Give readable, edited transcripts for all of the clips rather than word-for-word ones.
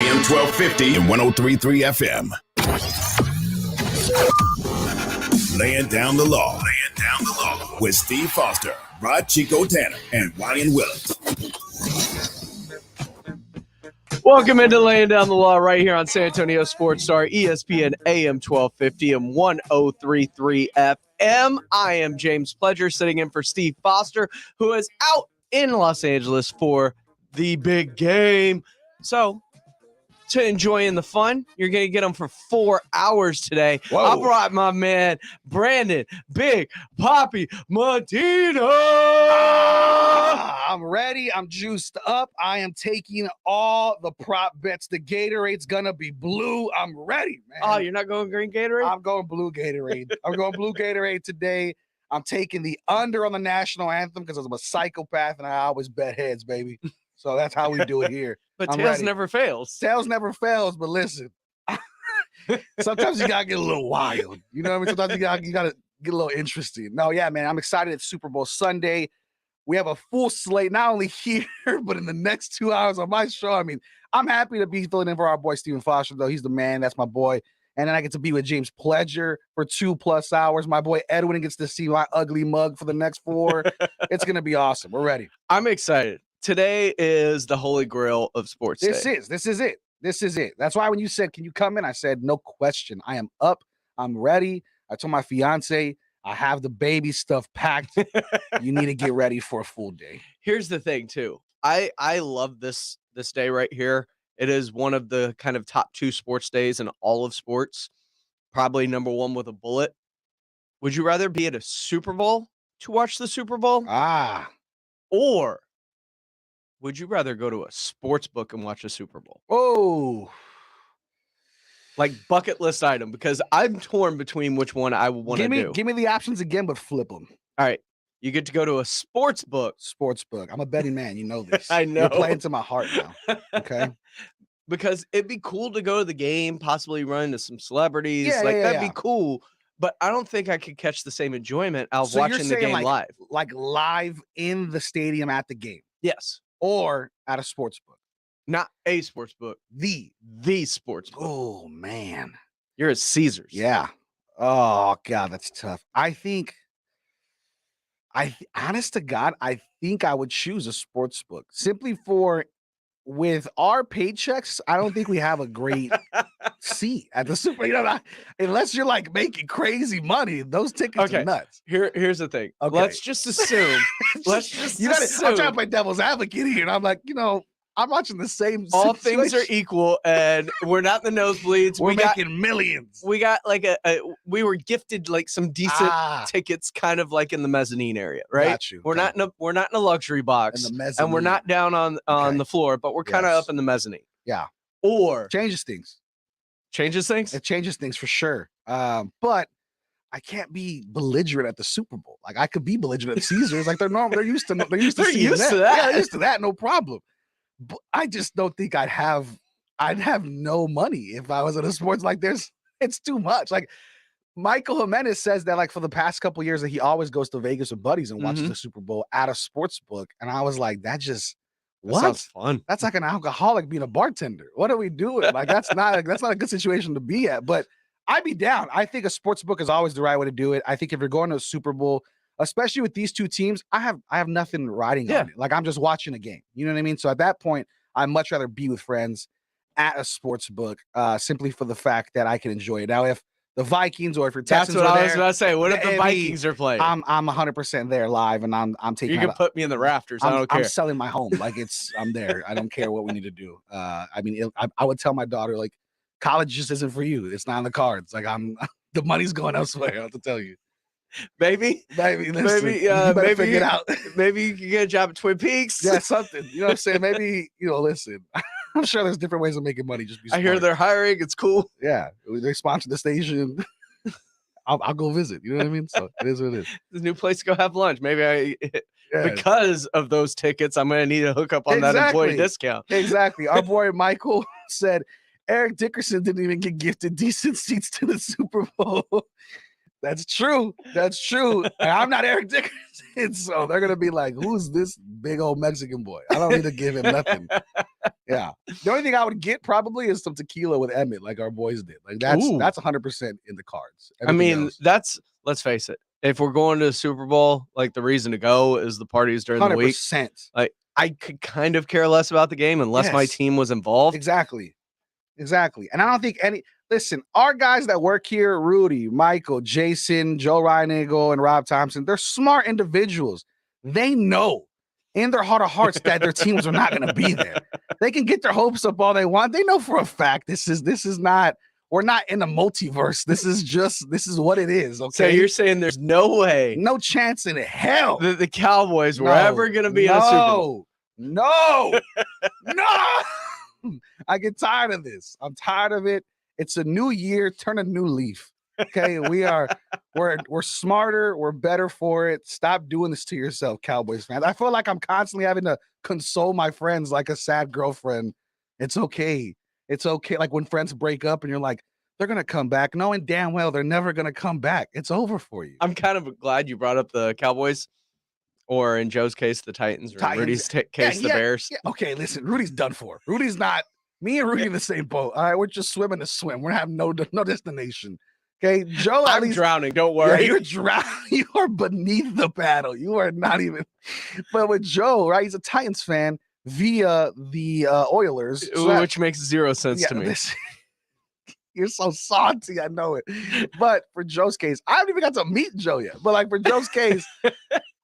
AM 1250 and 103.3 FM. Laying down the law. With Steve Foster, Rod Chico Tanner, and Ryan Willett. Welcome into Laying Down the Law right here on San Antonio Sports Star, ESPN AM 1250 and 103.3 FM. I am James Pledger, sitting in for Steve Foster, who is out in Los Angeles for the big game. So, to enjoying the fun, you're going to get them for 4 hours today. Whoa. I brought my man, Brandon Big Poppy Medina. I'm ready. I'm juiced up. I am taking all the prop bets. The Gatorade's going to be blue. I'm ready, man. Oh, you're not going green Gatorade? I'm going blue Gatorade. I'm going blue Gatorade today. I'm taking the under on the national anthem because I'm a psychopath and I always bet heads, baby. So that's how we do it here. But I'm tails ready. never fails. Tails never fails, but listen. Sometimes you got to get a little wild. You know what I mean? Sometimes you got to get a little interesting. No, yeah, man. I'm excited. It's Super Bowl Sunday. We have a full slate, not only here, but in the next 2 hours on my show. I mean, I'm happy to be filling in for our boy, Stephen Foster, though. He's the man. That's my boy. And then I get to be with James Pledger for 2+ hours. My boy Edwin gets to see my ugly mug for the next 4. It's going to be awesome. We're ready. I'm excited. Today is the holy grail of sports This day. is it. That's why when you said, can you come in? I said, no question. I am up. I'm ready. I told my fiance, I have the baby stuff packed. You need to get ready for a full day. Here's the thing, too. I love this day right here. It is one of the kind of top 2 sports days in all of sports. Probably number 1 with a bullet. Would you rather be at a Super Bowl to watch the Super Bowl? Or would you rather go to a sports book and watch a Super Bowl? Oh. Like bucket list item, because I'm torn between which one I would want to do. Give me the options again, but flip them. All right. You get to go to a sports book. Sports book. I'm a betting man. You know this. I know. You're playing to my heart now. Okay. Because it'd be cool to go to the game, possibly run into some celebrities. Yeah, that'd be cool. But I don't think I could catch the same enjoyment out of watching the game live. Like live in the stadium at the game. Yes. Or at a sports book. Not a sports book. The sports book. Oh, man. You're at Caesars. Yeah. Oh, God, that's tough. Honest to God, I think I would choose a sports book simply for, with our paychecks, I don't think we have a great seat at the Super. Unless you're like making crazy money, those tickets are nuts. Here's the thing. Okay. Let's just assume. I'm trying to play devil's advocate here, and I'm like, I'm watching the same. All things are equal, and we're not in the nosebleeds. We're making millions. We got like we were gifted like some decent tickets, kind of like in the mezzanine area, right? Got you. We're not in a luxury box, and we're not down on the floor, but we're kind of up in the mezzanine. Yeah. Or changes things. It changes things for sure. But I can't be belligerent at the Super Bowl. Like I could be belligerent at Caesars. Like they're normal. They're used to that. They're used to that. Yeah, they're used to that. No problem. But I just don't think I'd have no money if I was at a sports like this. It's too much. Like Michael Jimenez says that like for the past couple of years that he always goes to Vegas with buddies and watches the Super Bowl at a sports book. And I was like, that sounds fun. That's like an alcoholic being a bartender. What are we doing? Like that's not a good situation to be at. But I'd be down. I think a sports book is always the right way to do it. I think if you're going to a Super Bowl, especially with these two teams, I have nothing riding on it. Like I'm just watching a game. You know what I mean? So at that point, I'd much rather be with friends at a sports book, simply for the fact that I can enjoy it. Now, if the Vikings or if your Texans that's what are I was about to say. What if the Vikings are playing? I'm 100% there live, and I'm taking. You can put me in the rafters. I don't care. I'm selling my home. Like I'm there. I don't care what we need to do. I mean, I would tell my daughter like, college just isn't for you. It's not in the cards. Like the money's going elsewhere. I have to tell you. Maybe, listen, maybe, figure it out. Maybe you can get a job at Twin Peaks. Yeah, something. You know what I'm saying? Maybe, listen. I'm sure there's different ways of making money. Just be smart. I hear they're hiring. It's cool. Yeah, they sponsor the station. I'll go visit. You know what I mean? So it is what it is. There's a new place to go have lunch. Maybe because of those tickets, I'm going to need to hook up on that employee discount. Exactly. Our boy Michael said Eric Dickerson didn't even get gifted decent seats to the Super Bowl. That's true. That's true. And I'm not Eric Dickerson, so they're gonna be like, "Who's this big old Mexican boy?" I don't need to give him nothing. Yeah. The only thing I would get probably is some tequila with Emmett, like our boys did. Like that's Ooh. 100% in the cards. I mean, else, let's face it. If we're going to the Super Bowl, like the reason to go is the parties during 100%. the week. Like I could kind of care less about the game unless my team was involved. Exactly. And I don't think listen, our guys that work here, Rudy, Michael, Jason, Joe Reinigo, and Rob Thompson, they're smart individuals. They know in their heart of hearts that their teams are not going to be there. They can get their hopes up all they want. They know for a fact this is not, we're not in a multiverse. This is what it is. Okay. So you're saying there's no way, no chance in hell that the Cowboys were ever going to be in a Super Bowl. No. I get tired of this. I'm tired of it. It's a new year. Turn a new leaf. Okay, we're smarter. We're better for it. Stop doing this to yourself, Cowboys fans. I feel like I'm constantly having to console my friends like a sad girlfriend. It's okay. It's okay. Like when friends break up and you're like, they're gonna come back, knowing damn well they're never gonna come back. It's over for you. I'm kind of glad you brought up the Cowboys, or in Joe's case, the Titans, or in Rudy's case, the Bears. Yeah. Okay, listen, Rudy's done for. Rudy's not. Me and Rudy in the same boat. All right, we're just swimming to swim. We're having no destination. Okay, Joe. At I'm least drowning. Don't worry. Yeah, you're drowning. You are beneath the paddle. You are not even. But with Joe, right? He's a Titans fan via the Oilers, which makes zero sense to me. You're so salty. I know it. But for Joe's case, I haven't even got to meet Joe yet. But like for Joe's case,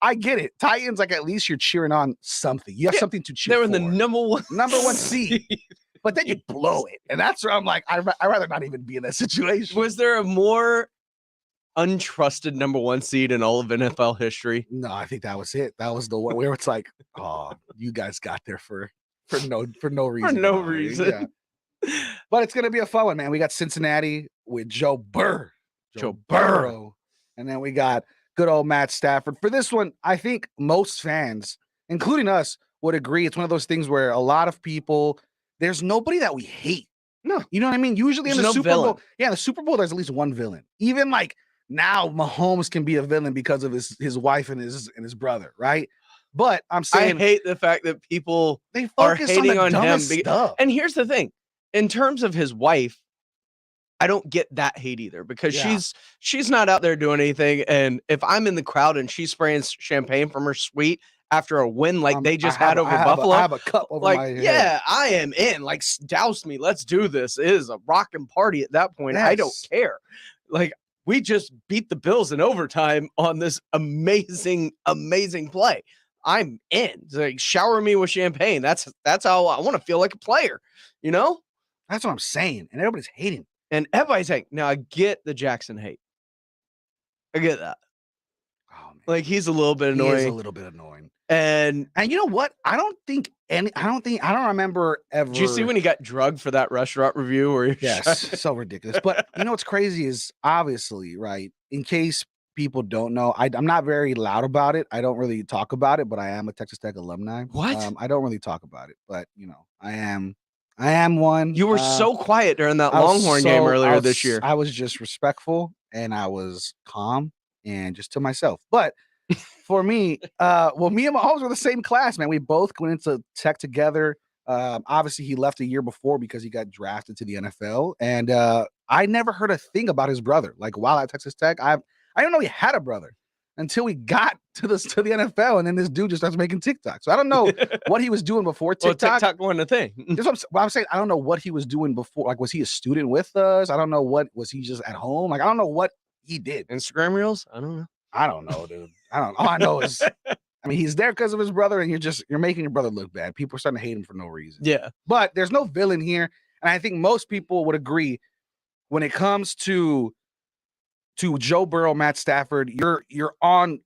I get it. Titans, like at least you're cheering on something. You have something to cheer for. They're in the number one seed. But then you blow it. And that's where I'm like, I'd rather not even be in that situation. Was there a more untrusted number one seed in all of NFL history? No, I think that was it. That was the one where it's like, oh, you guys got there for no reason. For no reason. Yeah. But it's going to be a fun one, man. We got Cincinnati with Joe Burrow. And then we got good old Matt Stafford. For this one, I think most fans, including us, would agree. It's one of those things where a lot of people, there's nobody that we hate. No. You know what I mean? Usually in the Super Bowl. Yeah, the Super Bowl, there's at least one villain. Even like now, Mahomes can be a villain because of his wife and his brother, right? But I'm saying I hate the fact that people they are hating on him. Stuff. And here's the thing. In terms of his wife, I don't get that hate either because she's not out there doing anything. And if I'm in the crowd and she's spraying champagne from her suite after a win like they just had over Buffalo, I have a cup over my head. Yeah, I am in. Like, douse me. Let's do this. It is a rocking party at that point. Yes. I don't care. Like, we just beat the Bills in overtime on this amazing play. I'm in. It's like, shower me with champagne. That's how I want to feel like a player, you know? That's what I'm saying. And everybody's hating. And everybody's hating. Now, I get the Jackson hate. I get that. Oh, man. Like, he's a little bit annoying. He is a little bit annoying. And you know what? I don't remember ever. Did you see when he got drugged for that restaurant review? Where yes, so ridiculous. But you know what's crazy is obviously, right? In case people don't know, I'm not very loud about it. I don't really talk about it, but I am a Texas Tech alumni. What? I don't really talk about it, but you know, I am one. You were so quiet during that Longhorn game earlier this year. I was just respectful and I was calm and just to myself. But for me, me and Mahomes were the same class, man. We both went into Tech together. Obviously, he left a year before because he got drafted to the NFL. And I never heard a thing about his brother. Like while at Texas Tech, I didn't know he had a brother until we got to the NFL, and then this dude just starts making TikTok. So I don't know what he was doing before TikTok. Well, TikTok wasn't a thing. That's what I'm saying. I don't know what he was doing before. Like, was he a student with us? I don't know. Was he just at home? Like, I don't know what he did. Instagram Reels? I don't know. I don't know, dude. All I know is, I mean, he's there because of his brother, and you're making your brother look bad. People are starting to hate him for no reason. Yeah. But there's no villain here, and I think most people would agree when it comes to Joe Burrow, Matt Stafford, you're on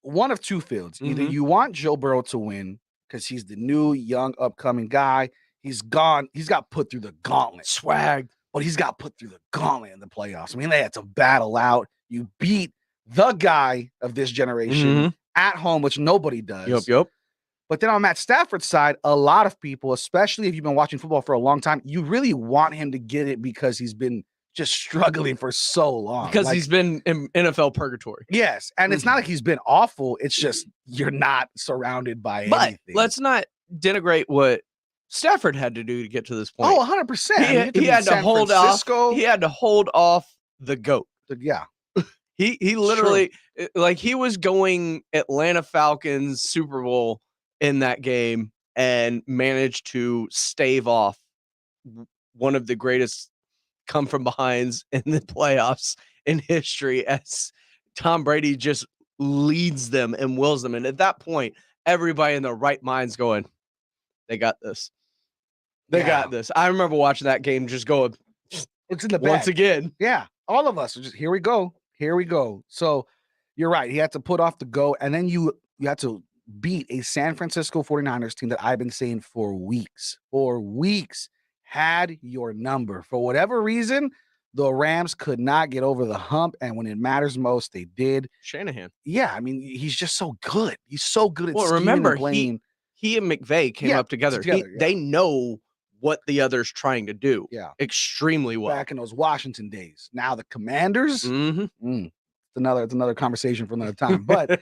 one of two fields. Either you want Joe Burrow to win because he's the new, young, upcoming guy. He's got put through the gauntlet. Swag. But he's got put through the gauntlet in the playoffs. I mean, they had to battle out. You beat the guy of this generation at home, which nobody does. Yep. But then on Matt Stafford's side, a lot of people, especially if you've been watching football for a long time, you really want him to get it because he's been just struggling for so long. Because he's been in NFL purgatory. Yes, and it's not like he's been awful. It's just you're not surrounded by anything. But let's not denigrate what Stafford had to do to get to this point. Oh, 100%. He had to hold off. He had to hold off the GOAT. Yeah. He literally, like, he was going Atlanta Falcons Super Bowl in that game and managed to stave off one of the greatest come from behinds in the playoffs in history, as Tom Brady just leads them and wills them. And at that point, everybody in their right mind's going, they got this. They got this. I remember watching that game just going, it's in the bag. Once again. Yeah. All of us are just, here we go. Here we go. So you're right. He had to put off the go, and then you had to beat a San Francisco 49ers team that I've been saying for weeks. Had your number. For whatever reason, the Rams could not get over the hump, and when it matters most, they did. Shanahan. Yeah, I mean, he's just so good. He's so good at remember, and playing. He and McVay came up together. They know what the other's trying to do. Yeah. Extremely well. Back in those Washington days. Now the Commanders, it's another conversation for another time. But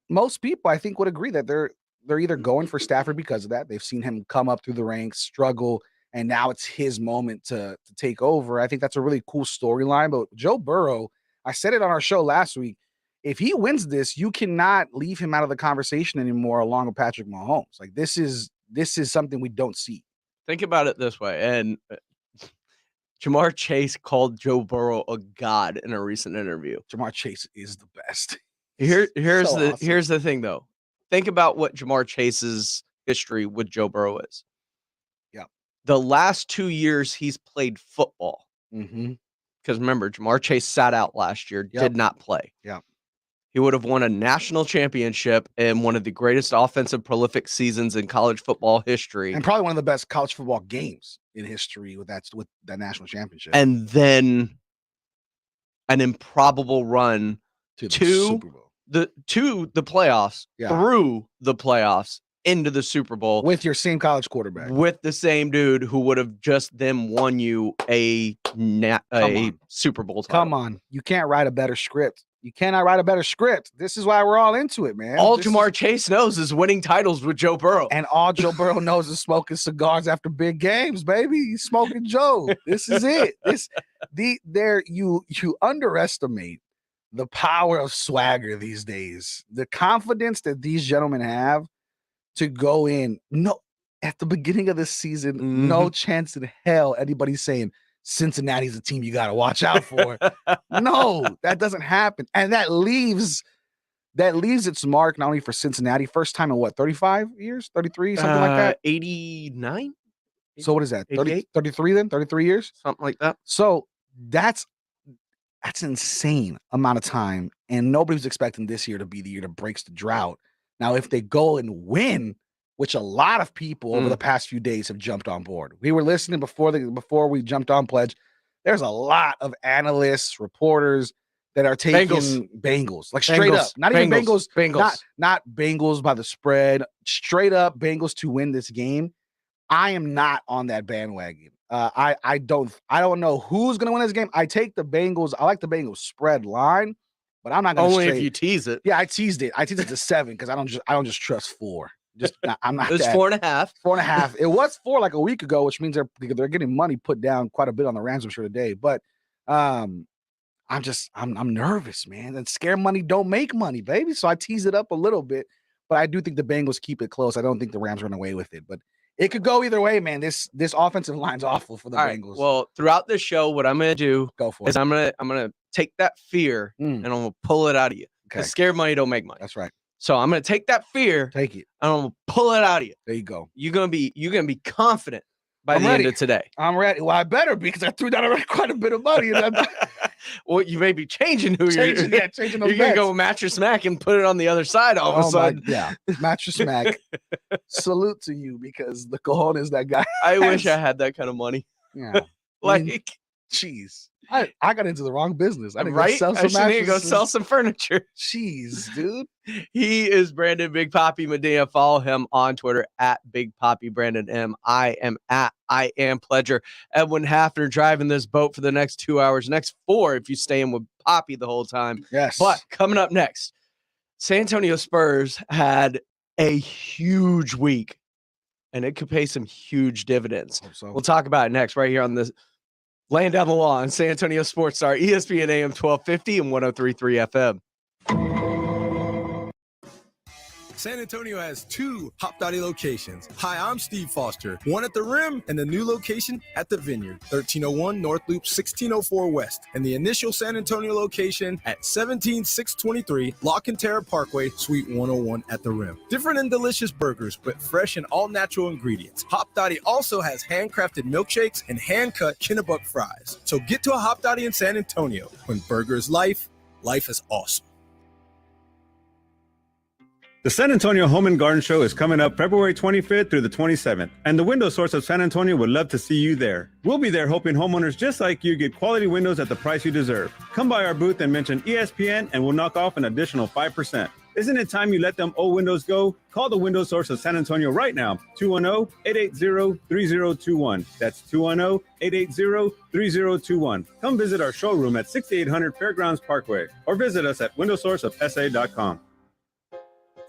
most people, I think, would agree that they're either going for Stafford because of that. They've seen him come up through the ranks, struggle, and now it's his moment to take over. I think that's a really cool storyline. But Joe Burrow, I said it on our show last week, if he wins this, you cannot leave him out of the conversation anymore along with Patrick Mahomes. Like, this is something we don't see. Think about it this way. And Jamar Chase called Joe Burrow a god in a recent interview. Jamar Chase is the best. Here's awesome. Here's the thing, though. Think about what Jamar Chase's history with Joe Burrow is. Yeah. The last 2 years he's played football. Mm-hmm. Because remember, Jamar Chase sat out last year, did not play. Yeah. He would have won a national championship in one of the greatest offensive prolific seasons in college football history. And probably one of the best college football games in history with that national championship. And then an improbable run to the Super Bowl. To the playoffs, through the playoffs, into the Super Bowl. With your same college quarterback. With the same dude who would have just then won you a Super Bowl title. Come on. You can't write a better script. You cannot write a better script. This is why we're all into it, man. All Jamar Chase knows is winning titles with Joe Burrow. And all Joe Burrow knows is smoking cigars after big games, baby. He's smoking Joe. This is it. You underestimate the power of swagger these days. The confidence that these gentlemen have to go in. No, at the beginning of the season, no chance in hell anybody's saying Cincinnati's a team you got to watch out for. No, that doesn't happen. And that leaves its mark not only for Cincinnati, first time in 35 years, 33, something like that. 89. So what is that? 33 then? 33 years? Something like that. So that's insane amount of time. And nobody was expecting this year to be the year that breaks the drought. Now, if they go and win, which a lot of people over the past few days have jumped on board. We were listening before we jumped on Pledge. There's a lot of analysts, reporters that are taking Bengals, like straight up, not even Bengals, not Bengals by the spread, straight up Bengals to win this game. I am not on that bandwagon. I don't know who's going to win this game. I take the Bengals. I like the Bengals spread line, but I'm not going to only if you tease it. Yeah, I teased it. I teased it to 7 because I don't just trust 4. I'm not. It's 4.5. 4.5. It was 4 like a week ago, which means they're getting money put down quite a bit on the Rams, I'm sure, today. But I'm nervous, man. And scare money don't make money, baby. So I tease it up a little bit, but I do think the Bengals keep it close. I don't think the Rams run away with it, but it could go either way, man. This offensive line's awful for the Bengals. Right. Well, throughout this show, what I'm gonna do is I'm gonna take that fear and I'm gonna pull it out of you. Because scared money don't make money. That's right. So I'm gonna take that fear, take it, and I'm gonna pull it out of you. There you go. You're gonna be confident by the end of today. I'm ready. Well, I better be because I threw down already quite a bit of money. Well, you may be changing those you're gonna go Mattress Mac and put it on the other side all of a sudden. Yeah, Mattress Mac. Salute to you because the cojones that guy. I wish I had that kind of money. Yeah, like, jeez. I got into the wrong business. I didn't Right? go sell I some should need to go mattresses. sell some furniture. Jeez, dude. He is Brandon Big Poppy Medina. Follow him on Twitter at Big Poppy Brandon M. I am at I Am Pledger. Edwin Hafner driving this boat for the next 2 hours, next 4 if you stay in with Poppy the whole time. Yes. But coming up next, San Antonio Spurs had a huge week, and it could pay some huge dividends. Hope so. We'll talk about it next right here on this Laying Down the Law on San Antonio Sports Star, ESPN AM 1250 and 103.3 FM. San Antonio has 2 Hop Dottie locations. Hi, I'm Steve Foster. One at the Rim and the new location at the Vineyard, 1301 North Loop, 1604 West. And the initial San Antonio location at 17623 La Cantera Parkway, Suite 101 at the Rim. Different and delicious burgers with fresh and all-natural ingredients. Hop Dottie also has handcrafted milkshakes and hand-cut Kennebuck fries. So get to a Hop Dottie in San Antonio. When burger is life, life is awesome. The San Antonio Home and Garden Show is coming up February 25th through the 27th, and the Window Source of San Antonio would love to see you there. We'll be there hoping homeowners just like you get quality windows at the price you deserve. Come by our booth and mention ESPN, and we'll knock off an additional 5%. Isn't it time you let them old windows go? Call the Window Source of San Antonio right now, 210-880-3021. That's 210-880-3021. Come visit our showroom at 6800 Fairgrounds Parkway, or visit us at windowsourceofsa.com.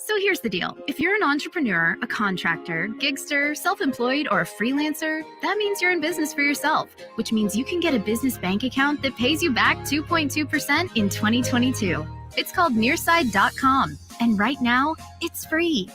So here's the deal. If you're an entrepreneur, a contractor, gigster, self-employed, or a freelancer, that means you're in business for yourself, which means you can get a business bank account that pays you back 2.2% in 2022. It's called Nearside.com, and right now, it's free.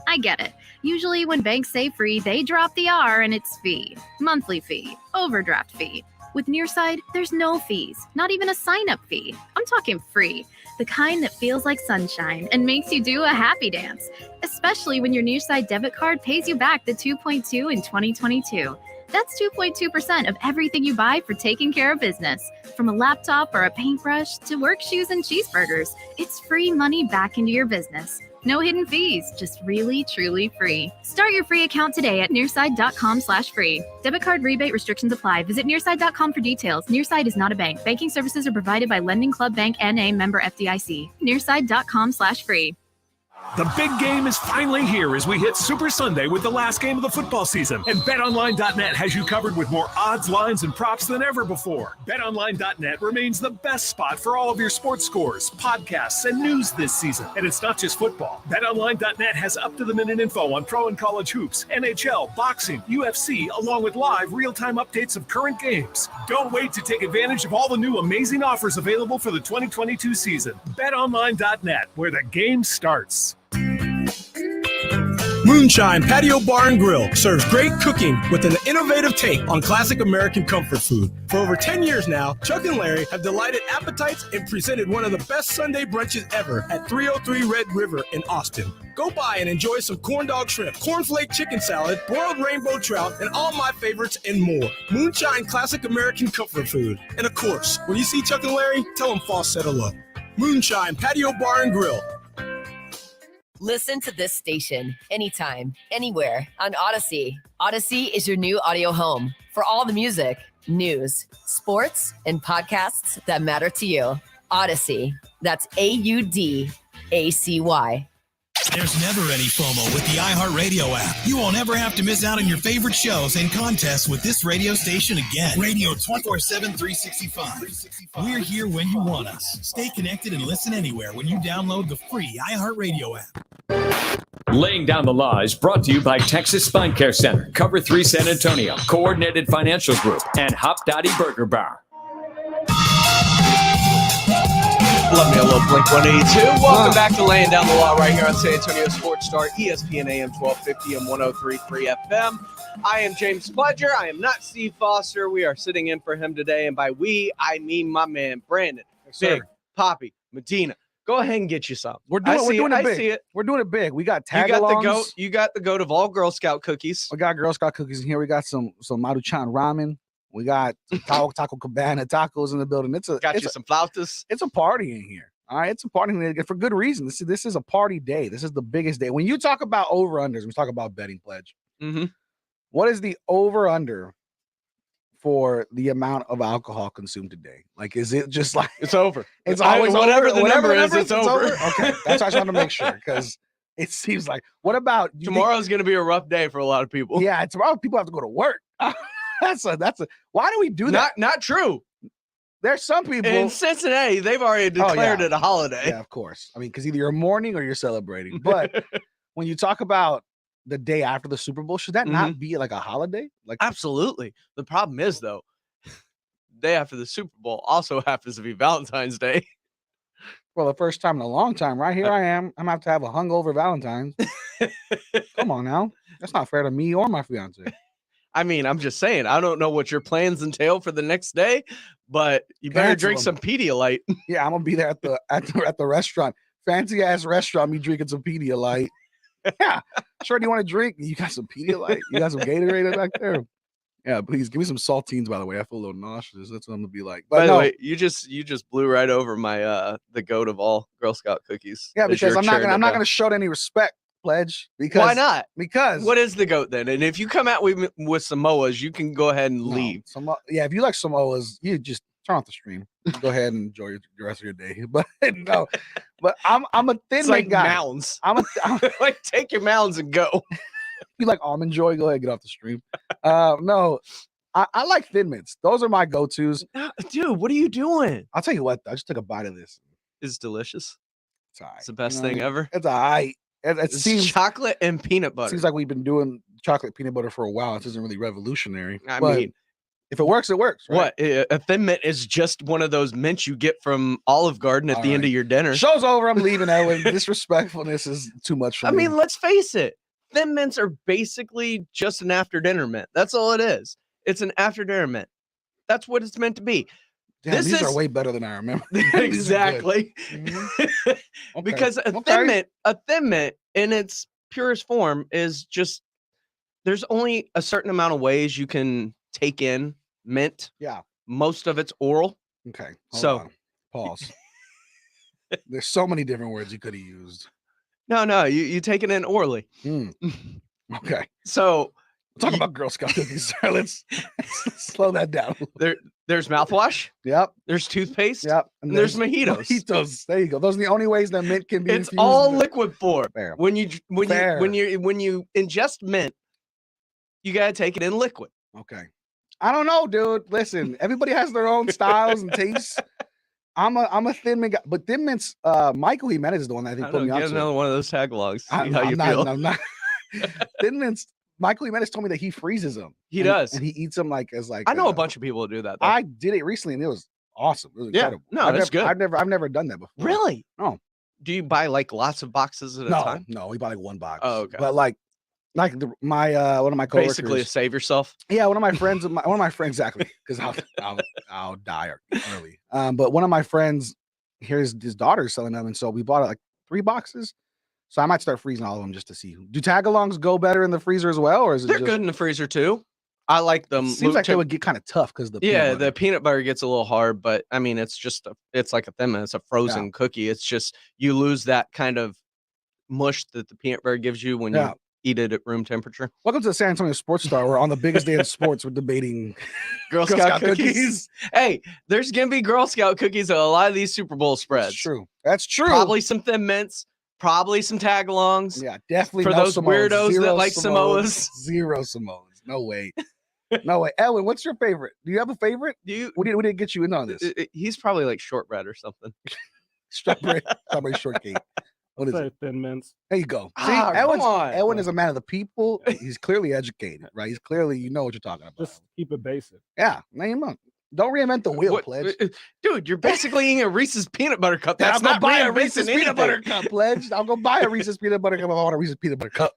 I get it. Usually when banks say free, they drop the R and it's fee, monthly fee, overdraft fee. With Nearside, there's no fees, not even a sign-up fee. I'm talking free, the kind that feels like sunshine and makes you do a happy dance, especially when your Nearside debit card pays you back the 2.2 in 2022. That's 2.2% of everything you buy for taking care of business. From a laptop or a paintbrush to work shoes and cheeseburgers, it's free money back into your business. No hidden fees, just really, truly free. Start your free account today at nearside.com/free. Debit card rebate restrictions apply. Visit nearside.com for details. Nearside is not a bank. Banking services are provided by Lending Club Bank N.A. member FDIC. Nearside.com/free. The big game is finally here as we hit Super Sunday with the last game of the football season. And BetOnline.net has you covered with more odds, lines, and props than ever before. BetOnline.net remains the best spot for all of your sports scores, podcasts, and news this season. And it's not just football. BetOnline.net has up-to-the-minute info on pro and college hoops, NHL, boxing, UFC, along with live real-time updates of current games. Don't wait to take advantage of all the new amazing offers available for the 2022 season. BetOnline.net, where the game starts. Moonshine Patio Bar and Grill serves great cooking with an innovative take on classic American comfort food. For over 10 years now, Chuck and Larry have delighted appetites and presented one of the best Sunday brunches ever at 303 Red River in Austin. Go by and enjoy some corn dog shrimp, cornflake chicken salad, boiled rainbow trout, and all my favorites and more. Moonshine classic American comfort food. And of course, when you see Chuck and Larry, tell them Foss said hello. Moonshine Patio Bar and Grill. Listen to this station anytime, anywhere on Odyssey. Odyssey is your new audio home for all the music, news, sports, and podcasts that matter to you. Odyssey. That's AUDACY. There's never any FOMO with the iHeartRadio app. You won't ever have to miss out on your favorite shows and contests with this radio station again. Radio 24/7, 365. We're here when you want us. Stay connected and listen anywhere when you download the free iHeartRadio app. Laying Down the Law is brought to you by Texas Spine Care Center, Cover 3 San Antonio, Coordinated Financial Group, and Hop Dottie Burger Bar. Love me a little Blink-182. Welcome back to Laying Down the Law right here on San Antonio Sports Star, ESPN AM 1250 and 103.3 FM. I am James Pledger. I am not Steve Foster. We are sitting in for him today, and by we, I mean my man, Brandon, Big Poppy, Medina. Go ahead and get you some. We're doing it big. I see it. We're doing it big. We got You got the tag-alongs. goat. You got the goat of all Girl Scout cookies. We got Girl Scout cookies in here. We got some Maruchan ramen. We got Taco Cabana tacos in the building. Some flautas. It's a party in here. All right, it's a party for good reason. This is a party day. This is the biggest day. When you talk about over-unders, we talk about betting pledge. Mm-hmm. What is the over-under for the amount of alcohol consumed today? Like, is it just like It's over. it's always whatever over? the number is, it's over. Okay, that's why I just want to make sure because it seems like. What about you think- Tomorrow's going to be a rough day for a lot of people. Yeah, tomorrow people have to go to work. That's a. Why do we do that? Not true. There's some people In Cincinnati, they've already declared it a holiday. Yeah, of course. I mean, because either you're mourning or you're celebrating. But when you talk about the day after the Super Bowl, should that not be like a holiday? Like, Absolutely. The problem is, though, day after the Super Bowl also happens to be Valentine's Day. for the first time in a long time, right here I am. I'm gonna have to have a hungover Valentine's. Come on now, that's not fair to me or my fiance. I mean, I'm just saying, I don't know what your plans entail for the next day, but you better Cancel drink them. some Pedialyte. Yeah, I'm gonna be there at the restaurant, fancy ass restaurant. Me drinking some Pedialyte. Yeah, sure. Do you want to drink? You got some Pedialyte? You got some Gatorade back there? Yeah, please give me some saltines. By the way, I feel a little nauseous. That's what I'm gonna be like. But By no, the way, you just blew right over my the goat of all Girl Scout cookies. yeah, as because you're I'm sharing not about. gonna show it any respect, Pledge. Because Why not? Because What is the goat then? And if you come out with Samoas, you can go ahead and leave. Yeah, if you like Samoas, you just turn off the stream. Go ahead and enjoy the rest of your day. But no, but I'm a thin It's mint like guy. mounds. I'm like take your mounds and go. you like almond joy? Go ahead, get off the stream. No, I like Thin Mints. Those are my go-tos. Dude, what are you doing? I'll tell you what, I just took a bite of this. It's delicious. It's all right. It's the best You know what I thing mean? ever. It's all right. It It's seems chocolate and peanut butter. seems like we've been doing chocolate peanut butter for a while. It isn't really revolutionary. I but mean, if it works, it works. Right? what? A Thin Mint is just one of those mints you get from Olive Garden at All the end right. of your dinner. Show's over. I'm leaving, Ellen. Disrespectfulness is too much for I me. mean, let's face it. Thin Mints are basically just an after dinner mint. That's all it is. It's an after dinner mint. That's what it's meant to be. Damn, this these is- are way better than I remember. These are good. Exactly. Okay. Because a Okay. Thin Mint in its purest form is just there's only a certain amount of ways you can take in mint. Yeah. Most of it's oral. Okay. So- on. Pause. There's so many different words you could have used. No, you take it in orally. Okay. So Talk about Girl Scout cookies, sir. Let's slow that down. there's mouthwash, Yep. there's toothpaste, Yep. and there's mojitos. Mojitos. There you go. Those are the only ways that mint can be It's infused all into- liquid form. Fair. When you Fair. when you ingest mint, you gotta take it in liquid. Okay. I don't know, dude. Listen, everybody has their own styles and tastes. I'm a Thin Mint guy, but Thin Mints, Michael Jimenez is the one that I think I put don't me know, get onto. another one of those taglogs. See I'm how you feel. I'm not. Thin Mints. Michael Jimenez told me that he freezes them. He and- does. and he eats them like as like. I know a bunch of people who do that. Though. I did it recently, and it was awesome. It was Yeah. incredible. No, I've it's never, good. I've never done that before. Really? No. Do you buy like lots of boxes at a No, time? no, we bought like one box. Oh, okay. But like my one of my coworkers. Basically, to save yourself. Yeah, one of my friends, one of my friends, exactly, because I'll die early. But one of my friends, his daughter's selling them, and so we bought like 3 boxes. So I might start freezing all of them just to see. Do tagalongs go better in the freezer as well, or is it They're just? good in the freezer too. I like them. Seems like they would get kind of tough because the Yeah, peanut the peanut butter gets a little hard, but I mean, it's just it's like a Thin Mint. It's a frozen cookie. It's just you lose that kind of mush that the peanut butter gives you when Yeah. you eat it at room temperature. Welcome to the San Antonio Sports Star. We're on the biggest day in sports. We're debating Girl Scout cookies. Hey, there's gonna be Girl Scout cookies at a lot of these Super Bowl spreads. That's true. That's true. Probably some Thin Mints. Probably some tagalongs. Yeah, definitely For no those Samoas. weirdos Zero that like Samoas. Zero Samoas. No way. No way. Ellen, what's your favorite? Do you have a favorite? Do you? What did get you in on this? He's probably like shortbread or something. Strawberry shortcake. What is it? Thin Mints. There you go. See, Ah, come Elwin's, on. Elwin is a man of the people. He's clearly educated, right? He's clearly, you know what you're talking about. Just keep it basic. Yeah, name him. Don't reinvent the wheel, What- Pledge. Dude, you're basically eating a Reese's peanut butter cup. I'll That's go not buy a reinventing Reese's peanut butter anything. cup, Pledge. I'll go buy a Reese's peanut butter cup if I want a Reese's peanut butter cup.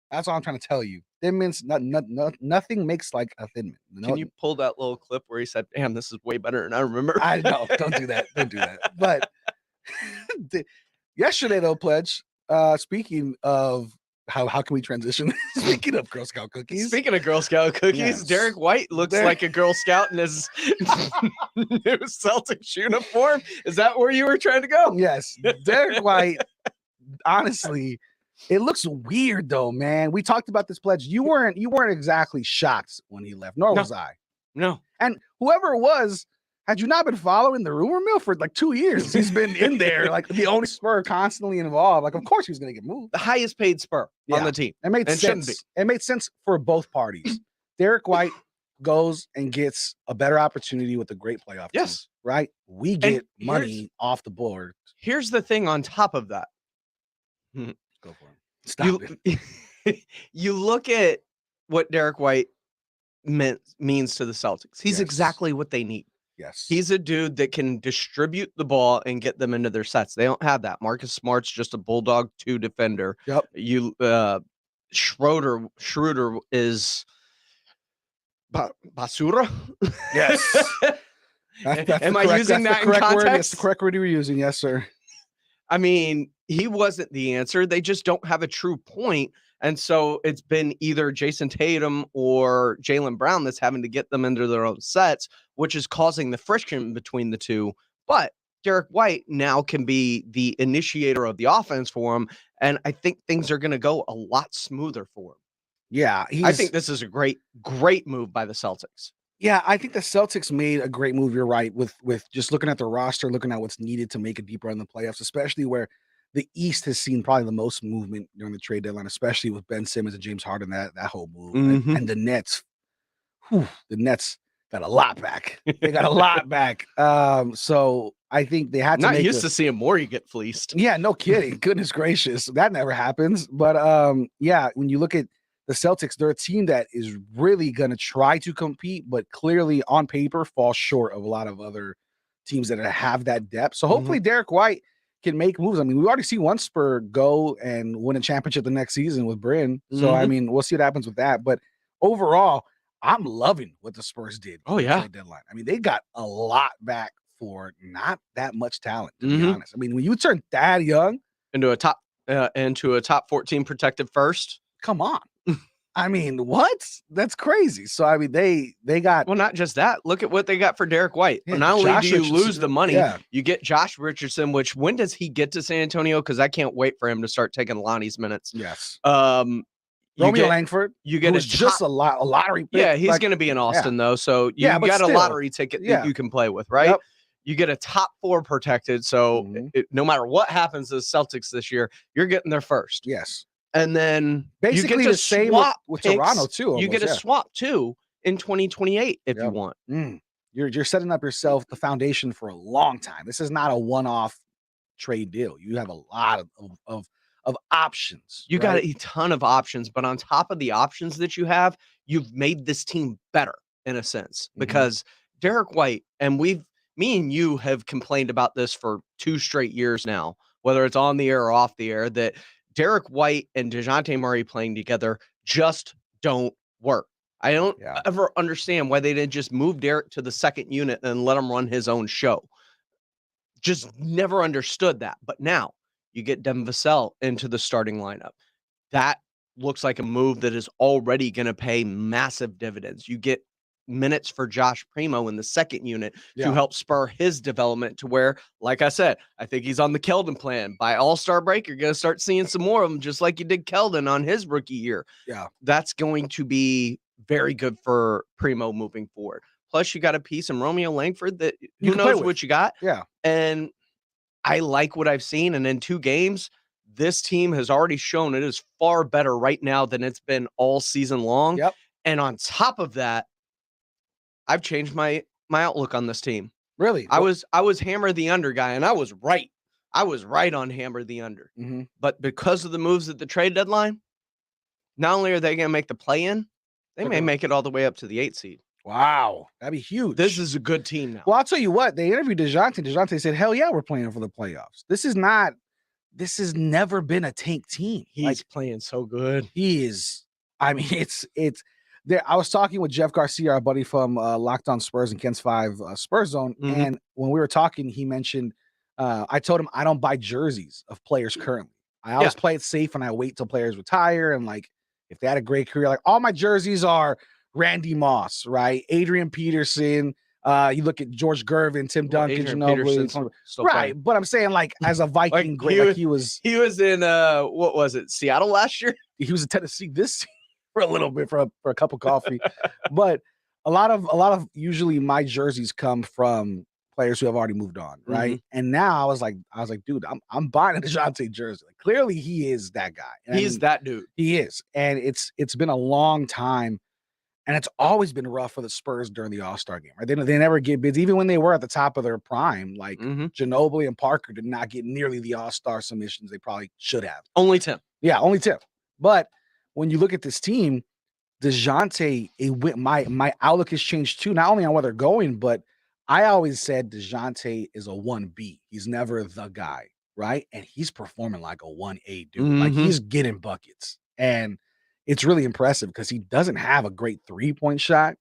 That's all I'm trying to tell you. Thin Mints, nothing makes like a Thin Mint. No, Can you pull that little clip where he said, "Damn, this is way better than I remember"? I know. Don't do that. Don't do that. But yesterday, though, Pledge. Speaking of how can we transition? Speaking of Girl Scout cookies. Speaking of Girl Scout cookies, Yes. Derek White looks Derek- like a Girl Scout in his new Celtics uniform. Is that where you were trying to go? Yes, Derek White. Honestly, it looks weird though, man. We talked about this, Pledge. You weren't exactly shocked when he left, nor No. was I. No. And whoever it was, had you not been following the rumor mill for like 2 years, he's been in there, like the only Spur constantly involved. Like, of course he was going to get moved. The highest paid Spur on the team. It made And shouldn't sense. It made sense for both parties. Derek White goes and gets a better opportunity with a great playoff team, Yes. right? We get money off the board. Here's the thing on top of that. Go for it. Stop it. You look at what Derek White means to the Celtics. He's exactly what they need. Yes. He's a dude that can distribute the ball and get them into their sets. They don't have that. Marcus Smart's just a Bulldog 2 defender. Yep. Schroeder is basura. Yes. Am I using that in context? Word. That's the correct word you were using. Yes, sir. I mean, he wasn't the answer. They just don't have a true point. And so it's been either Jason Tatum or Jaylen Brown that's having to get them into their own sets, which is causing the friction between the two. But Derek White now can be the initiator of the offense for him. And I think things are going to go a lot smoother for him. Yeah. I think this is a great move by the Celtics. Yeah, I think the Celtics made a great move. You're right. With just looking at the roster, looking at what's needed to make a deep run in the playoffs, especially where the East has seen probably the most movement during the trade deadline, especially with Ben Simmons and James Harden, that whole move. And the Nets, the Nets got a lot back. They got a lot back. So I think they had to Not used to seeing more you get fleeced. Yeah, no kidding. Goodness gracious. That never happens. But yeah, when you look at the Celtics, they're a team that is really going to try to compete, but clearly on paper falls short of a lot of other teams that have that depth. So hopefully Derek White can make moves. I mean, we've already seen one Spur go and win a championship the next season with Bryn. So, I mean, we'll see what happens with that. But overall, I'm loving what the Spurs did. Oh, yeah. Trade deadline. I mean, they got a lot back for not that much talent, to be honest. I mean, when you turn that young into a top 14 protected first, come on. I mean, what? That's crazy. So, I mean, they got... Well, not just that. Look at what they got for Derek White. Yeah, not only Josh do you Richardson, lose the money, you get Josh Richardson, which when does he get to San Antonio? Because I can't wait for him to start taking Lonnie's minutes. Yes. Romeo Langford. You get just a lottery pick. Yeah, he's going to be in Austin, though. So you got a lottery ticket that you can play with, right? Yep. You get a top 4 protected. So no matter what happens to the Celtics this year, you're getting there first. Yes. And then basically you get to the same swap with picks. Toronto too. Almost, you get a swap too in 2028 if you want. You're setting up yourself the foundation for a long time. This is not a one-off trade deal. You have a lot of options. You got a ton of options, but on top of the options that you have, you've made this team better in a sense because Derek White, and me and you have complained about this for 2 straight years now, whether it's on the air or off the air, that Derek White and DeJounte Murray playing together just don't work. I don't ever understand why they didn't just move Derek to the second unit and let him run his own show. Just never understood that. But now you get Devin Vassell into the starting lineup. That looks like a move that is already going to pay massive dividends. You get minutes for Josh Primo in the second unit to help spur his development to where, like I said, I think he's on the Keldon plan. By All-Star break, you're going to start seeing some more of them, just like you did Keldon on his rookie year. Yeah. That's going to be very good for Primo moving forward. Plus, you got a piece in Romeo Langford that who knows what you got. Yeah. And I like what I've seen. And in 2 games, this team has already shown it is far better right now than it's been all season long. Yep. And on top of that, I've changed my outlook on this team. Really? I was hammer the under guy, and I was right. I was right on hammer the under. But because of the moves at the trade deadline, not only are they going to make the play-in, they may make it all the way up to the 8 seed. Wow. That'd be huge. This is a good team now. Well, I'll tell you what. They interviewed DeJounte. DeJounte said, hell yeah, we're playing for the playoffs. This has never been a tank team. He's playing so good. He is. I mean, it's there. I was talking with Jeff Garcia, our buddy from Locked On Spurs and Ken's 5 Spurs Zone. And when we were talking, he mentioned, I told him I don't buy jerseys of players currently. I always play it safe and I wait till players retire. And like, if they had a great career, like all my jerseys are Randy Moss, right? Adrian Peterson. You look at George Gervin, Tim Duncan, Ginobili, right? But I'm saying, like, as a Viking great, he was in what was it, Seattle last year? He was in Tennessee this year for a little bit for a cup of coffee. But a lot of usually my jerseys come from players who have already moved on, right? And now I was like, dude, I'm buying a DeJounte jersey. Like, clearly, he is that guy. And He's that dude. He is, and it's been a long time, and it's always been rough for the Spurs during the All-Star game, right? They never get bids, even when they were at the top of their prime. Like Ginobili and Parker did not get nearly the All-Star submissions they probably should have. Only Tim. Yeah, only Tim. But when you look at this team, DeJounte, my outlook has changed too, not only on where they're going, but I always said DeJounte is a 1B. He's never the guy, right? And he's performing like a 1A dude. Like, he's getting buckets. And it's really impressive because he doesn't have a great three-point shot.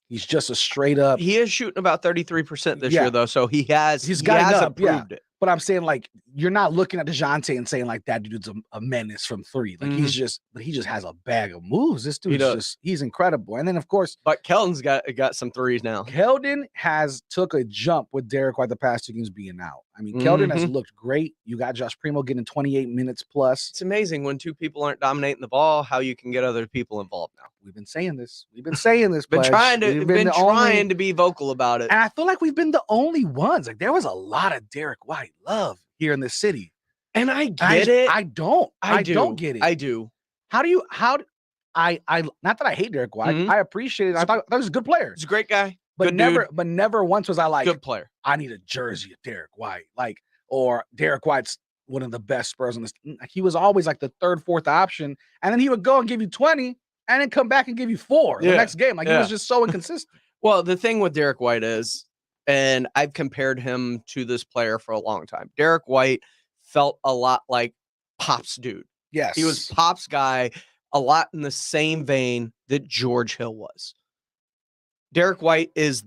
He's just a straight up. He is shooting about 33% this year, though, so he has improved it. But I'm saying, like, you're not looking at DeJounte and saying, like, that dude's a menace from three. Like, he just has a bag of moves. This dude's he's incredible. And then, of course, but Keldon's got some threes now. Keldon has took a jump with Derek White the past 2 games being out. I mean, Keldon has looked great. You got Josh Primo getting 28 minutes plus. It's amazing when two people aren't dominating the ball, how you can get other people involved now. We've been saying this. Been trying to be vocal about it. And I feel like we've been the only ones. Like, there was a lot of Derek White love here in this city. And I get it. I don't get it. I do. Not that I hate Derek White. I appreciate it. I thought he was a good player. He's a great guy. But never once was I like, good player. I need a jersey of Derek White. Like, or Derek White's one of the best Spurs on this. He was always like the third, fourth option. And then he would go and give you 20 and then come back and give you 4 the next game. Like, he was just so inconsistent. Well, the thing with Derek White is, and I've compared him to this player for a long time. Derek White felt a lot like Pop's dude. Yes. He was Pop's guy, a lot in the same vein that George Hill was. Derek White is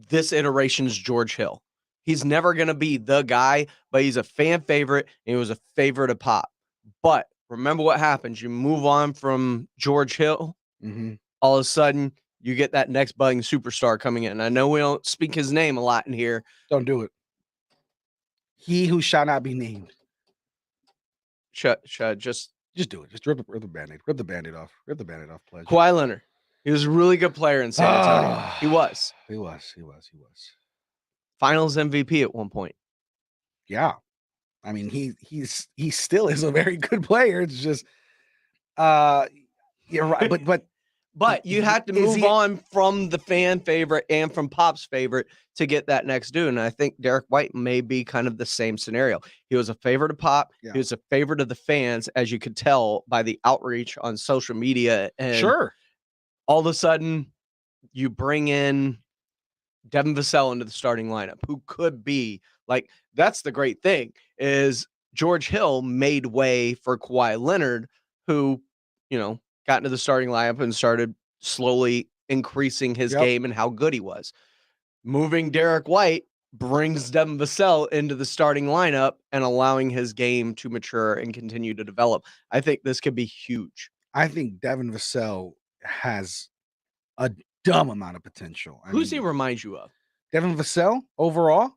this iteration's George Hill. He's never going to be the guy, but he's a fan favorite, and he was a favorite of Pop. But remember what happens. You move on from George Hill, all of a sudden, you get that next budding superstar coming in. I know we don't speak his name a lot in here. Don't do it. He who shall not be named. Just do it. Just rip the Band-Aid. Rip the Band-Aid off. Rip the Band-Aid off, pledge. Kawhi Leonard. He was a really good player in San Antonio. He was. Finals MVP at one point. Yeah. I mean, he still is a very good player. It's just you're right. But you have to move on from the fan favorite and from Pop's favorite to get that next dude. And I think Derek White may be kind of the same scenario. He was a favorite of Pop. Yeah. He was a favorite of the fans, as you could tell by the outreach on social media. And all of a sudden, you bring in Devin Vassell into the starting lineup, who could be like, that's the great thing, is George Hill made way for Kawhi Leonard, who, got into the starting lineup and started slowly increasing his game and how good he was. Moving Derek White brings Devin Vassell into the starting lineup and allowing his game to mature and continue to develop. I think this could be huge. I think Devin Vassell has a dumb amount of potential. Who's he remind you of? Devin Vassell overall?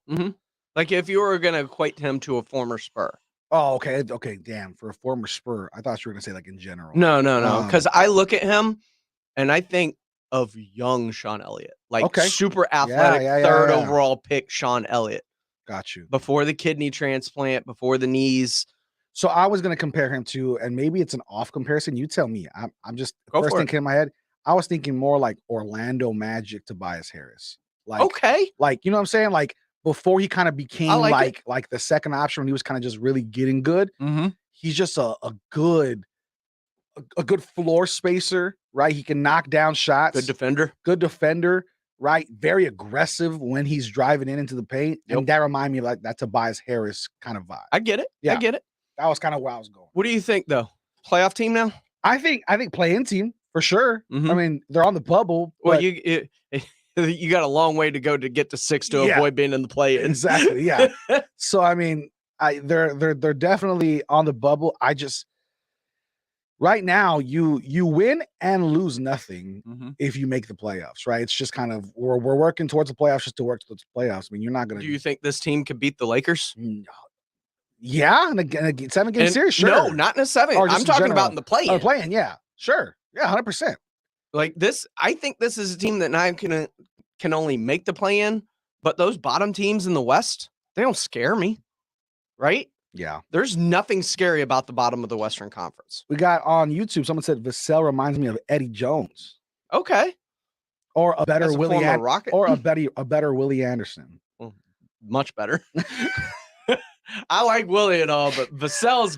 Like, if you were going to equate him to a former Spur. Oh, okay. Okay, damn. For a former Spur, I thought you were going to say, like, in general. No. Because I look at him and I think of young Sean Elliott. Like, super athletic, third overall pick Sean Elliott. Got you. Before the kidney transplant, before the knees. So I was going to compare him to, and maybe it's an off comparison. You tell me. I'm just, first thing came in my head, I was thinking more like Orlando Magic Tobias Harris. Like, like, you know what I'm saying? Like, before he kind of became like the second option when he was kind of just really getting good. He's just a good floor spacer, right? He can knock down shots. Good defender, right? Very aggressive when he's driving into the paint. And that reminded me of like that Tobias Harris kind of vibe. I get it. Yeah. I get it. That was kind of where I was going. What do you think though? Playoff team now? I think play-in team for sure. I mean, they're on the bubble. Well, you got a long way to go to get to 6 to avoid being in the play. Exactly. Yeah. So I mean, they're definitely on the bubble. I just right now you win and lose nothing if you make the playoffs, right? It's just kind of we're working towards the playoffs just to work towards the playoffs. I mean, you're not gonna. Do you think this team could beat the Lakers? No. Yeah, in a 7-game series, sure. No, not in a 7. I'm talking about in the play-in. Playing, yeah, sure, yeah, 100%. Like this, I think this is a team that now can only make the play-in, but those bottom teams in the West, they don't scare me, right? Yeah. There's nothing scary about the bottom of the Western Conference. We got on YouTube, someone said Vassell reminds me of Eddie Jones. Okay. Or a better Willie a better Willie Anderson. Well, much better. I like Willie and all, but Vassell's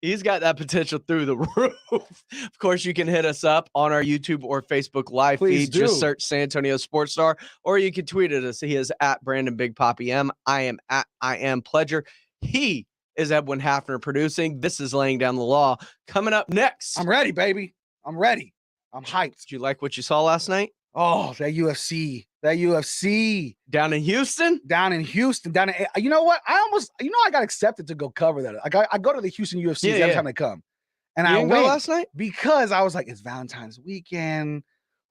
he's got that potential through the roof. Of course, you can hit us up on our YouTube or Facebook live feed. Just search San Antonio Sports Star, or you can tweet at us. He is at Brandon Big Papi M. I am at I Am Pledger. He is Edwin Hafner producing. This is Laying Down the Law. Coming up next. I'm ready, baby. I'm ready. I'm hyped. Did you like what you saw last night? Oh, that UFC. Down in Houston? You know what? I got accepted to go cover that. I go to the Houston UFC every time they come. And I went last night because I was like, it's Valentine's weekend.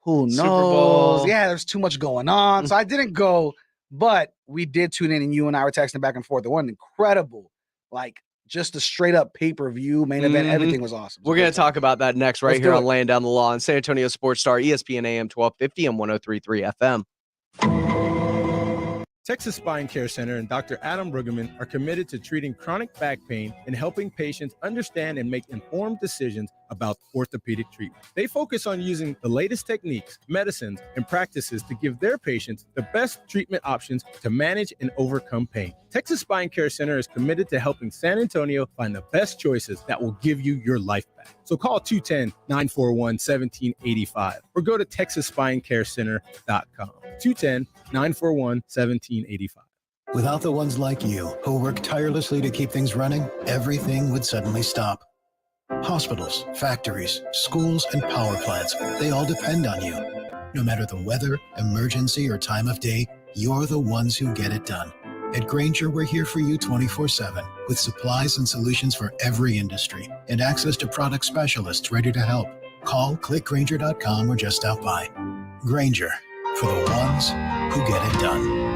Who knows? Super Bowl. Yeah, there's too much going on. So I didn't go, but we did tune in and you and I were texting back and forth. It wasn't incredible. Like just a straight up pay-per-view main event. Everything was awesome. We're going to talk about that next right here on Laying Down the Law on San Antonio Sports Star, ESPN AM 1250 and 103.3 FM. Texas Spine Care Center and Dr. Adam Brueggemann are committed to treating chronic back pain and helping patients understand and make informed decisions about orthopedic treatment. They focus on using the latest techniques, medicines, and practices to give their patients the best treatment options to manage and overcome pain. Texas Spine Care Center is committed to helping San Antonio find the best choices that will give you your life back. So call 210-941-1785 or go to TexasSpineCareCenter.com. 210-941-1785. Without the ones like you who work tirelessly to keep things running, everything would suddenly stop. Hospitals, factories, schools, and power plants, they all depend on you. No matter the weather, emergency, or time of day, you're the ones who get it done. At Grainger, we're here for you 24/7 with supplies and solutions for every industry and access to product specialists ready to help. Call, click Grainger.com, or just stop by. Grainger, for the ones who get it done.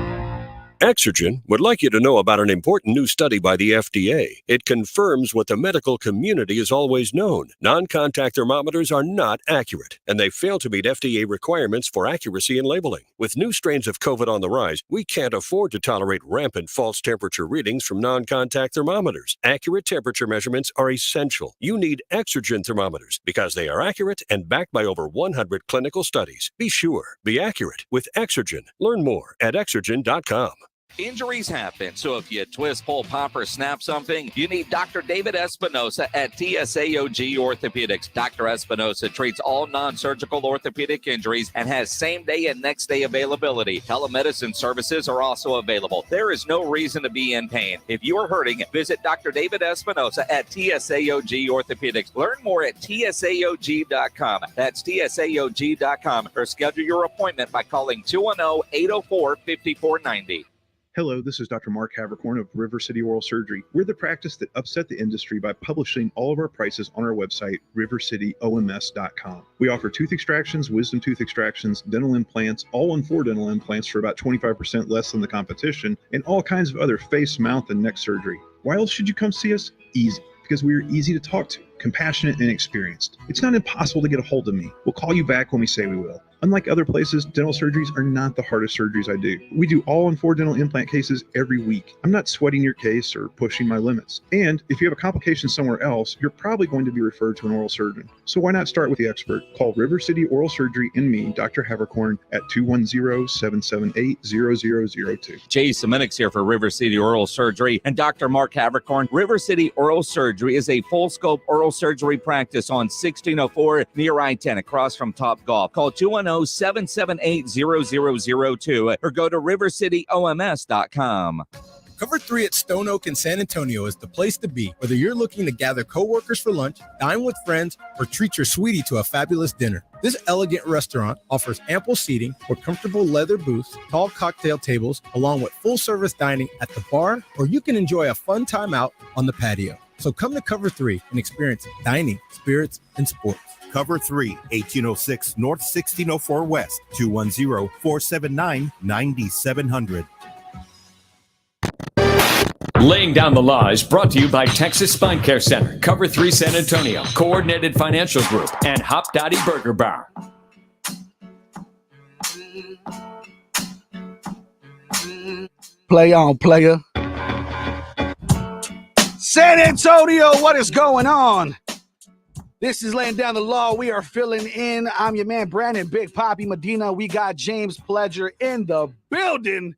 Exergen would like you to know about an important new study by the FDA. It confirms what the medical community has always known. Non-contact thermometers are not accurate, and they fail to meet FDA requirements for accuracy in labeling. With new strains of COVID on the rise, we can't afford to tolerate rampant false temperature readings from non-contact thermometers. Accurate temperature measurements are essential. You need Exergen thermometers because they are accurate and backed by over 100 clinical studies. Be sure, be accurate with Exergen. Learn more at Exergen.com. Injuries happen, so if you twist, pull, pop, or snap something, you need Dr. David Espinosa at TSAOG Orthopedics. Dr. Espinosa treats all non-surgical orthopedic injuries and has same-day and next-day availability. Telemedicine services are also available. There is no reason to be in pain. If you are hurting, visit Dr. David Espinosa at TSAOG Orthopedics. Learn more at TSAOG.com. That's TSAOG.com, or schedule your appointment by calling 210-804-5490. Hello, this is Dr. Mark Havercorn of River City Oral Surgery. We're the practice that upset the industry by publishing all of our prices on our website, rivercityoms.com. We offer tooth extractions, wisdom tooth extractions, dental implants, all in 4 dental implants for about 25% less than the competition, and all kinds of other face, mouth, and neck surgery. Why else should you come see us? Easy. Because we are easy to talk to, compassionate, and experienced. It's not impossible to get a hold of me. We'll call you back when we say we will. Unlike other places, dental surgeries are not the hardest surgeries I do. We do all in 4 dental implant cases every week. I'm not sweating your case or pushing my limits. And if you have a complication somewhere else, you're probably going to be referred to an oral surgeon. So why not start with the expert? Call River City Oral Surgery and me, Dr. Havercorn, at 210-778-0002. Jay Semenix here for River City Oral Surgery and Dr. Mark Havercorn. River City Oral Surgery is a full-scope oral surgery practice on 1604 near I-10 across from Top Golf. Call 210-778-0002 or go to rivercityoms.com. Cover 3 at Stone Oak in San Antonio is the place to be, whether you're looking to gather coworkers for lunch, dine with friends, or treat your sweetie to a fabulous dinner. This elegant restaurant offers ample seating with comfortable leather booths, tall cocktail tables, along with full-service dining at the bar, or you can enjoy a fun time out on the patio. So come to Cover 3 and experience dining, spirits, and sports. Cover 3, 1806 North 1604 West, 210-479-9700. Laying Down the Law is brought to you by Texas Spine Care Center, Cover 3 San Antonio, Coordinated Financial Group, and Hop Dottie Burger Bar. Play on, player. San Antonio, what is going on? This is Laying Down the Law. We are filling in. I'm your man, Brandon Big Papi Medina. We got James Pledger in the building.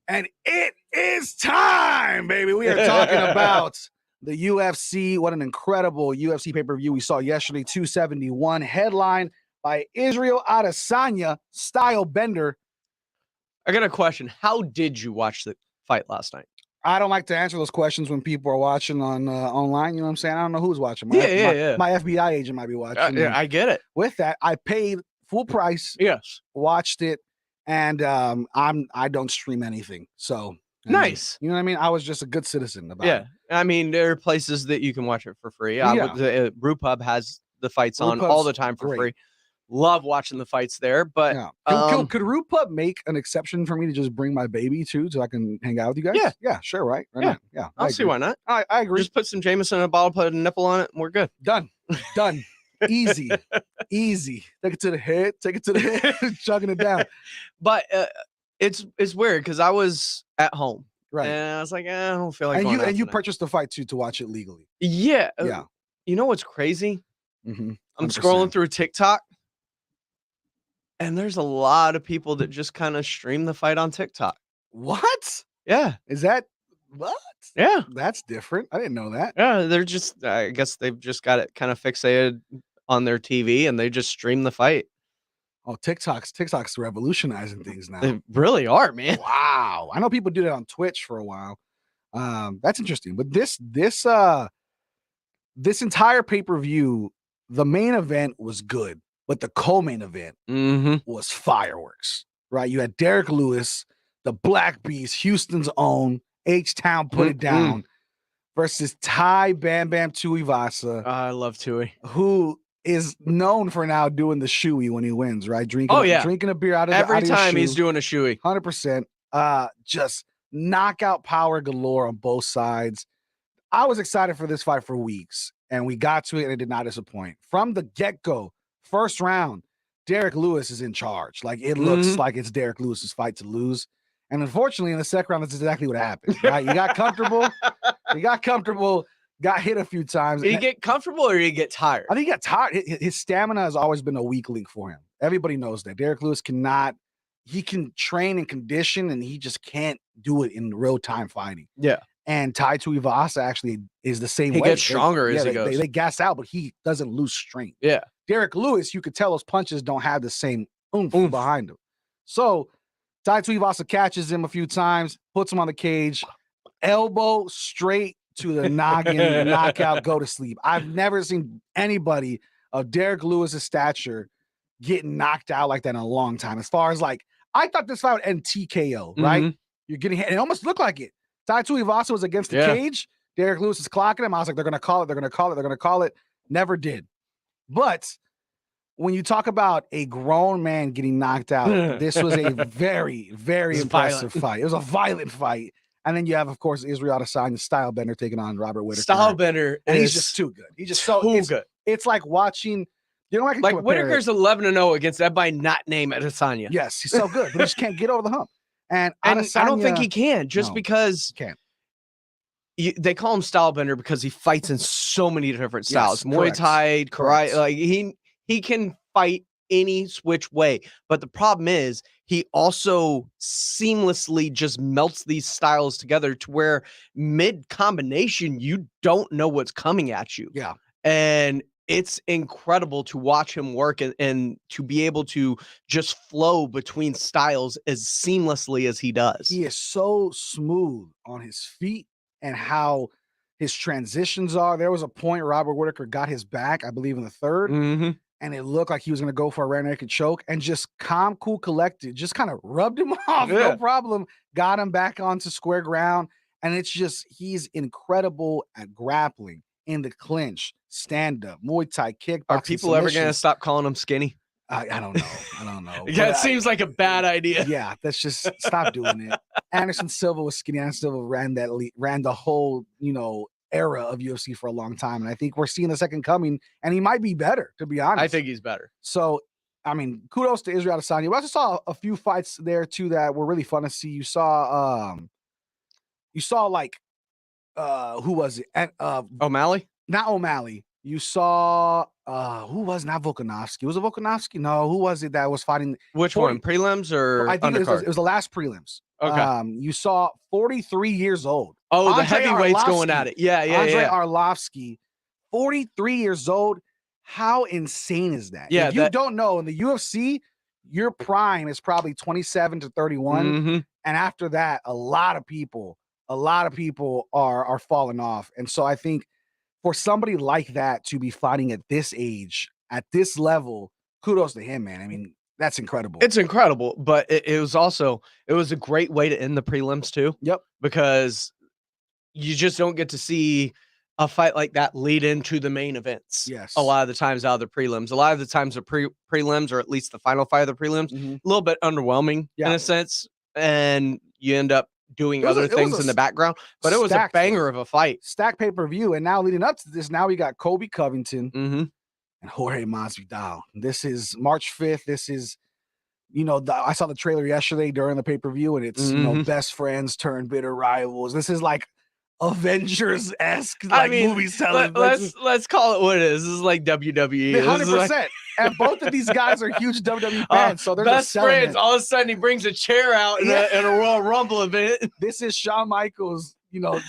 And it is time, baby. We are talking about the UFC. What an incredible UFC pay-per-view we saw yesterday, 271. Headline by Israel Adesanya, Style Bender. I got a question. How did you watch the fight last night? I don't like to answer those questions when people are watching on online. You know what I'm saying? I don't know who's watching. Yeah. My FBI agent might be watching. Yeah, I get it. With that, I paid full price. Yes. Watched it, and I don't stream anything. So nice. You know what I mean? I was just a good citizen about it. I mean, there are places that you can watch it for free. Yeah. Brewpub has the fights on Brewpub's all the time for great. free. Love watching the fights there, but Could Brewpub make an exception for me to just bring my baby too, so I can hang out with you guys? Yeah, sure, right? Yeah. Yeah. I'll see why not. I agree. Just put some Jameson in a bottle, put a nipple on it, and we're good. Done. Easy. Take it to the head. Chugging it down. But it's weird because I was at home, right? And I was like, I don't feel like. And you purchased the fight too to watch it legally. Yeah. Yeah. You know what's crazy? Mm-hmm. I'm scrolling through TikTok, and there's a lot of people that just kind of stream the fight on TikTok. What? Yeah. Is that what? Yeah. That's different. I didn't know that. Yeah, they're just. I guess they've just got it kind of fixated on their TV, and they just stream the fight. Oh, TikTok's revolutionizing things now. They really are, man. Wow. I know people do that on Twitch for a while. That's interesting. But this entire pay-per-view, the main event was good, but the co-main event was fireworks, right? You had Derek Lewis, the Black Beast, Houston's own, H-Town put it down, versus Tai Bam Bam Tuivasa. I love Tui. Who is known for now doing the shoey when he wins, right? Drinking a beer out of every time he's doing a shoey. 100%. Just knockout power galore on both sides. I was excited for this fight for weeks, and we got to it, and it did not disappoint. From the get-go, first round, Derek Lewis is in charge. Like, it looks like it's Derek Lewis's fight to lose. And unfortunately, in the second round, that's exactly what happened. Right? You got comfortable, got hit a few times. Did he get comfortable or did he get tired? I think he got tired. His stamina has always been a weak link for him. Everybody knows that. Derek Lewis he can train and condition, and he just can't do it in real-time fighting. Yeah. And Tai Tuivasa actually is the same way. He gets stronger as he goes. They gas out, but he doesn't lose strength. Yeah. Derek Lewis, you could tell those punches don't have the same oomph behind them. So Tai Tuivasa catches him a few times, puts him on the cage, elbow straight to the noggin, knockout, go to sleep. I've never seen anybody of Derek Lewis's stature getting knocked out like that in a long time. As far as like, I thought this fight would end TKO, right? You're getting hit. It almost looked like it. Tai Tuivasa was against the cage. Derek Lewis is clocking him. I was like, they're going to call it. Never did. But when you talk about a grown man getting knocked out, this was a very, very impressive fight. It was a violent fight. And then you have, of course, Israel Adesanya, Style Bender taking on Robert Whittaker. Style Bender, and he's just too good. He's just so good. It's like watching. You know, like Whittaker's 11-0 against everybody not named Adesanya. Yes, he's so good, but he just can't get over the hump. And Adesanya, I don't think he can, because he can't. They call him Style Bender because he fights in so many different styles. Yes, Muay Thai, karate. Like he can fight any which way. But the problem is he also seamlessly just melts these styles together to where mid combination, you don't know what's coming at you. Yeah. And it's incredible to watch him work and to be able to just flow between styles as seamlessly as he does. He is so smooth on his feet and how his transitions are. There was a point Robert Whittaker got his back, I believe in the third, and it looked like he was going to go for a rear naked choke, and just calm, cool, collected, just kind of rubbed him off. No problem. Got him back onto square ground. And it's just, he's incredible at grappling in the clinch, stand up, Muay Thai, kickboxing. Are people ever going to stop calling him skinny? I don't know. I don't know. That seems like a bad idea. Yeah, that's just stop doing it. Anderson Silva was skinny. Anderson Silva ran the whole, era of UFC for a long time. And I think we're seeing the second coming, and he might be better, to be honest. I think he's better. So, I mean, kudos to Israel Adesanya. We also saw a few fights there too that were really fun to see. You saw like who was it? O'Malley? Not O'Malley. You saw who was not Volkanovski? Was it Volkanovski? No, who was it that was fighting? Which one? Prelims or I think it undercard? was the last prelims. Okay. You saw 43 years old. Oh, Andre the heavyweights going Arlovski. at it. Yeah. Andre Arlovski, 43 years old. How insane is that? Yeah, if you don't know, in the UFC, your prime is probably 27 to 31. Mm-hmm. And after that, a lot of people are falling off. And so I think for somebody like that to be fighting at this age, at this level, kudos to him, man. I mean, that's incredible. It's incredible, but it was a great way to end the prelims too. Yep. Because you just don't get to see a fight like that lead into the main events. Yes. A lot of the times out of the prelims. A lot of the times the prelims, or at least the final fight of the prelims, a little bit underwhelming in a sense. And you end up doing other things in the background. But it was a banger of a fight. Stacked pay-per-view. And now leading up to this, now we got Colby Covington and Jorge Masvidal. This is March 5th. This is, I saw the trailer yesterday during the pay-per-view, and it's, best friends turn bitter rivals. This is like Avengers-esque movie selling. Let's call it what it is. This is like WWE. 100%. And both of these guys are huge WWE fans, so they're best just friends. It. All of a sudden, he brings a chair out in a Royal Rumble event. This is Shawn Michaels,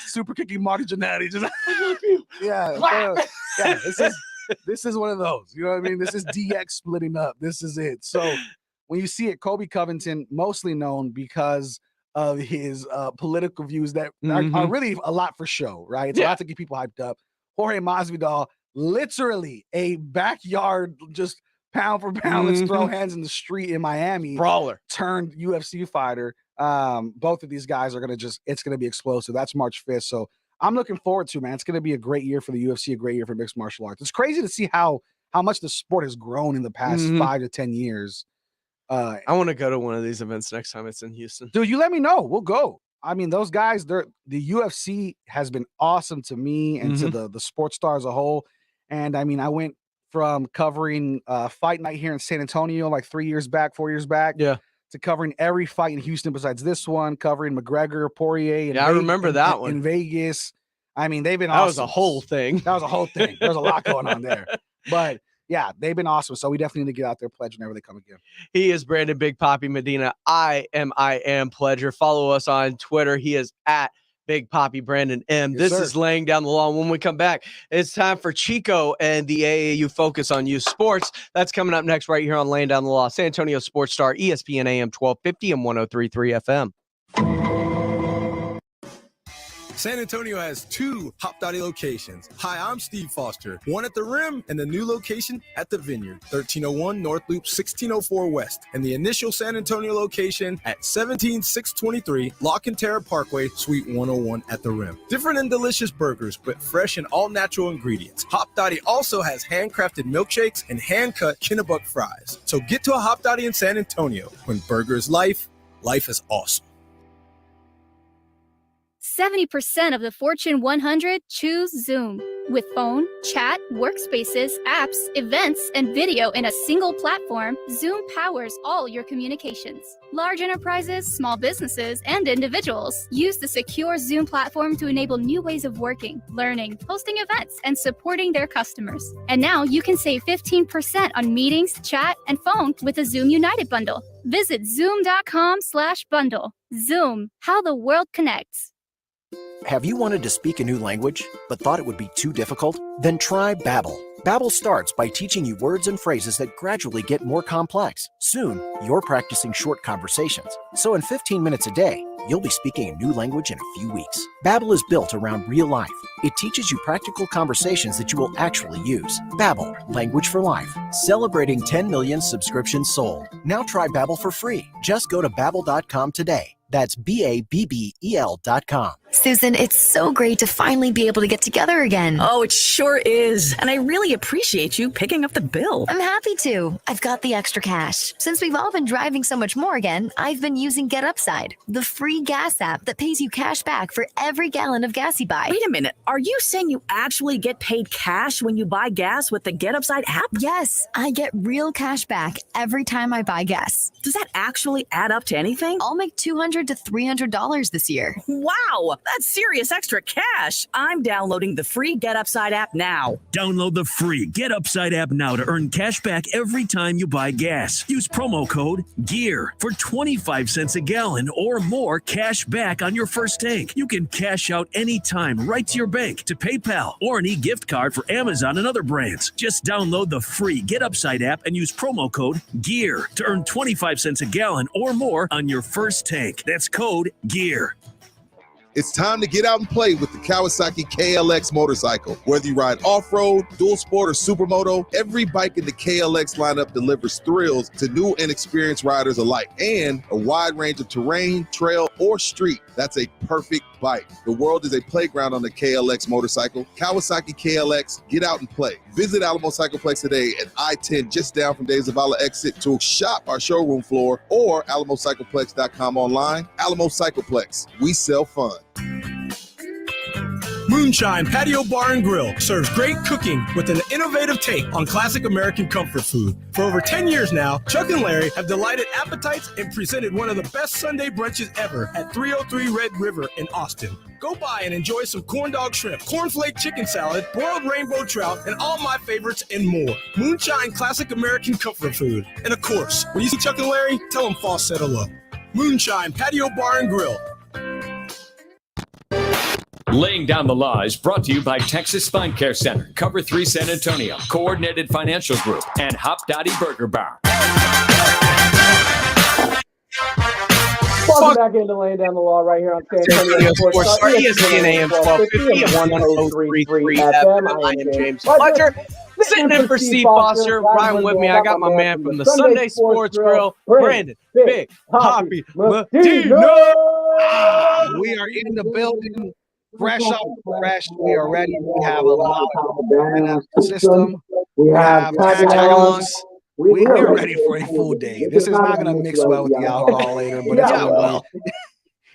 super kicking Marty Jannetty. Just yeah. This is one of those. You know what I mean? This is DX splitting up. This is it. So when you see it, Colby Covington, mostly known because of his political views that are really a lot for show, right? It's a lot to get people hyped up. Jorge Masvidal, literally a backyard, just pound for pound, let's throw hands in the street in Miami. Brawler. Turned UFC fighter. Both of these guys are it's going to be explosive. That's March 5th. So I'm looking forward to, man. It's going to be a great year for the UFC, a great year for mixed martial arts. It's crazy to see how much the sport has grown in the past 5 to 10 years. I want to go to one of these events next time it's in Houston. Dude, you let me know. We'll go. I mean, those guys, the UFC has been awesome to me and to the sports star as a whole. And I mean, I went from covering Fight Night here in San Antonio like 4 years back, to covering every fight in Houston besides this one, covering McGregor, Poirier. I remember that one. In Vegas. I mean, they've been awesome. That was a whole thing. There's a lot going on there. But yeah, they've been awesome. So we definitely need to get out there, pledge whenever they come again. He is Brandon Big Papi Medina. I am Pledger. Follow us on Twitter. He is at Big Papi Brandon M. This is Laying Down the Law. When we come back, it's time for Chico and the AAU Focus on Youth Sports. That's coming up next right here on Laying Down the Law. San Antonio Sports Star, ESPN AM 1250 and 103.3 FM. San Antonio has 2 Hop Dottie locations. Hi, I'm Steve Foster. One at the Rim and the new location at the Vineyard, 1301 North Loop 1604 West, and the initial San Antonio location at 17623 La Cantera Parkway, Suite 101 at the Rim. Different and delicious burgers, but fresh and all-natural ingredients. Hop Dottie also has handcrafted milkshakes and hand-cut Kennebuck fries. So get to a Hop Dottie in San Antonio. When burger is life, life is awesome. 70% of the Fortune 100 choose Zoom. With phone, chat, workspaces, apps, events, and video in a single platform, Zoom powers all your communications. Large enterprises, small businesses, and individuals use the secure Zoom platform to enable new ways of working, learning, hosting events, and supporting their customers. And now you can save 15% on meetings, chat, and phone with the Zoom United bundle. Visit zoom.com/bundle. Zoom, how the world connects. Have you wanted to speak a new language, but thought it would be too difficult? Then try Babbel. Babbel starts by teaching you words and phrases that gradually get more complex. Soon, you're practicing short conversations. So in 15 minutes a day, you'll be speaking a new language in a few weeks. Babbel is built around real life. It teaches you practical conversations that you will actually use. Babbel, language for life. Celebrating 10 million subscriptions sold. Now try Babbel for free. Just go to Babbel.com today. That's BABBEL.com. Susan, it's so great to finally be able to get together again. Oh, it sure is. And I really appreciate you picking up the bill. I'm happy to. I've got the extra cash. Since we've all been driving so much more again, I've been using Get Upside, the free gas app that pays you cash back for every gallon of gas you buy. Wait a minute. Are you saying you actually get paid cash when you buy gas with the Get Upside app? Yes, I get real cash back every time I buy gas. Does that actually add up to anything? I'll make $200 to $300 this year. Wow, that's serious extra cash. I'm downloading the free Get Upside app now. Download the free Get Upside app now to earn cash back every time you buy gas. Use promo code GEAR for 25 cents a gallon or more cash back on your first tank. You can cash out anytime right to your bank, to PayPal, or an e-gift card for Amazon and other brands. Just download the free Get Upside app and use promo code GEAR to earn 25 cents a gallon or more on your first tank. That's code GEAR. It's time to get out and play with the Kawasaki KLX motorcycle. Whether you ride off-road, dual sport, or supermoto, every bike in the KLX lineup delivers thrills to new and experienced riders alike, and a wide range of terrain, trail, or street. That's a perfect bike. The world is a playground on the KLX motorcycle. Kawasaki KLX, get out and play. Visit Alamo Cycleplex today at I-10, just down from Days of Zavala exit, to shop our showroom floor, or alamocycleplex.com online. Alamo Cycleplex, we sell fun. Moonshine Patio Bar and Grill serves great cooking with an innovative take on classic American comfort food. For over 10 years now, Chuck and Larry have delighted appetites and presented one of the best Sunday brunches ever at 303 Red River in Austin. Go by and enjoy some corn dog shrimp, cornflake chicken salad, boiled rainbow trout, and all my favorites and more. Moonshine classic American comfort food. And of course, when you see Chuck and Larry, tell them Foss said hello. Moonshine Patio Bar and Grill. Laying Down the Law is brought to you by Texas Spine Care Center, Cover 3 San Antonio, Coordinated Financial Group, and Hop Dottie Burger Bar. Welcome back into Laying Down the Law right here on San Antonio Sports Star, ESPN AM 1250 and 103.3 FM. I am James Fletcher, sitting in for Steve Foster. Ryan with me. I got my man from the Sunday Sports Grill, Brandon Big Hoppy Medina. We are in the building. Fresh off fresh, we are ready. We have a lot of system. We have tag-alongs. We are ready for a full day. This is not going to mix well with the alcohol later, but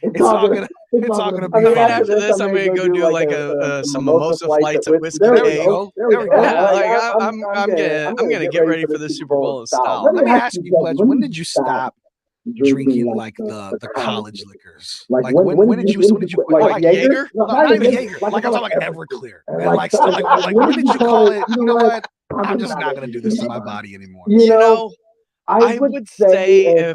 it's all going to be fun. After this, I'm going to go do like some mimosa flights at Whiskey Cave. There we go. Yeah, I'm going to get ready for the Super Bowl in style. Let me ask you, Pledge, when did you stop drinking like the college liquors? Like when did you like Jaeger? No, not even Jaeger. Like I'm talking like Everclear. And like when did you call it? You know what? I'm just not gonna do this to my body anymore. You know, I would say if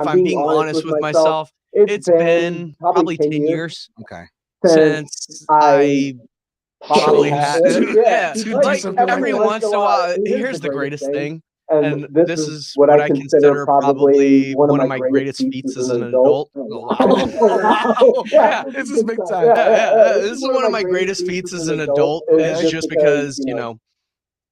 I'm being honest with myself, it's been probably 10 years. Okay. Since I probably had like every once in a while. Here's the greatest thing. And this is what I consider probably one of my greatest feats as an adult. Yeah, this is big time. This is one of my greatest feats as an adult. Is just because, you know,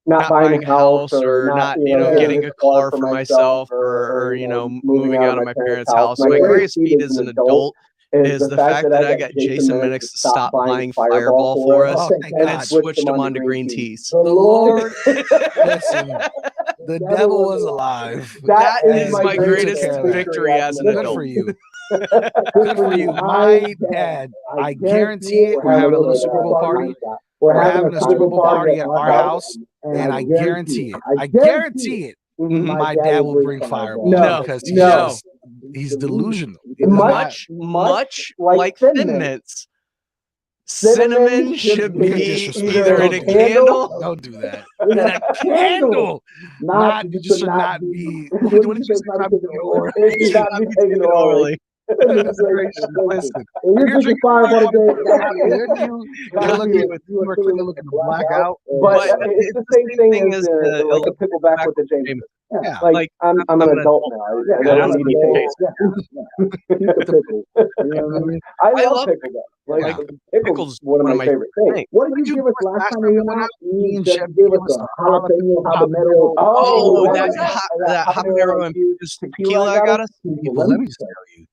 not buying a house or not, you know, getting a car for myself or you know, moving out of my parents' house. My greatest feat as an adult is the fact that I got Jason Minix to stop buying Fireball for us and switched them onto green teas. The Lord, listen, the devil was alive. That is my greatest victory as an adult. Good for you. Good for you. My dad, I guarantee it, we're having a little Super Bowl party. We're having a Super Bowl party at our house, and I guarantee it, my dad will bring Fireball because he's delusional. Much like Thin Mints. Cinnamon should be either in a candle. Don't do that. In a candle. You should not be. What did you say? Not be taken orally. Listen, you're drinking Fireball today. You are clearly looking to black out. But it's the same thing as the pickleback with the James. Yeah, like I'm an adult now. I don't need I love pickleback. Pickles one of my favorite things. What did you give us last time we went out? You gave us a jalapeno habanero. Oh, that habanero infused tequila I got us. Let me tell you.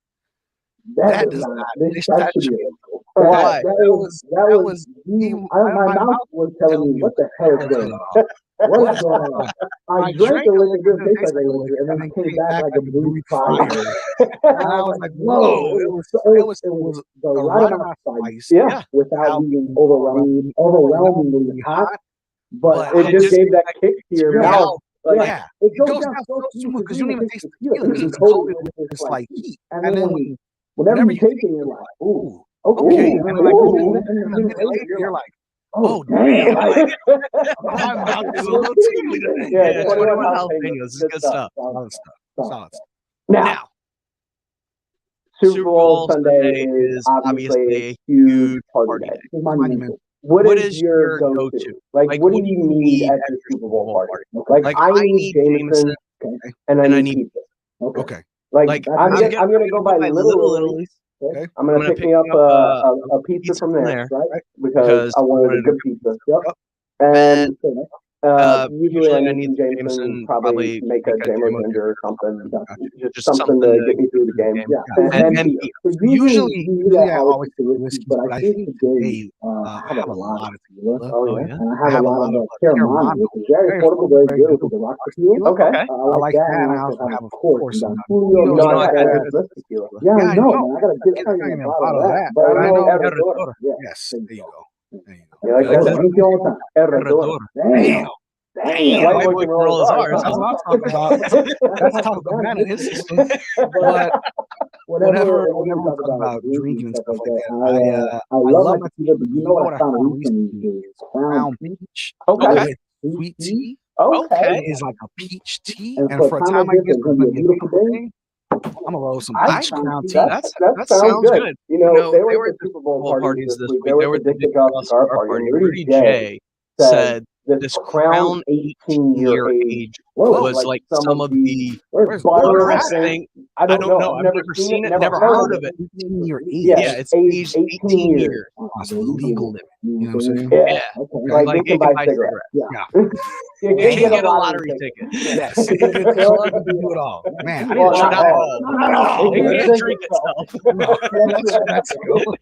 That does is not. this That should should be be illegal. Why? That was my mouth was telling me what the hell is going on. What is going on? I drank the liquor, it tastes like a liquor, and then it came back like a blue fire. And I was like, whoa, it was the right amount of spice, without being overwhelmingly hot, but it just gave that kick to your mouth. Like, it goes down so smooth because you don't even taste the tequila. It's totally just like heat. And then whenever you take it, you're like, ooh, okay. And like, a minute later, you're like, oh, damn. My mouth is a little tingly today. Yeah, 21 jalapenos. This is good stuff. Solid stuff. Now, Super Bowl Sunday is obviously a huge party day. What is your go-to? Like, what do you need at your Super Bowl party? Like I need Jameson, and I need pizza. Okay. Like I'm gonna go by Little Italy's. Okay. I'm gonna pick me up a pizza from there, right? Because I wanted a good pizza. Yep. And usually I need Jameson, probably make a Jameson ginger or something. Just something to get me through the game. Yeah. And usually I always do whiskey, but I think today I have a lot of tequila. Oh yeah. And I have a lot of Terramana, which is very affordable, very good with the rock tequila. Okay. I like that. And I also have, of course, Julio. No, I had tequila. Yeah, I know. I gotta get a bottle of that. But I know Herradura. Yes, there you go. Yeah, like that's what you all the time. Herradura. Damn. White boy can roll his R's. That's what I'm talking about. That's how the man in his system. But whenever we talk about drinking and stuff like that, I love my tequila, but you know what I found recently is Crown Peach. Okay. Sweet tea. Okay. It is like a peach tea. And for a time like this, it's gonna be a beautiful day. I'm gonna roll some peach Crown tea. That sounds good. You know, they were at the Super Bowl parties this week. They were at the Dick Star party. And Rudy J said this Crown 18-year age was like some of the best thing. I don't know. I've never seen it, never heard of it. 18-year age. Yeah, it's aged 18 years. It's legal limit. You know what I'm saying? Yeah. Like you can buy cigarettes. Yeah. You can get a lottery ticket. Yes. You can do it all. Man, not all. You can't drink itself. That's cool.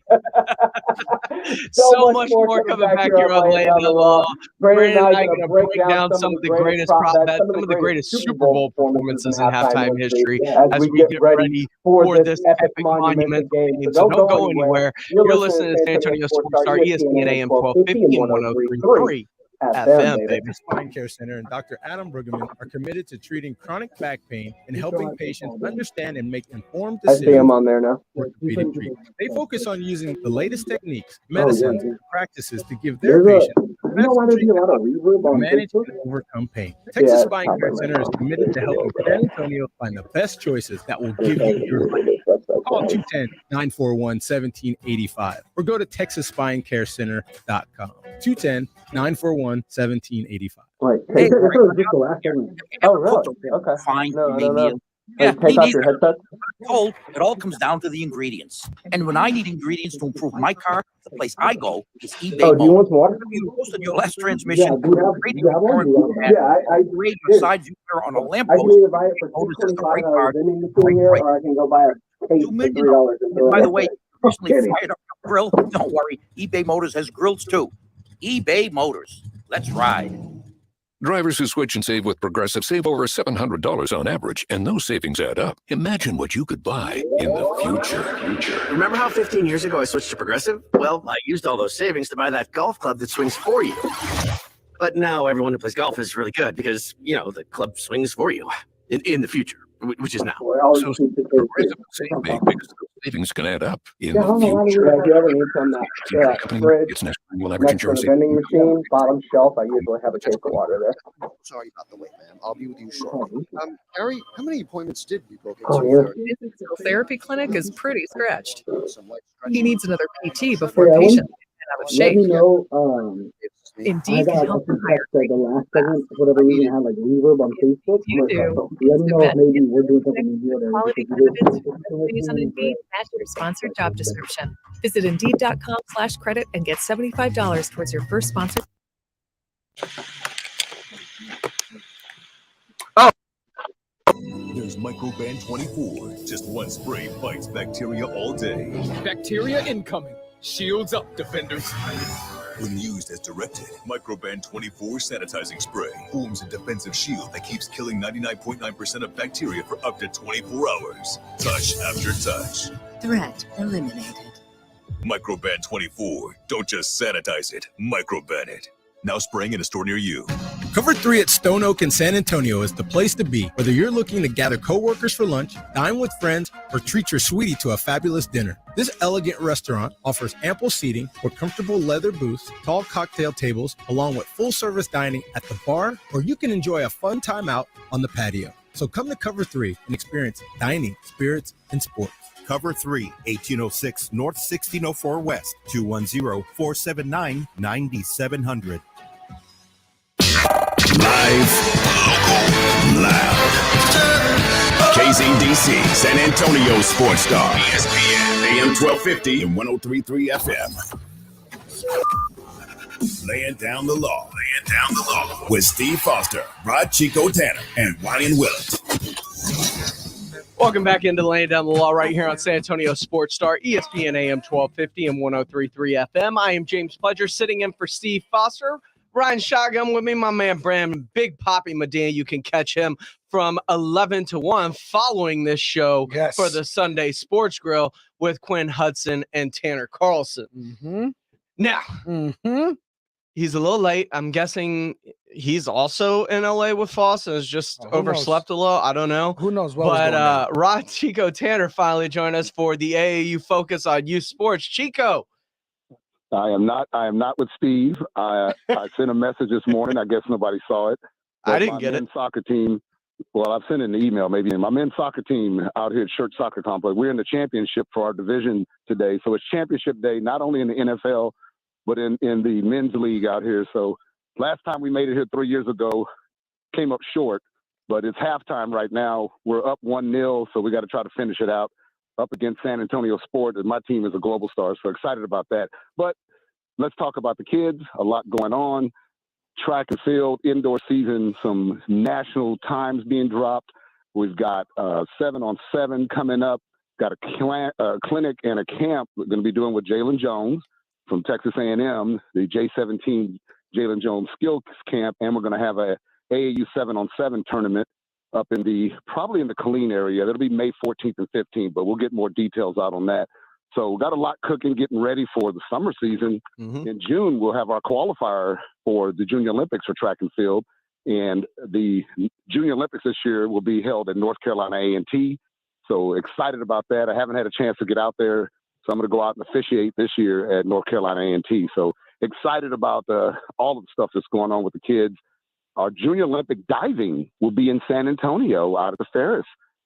So much more coming back here on Laying Down the Law. Brandon and I are going to break down some of the greatest prop bets, some of the greatest Super Bowl performances in halftime history as we get ready for this epic monumental game. So don't go anywhere. You're listening to San Antonio Sports Star, ESPN AM 1250 and 103.3. FM, baby. Spine Care Center and Dr. Adam Brueggemann are committed to treating chronic back pain and helping patients understand and make informed decisions. I see him on there now. Orthopedic treatment. They focus on using the latest techniques, medicines, and practices to give their patients manage and overcome pain. Texas Spine Care Center is committed to helping San Antonio find the best choices that will give you your life. Call 210-941-1785 or go to TexasSpineCareCenter.com. 210-941-1785. Right. Hey, this was just the last segment. Oh, really? Okay. Fine. No. Yeah, take off your headset. Told it all comes down to the ingredients. And when I need ingredients to improve my car, the place I go is eBay. Oh, do you want some water? You posted your last transmission. Yeah, do you have one? Yeah, I grade side viewer on a lamppost. I can either buy it for $225 vending machine here, or I can go buy a case for $3. By the way, personally fired up your grill. Don't worry, eBay Motors has grills too. eBay Motors. Let's ride. Drivers who switch and save with Progressive save over $700 on average, and those savings add up. Imagine what you could buy in the future. Remember how 15 years ago I switched to Progressive? Well, I used all those savings to buy that golf club that swings for you. But now everyone who plays golf is really good because, you know, the club swings for you in the future, which is now. So Progressive save big because savings can add up in the future. If you ever need some fridge, it's next will average next to insurance the vending machine, bottom shelf, I usually have a case of water there. Sorry about the wait, man. I'll be with you shortly. Harry, how many appointments did we book? His physical therapy clinic is pretty scratched. He needs another PT before patients get out of shape. Let me know. Indeed can help him hire. The last segment, for whatever reason, had like reverb on Facebook. You do. Let me know if maybe we're doing something new there. Quality candidates for companies on Indeed match your sponsored job description. Visit Indeed.com/credit and get $75 towards your first sponsor. There's Microban 24. Just one spray fights bacteria all day. Bacteria incoming. Shields up, defenders. When used as directed, Microban 24 sanitizing spray forms a defensive shield that keeps killing 99.9% of bacteria for up to 24 hours. Touch after touch. Threat eliminated. Microban 24. Don't just sanitize it, microban it. Now spraying in a store near you. Cover 3 at Stone Oak in San Antonio is the place to be, whether you're looking to gather coworkers for lunch, dine with friends, or treat your sweetie to a fabulous dinner. This elegant restaurant offers ample seating with comfortable leather booths, tall cocktail tables, along with full-service dining at the bar, or you can enjoy a fun time out on the patio. So come to Cover 3 and experience dining, spirits, and sports. Cover 3, 1806 North 1604 West, 210-479-9700. Live, local, loud. KZDC, San Antonio Sports Star, ESPN, AM 1250 and 103.3 FM. Laying down the law, with Steve Foster, Rod Chico Tanner, and Ryan Willett. Welcome back into Laying Down the Law right here on San Antonio Sports Star, ESPN AM 1250 and 103.3 FM. I am James Pledger, sitting in for Steve Foster. Ryan Shotgun with me, my man Brandon Big Poppy Medina. You can catch him from 11 to 1 following this show for the Sunday Sports Grill with Quinn Hudson and Tanner Carlson. Now, he's a little late. I'm guessing he's also in LA with Foss and has just overslept a little. I don't know. Who knows what But was going on. Rod Chico Tanner finally joined us for the AAU Focus on Youth Sports. Chico. I am not with Steve. I sent a message this morning. I guess nobody saw it. I didn't my get it. men's soccer team. Well, I've sent an email maybe. My men's soccer team out here at Church Soccer Complex. We're in the championship for our division today. So it's championship day, not only in the NFL, but in the men's league out here. So last time we made it here 3 years ago, came up short, but it's halftime right now. We're up 1-0, so we got to try to finish it out up against San Antonio Sport. And my team is a Global Star, so excited about that. But let's talk about the kids. A lot going on. Track and field, indoor season, some national times being dropped. We've got 7-on-7 coming up. Got a clinic and a camp we're going to be doing with Jalen Jones from Texas A&M, the J17 Jalen Jones Skills Camp, and we're going to have a AAU 7-on-7 tournament up in probably in the Killeen area. That'll be May 14th and 15th, but we'll get more details out on that. So got a lot cooking, getting ready for the summer season. In June, we'll have our qualifier for the Junior Olympics for track and field. And the Junior Olympics this year will be held at North Carolina A&T. So excited about that. I haven't had a chance to get out there, so I'm going to go out and officiate this year at North Carolina A&T. So excited about all of the stuff that's going on with the kids. Our Junior Olympic diving will be in San Antonio out at the Ferris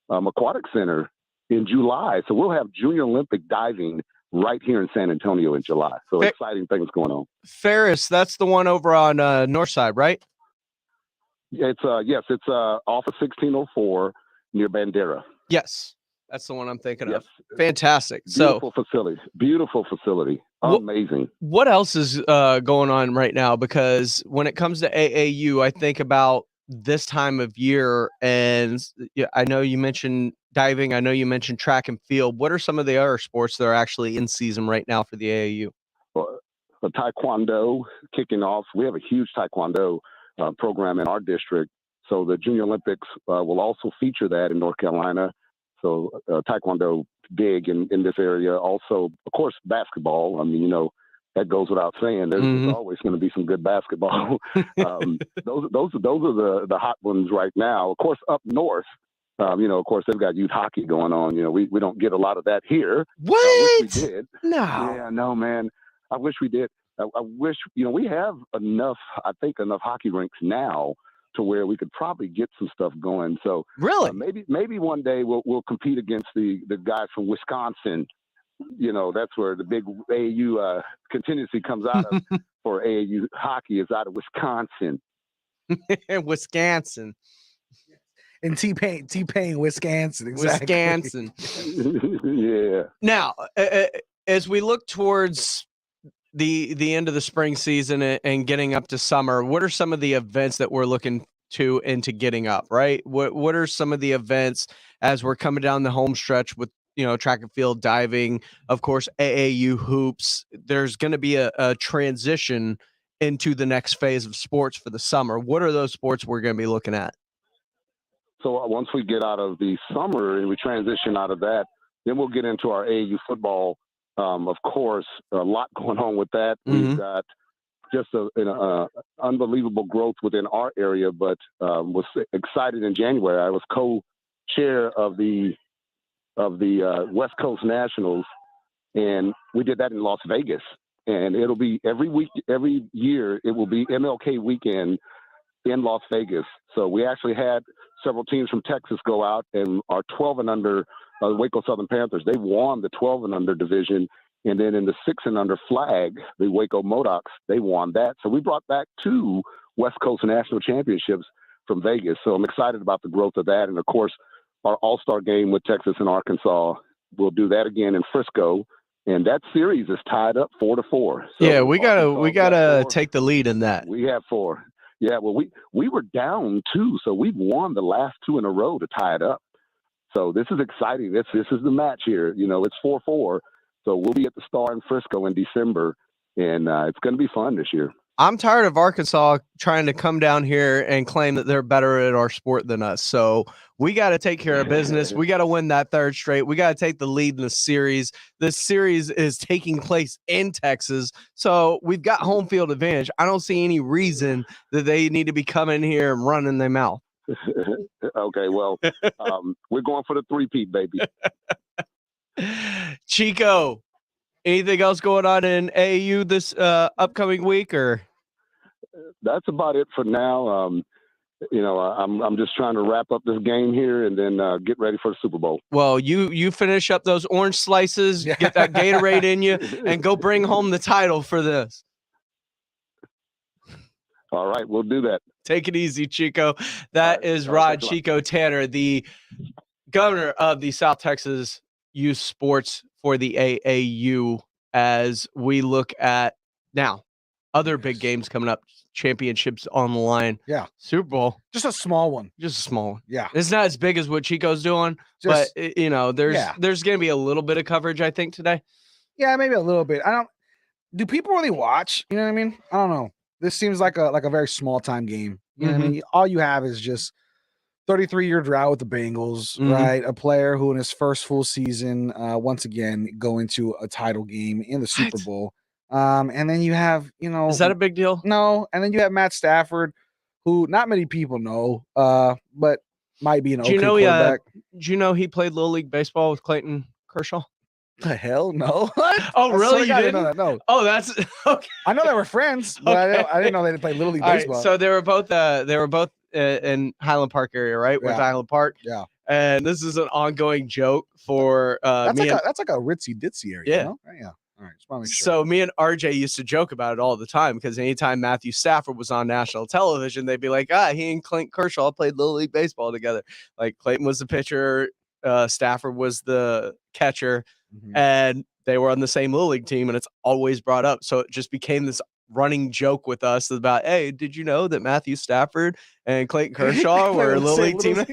Aquatic Center in July. So we'll have Junior Olympic diving right here in San Antonio in July. So exciting things going on. Ferris, that's the one over on North Side, right? It's it's off of 1604 near Bandera. Yes, that's the one I'm thinking of. Fantastic. Beautiful facility. Amazing. What else is going on right now? Because when it comes to AAU, I think about this time of year, and I know you mentioned diving. I know you mentioned track and field. What are some of the other sports that are actually in season right now for the AAU? Well, the taekwondo kicking off. We have a huge taekwondo program in our district. So the Junior Olympics will also feature that in North Carolina. So taekwondo big in this area. Also, of course, basketball. I mean, that goes without saying. There's always going to be some good basketball. Those are the hot ones right now. Of course, up north, of course, they've got youth hockey going on. We don't get a lot of that here. What? I wish we did. No. Yeah, no, man. I wish we did. I wish, we have enough hockey rinks now to where we could probably get some stuff going. So really, maybe one day we'll compete against the guys from Wisconsin. That's where the big AAU contingency comes out of for AAU hockey is out of Wisconsin. Wisconsin. And T-Pain, Wisconsin. Exactly. Wisconsin. Yeah. Now, as we look towards the end of the spring season and getting up to summer, what are some of the events that we're looking to into getting up, right? What are some of the events as we're coming down the home stretch with, track and field, diving, of course, AAU hoops? There's going to be a transition into the next phase of sports for the summer. What are those sports we're going to be looking at? So once we get out of the summer and we transition out of that, then we'll get into our AAU football. Of course, a lot going on with that. We've got just an unbelievable growth within our area, but was excited in January. I was co-chair of the West Coast Nationals, and we did that in Las Vegas. And it'll be every year, it will be MLK weekend in Las Vegas. So we actually had several teams from Texas go out, and our 12 and under, the Waco Southern Panthers, they won the 12 and under division. And then in the 6 and under flag, the Waco Modocs, they won that. So we brought back 2 West Coast National Championships from Vegas. So I'm excited about the growth of that. And of course, our All-Star game with Texas and Arkansas, we'll do that again in Frisco. And that series is tied up 4-4. So yeah, we gotta take the lead in that. We have 4. Yeah, well, we were down 2, so we've won the last 2 in a row to tie it up. So this is exciting. This is the match here. It's 4-4. So we'll be at the Star in Frisco in December, and it's going to be fun this year. I'm tired of Arkansas trying to come down here and claim that they're better at our sport than us. So we got to take care of business. We got to win that 3rd straight. We got to take the lead in the series. This series is taking place in Texas, so we've got home field advantage. I don't see any reason that they need to be coming here and running their mouth. Okay, well, we're going for the 3-peat, baby. Chico, anything else going on in AAU this upcoming week, or? That's about it for now. I'm just trying to wrap up this game here and then get ready for the Super Bowl. Well, you finish up those orange slices, get that Gatorade in you, and go bring home the title for this. All right, we'll do that. Take it easy, Chico. That is Rod Chico Tanner, the governor of the South Texas Youth Sports for the AAU, as we look at now other big games coming up, championships on the line. Yeah. Super Bowl. Just a small one. Just a small one. Yeah. It's not as big as what Chico's doing, but there's going to be a little bit of coverage, I think, today. Yeah, maybe a little bit. Do people really watch? You know what I mean? I don't know. This seems like a very small time game. You know what I mean? All you have is just 33-year drought with the Bengals, right? A player who in his first full season, once again, going to a title game in the Super Bowl. And then you have, is that a big deal? No. And then you have Matt Stafford, who not many people know, but might be an okay quarterback. Do you know he played Little League Baseball with Clayton Kershaw? The hell no! Oh, really? You didn't know that? No. Oh, that's okay. I know they were friends, but I didn't know they played Little League Baseball. Right, so they were both in Highland Park area, right? With Highland Park. Yeah. And this is an ongoing joke for that's like a ritzy ditzy area. Yeah. You know? Yeah. All right. Just want to make sure. So me and RJ used to joke about it all the time, because anytime Matthew Stafford was on national television, they'd be like, he and Clayton Kershaw played Little League Baseball together. Like Clayton was the pitcher, Stafford was the catcher, and they were on the same Little League team, and it's always brought up. So it just became this running joke with us about, hey, did you know that Matthew Stafford and Clayton Kershaw were a Little League team?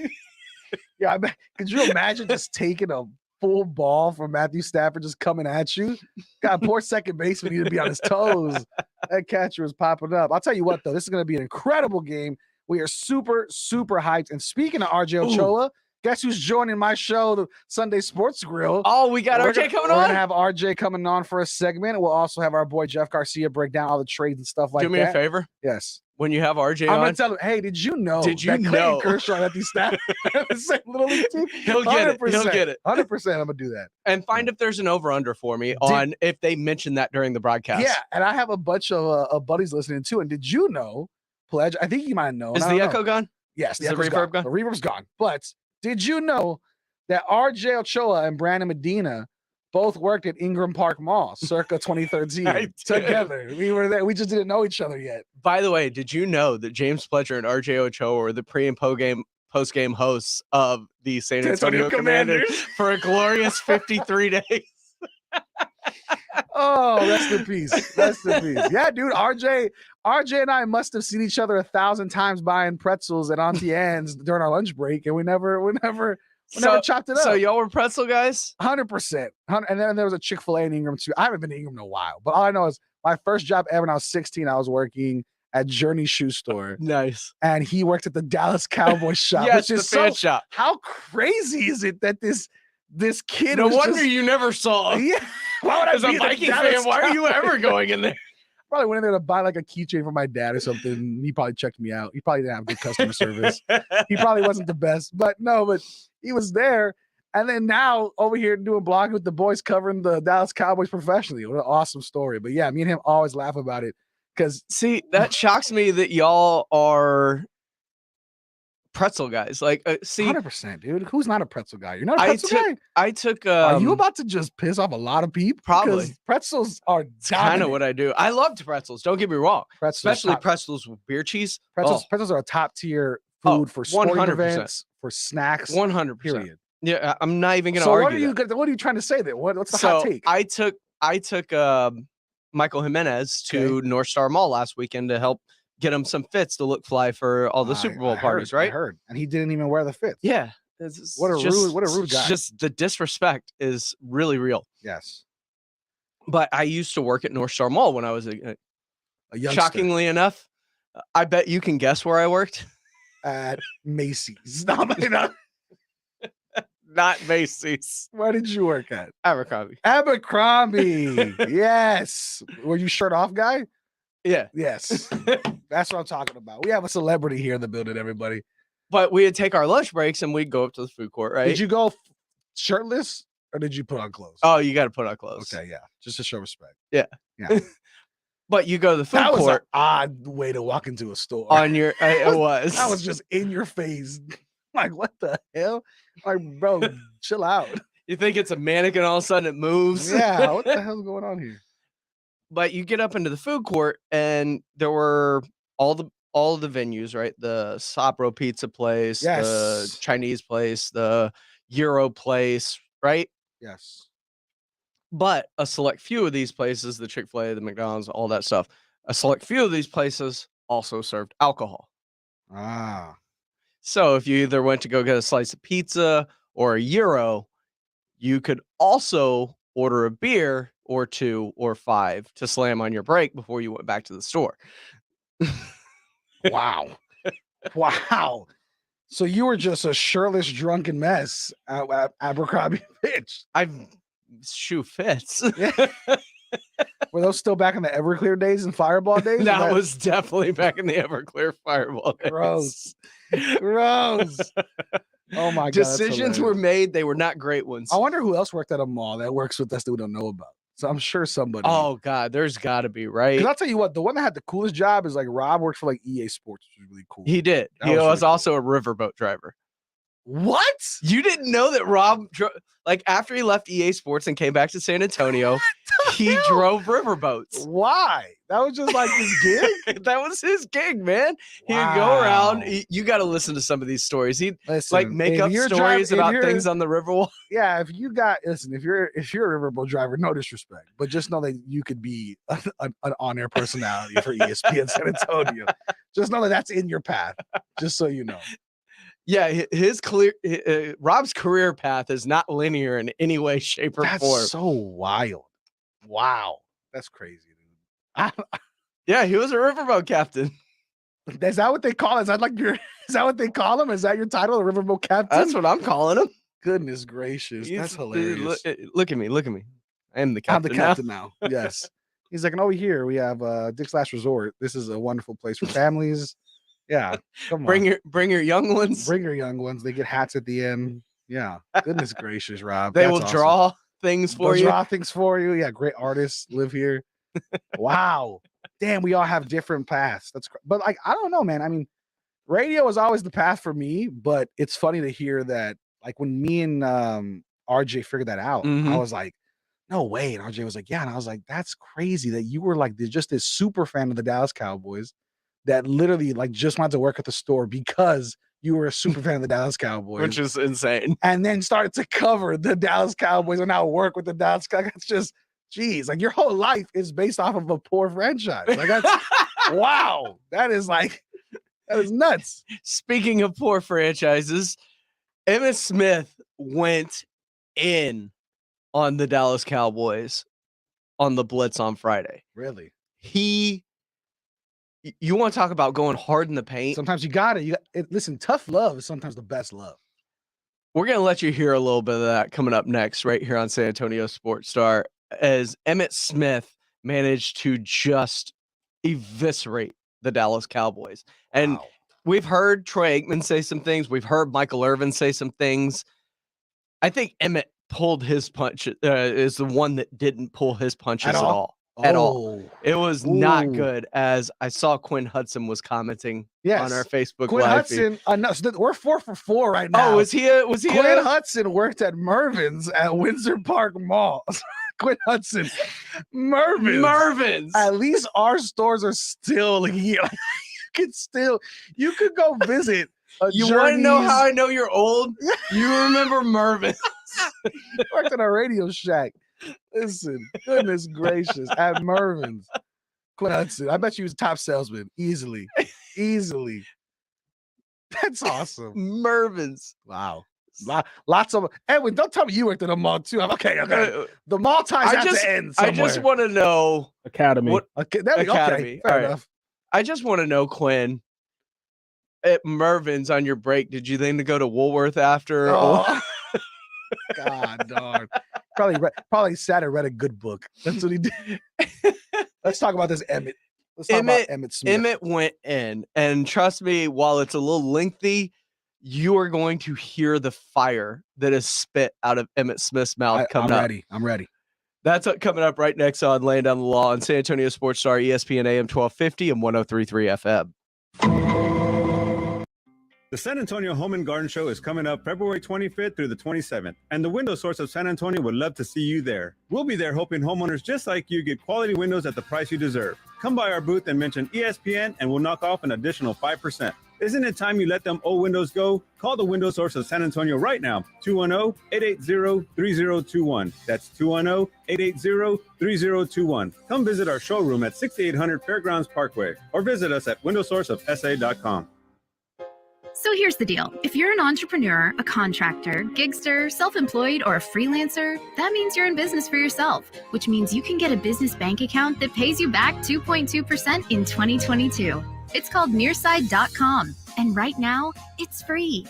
Yeah, could you imagine just taking a full ball from Matthew Stafford just coming at you? God, poor second baseman needed to be on his toes. That catcher was popping up. I'll tell you what, though, this is going to be an incredible game. We are super, super hyped. And speaking of RJ Ochoa, guess who's joining my show, the Sunday Sports Grill? Oh, we got RJ coming on? We're going to have RJ coming on for a segment. We'll also have our boy Jeff Garcia break down all the trades and stuff like that. Do me a favor? Yes. When you have RJ I'm on, going to tell him, hey, did you know Clayton Kershaw and Matthew Stafford have the same Little League team? He'll get it. He'll get it. 100% I'm going to do that. And find if there's an over-under for me on if they mention that during the broadcast. Yeah, and I have a bunch of buddies listening too. And did you know, Pledge, I think you might know. Is the echo gone? Yes. The reverb gone? The reverb's gone. But did you know that RJ Ochoa and Brandon Medina both worked at Ingram Park Mall circa 2013 together? We were there. We just didn't know each other yet. By the way, did you know that James Pledger and RJ Ochoa were the pre and post-game hosts of the San Antonio Commanders for a glorious 53 days? Oh, rest in peace. Rest in peace. Yeah, dude. RJ and I must have seen each other 1,000 times buying pretzels at Auntie Anne's during our lunch break, and we never chopped it up. So y'all were pretzel guys? 100%. And then there was a Chick-fil-A in Ingram too. I haven't been to Ingram in a while, but all I know is my first job ever when I was 16, I was working at Journey Shoe Store. Nice. And he worked at the Dallas Cowboys shop. Yes, which is the fan so, shop. How crazy is it that this kid No was wonder just, you never saw him. Yeah. Why would I As a be at the Viking Dallas fan, why are you ever Cowboys? going in there? Probably went in there to buy like a keychain for my dad or something. He probably checked me out. He probably didn't have good customer service. He probably wasn't the best, but he was there. And then now over here doing blogging with the boys covering the Dallas Cowboys professionally. What an awesome story. But yeah, me and him always laugh about it. Because see, that shocks me that y'all are pretzel guys. Like, see, 100%, dude. Who's not a pretzel guy? You're not a pretzel guy. I took. Are you about to just piss off a lot of people? Probably. Because pretzels are kind of what I do. I loved pretzels. Don't get me wrong. Pretzels, Especially pretzels with beer cheese. Pretzels are a top tier food for sporting 100%. events, for snacks. 100%. Period. Yeah, I'm not even gonna So argue. what are you trying to say then? What's the so hot take? I took Michael Jimenez to North Star Mall last weekend to help get him some fits to look fly for all the Super Bowl parties, right? I heard, and he didn't even wear the fits. Yeah. What a rude guy. Just the disrespect is really real. Yes. But I used to work at North Star Mall when I was a youngster. shockingly enough. I bet you can guess where I worked. At Macy's. Not Macy's. Where did you work at? Abercrombie. Abercrombie. Yes. Were you shirt off guy? Yeah. Yes. That's what I'm talking about. We have a celebrity here in the building, everybody. But we'd take our lunch breaks and we'd go up to the food court, right? Did you go shirtless or did you put on clothes? Oh, you got to put on clothes. Okay, yeah. Just to show respect. Yeah. Yeah. But you go to the food That was an court odd way to walk into a store. on your. It was. That was just in your face. Like, what the hell? Like, bro, chill out. You think it's a mannequin, all of a sudden it moves. Yeah, what the hell's going on here? But you get up into the food court, and there were all the venues, right? The Sopro Pizza place, the Yes. Chinese place, the Euro place, right? Yes. But a select few of these places, the Chick-fil-A, the McDonald's, all that stuff, a select few of these places also served alcohol. Ah. So if you either went to go get a slice of pizza or a Euro, you could also order a beer or 2 or 5 to slam on your break before you went back to the store. Wow. Wow. So you were just a shirtless, drunken mess at Abercrombie Fitch. Shoe fits. Were those still back in the Everclear days and Fireball days? That was definitely back in the Everclear Fireball days. Gross. Gross. Oh my God. Decisions were made. They were not great ones. I wonder who else worked at a mall that works with us that we don't know about. So I'm sure somebody. Oh God, there's got to be, right? Because I'll tell you what, the one that had the coolest job is like Rob worked for like EA Sports, which was really cool. He did. That He was was really also a riverboat driver. What? You didn't know that Rob, like after he left EA Sports and came back to San Antonio, he drove riverboats. Why? That was just like his gig? That was his gig, man. He would go around. You got to listen to some of these stories. He'd like make if up you're stories driving- if about you're- things on the Riverwalk. Yeah, if you're a riverboat driver, no disrespect, but just know that you could be an on-air personality for ESPN San Antonio. Just know that that's in your path. Just so you know. Yeah, Rob's career path is not linear in any way, shape, or That's form. so wild. Wow, that's crazy, dude. Yeah, he was a riverboat captain. Is that what they call it? Is that what they call him? Is that your title, a riverboat captain? That's what I'm calling him. Goodness gracious, that's hilarious. Look at me. I am the I'm captain. the captain now. Yes. He's like, and over here we have Dick's Last Resort. This is a wonderful place for families. Yeah. Come on. Bring your young ones. Bring your young ones. They get hats at the end. Yeah. Goodness gracious, Rob. They That's will awesome. draw things for They'll you. draw things for you. Yeah, great artists live here. Wow. Damn, we all have different paths. But like, I don't know, man. I mean, radio is always the path for me, but it's funny to hear that like when me and RJ figured that out, I was like, no way. And RJ was like, yeah. And I was like, that's crazy that you were like just this super fan of the Dallas Cowboys that literally like just wanted to work at the store because you were a super fan of the Dallas Cowboys. Which is insane. And then started to cover the Dallas Cowboys and now work with the Dallas Cowboys. It's just Jeez, like your whole life is based off of a poor franchise. Like that's wow. That is nuts. Speaking of poor franchises, Emmitt Smith went in on the Dallas Cowboys on the blitz on Friday. Really? You want to talk about going hard in the paint? Sometimes you got it. Listen, tough love is sometimes the best love. We're going to let you hear a little bit of that coming up next right here on San Antonio Sports Star as Emmitt Smith managed to just eviscerate the Dallas Cowboys. And we've heard Troy Aikman say some things. We've heard Michael Irvin say some things. I think Emmitt pulled his punch, is the one that didn't pull his punches at all. At all. It was not good, as I saw Quinn Hudson was commenting on our Facebook Quinn live Hudson, no, so we're 4 for 4 right now. Oh, was he Quinn Hudson worked at Mervin's at Windsor Park Mall. Quinn Hudson, Mervin's. At least our stores are still here. You could go visit. You want to know how I know you're old? You remember Mervin's. Worked at a Radio Shack. Listen, goodness gracious, at Mervin's. Quinn Hudson. I bet you was top salesman. Easily. That's awesome. Mervin's. Wow. Lots of Edwin, don't tell me you worked at a mall too. Okay. The mall ties have to end somewhere. I just want to know Academy. Academy. Fair All right. enough. I just want to know, Quinn, at Mervin's on your break, did you then go to Woolworth after? Oh. God darn. Probably sat and read a good book. That's what he did. Let's talk about this Emmitt. Let's talk about Emmitt Smith. Emmitt went in, and trust me, while it's a little lengthy, you are going to hear the fire that is spit out of Emmitt Smith's mouth coming up. I'm ready. That's coming up right next on Laying Down the Law on San Antonio Sports Star, ESPN AM 1250 and 103.3 FM. The San Antonio Home and Garden Show is coming up February 25th through the 27th, and the Window Source of San Antonio would love to see you there. We'll be there helping homeowners just like you get quality windows at the price you deserve. Come by our booth and mention ESPN, and we'll knock off an additional 5%. Isn't it time you let them old windows go? Call the Window Source of San Antonio right now, 210-880-3021. That's 210-880-3021. Come visit our showroom at 6800 Fairgrounds Parkway, or visit us at windowsourceofsa.com. So here's the deal. If you're an entrepreneur, a contractor, gigster, self-employed, or a freelancer, that means you're in business for yourself, which means you can get a business bank account that pays you back 2.2% in 2022. It's called Nearside.com, and right now, it's free.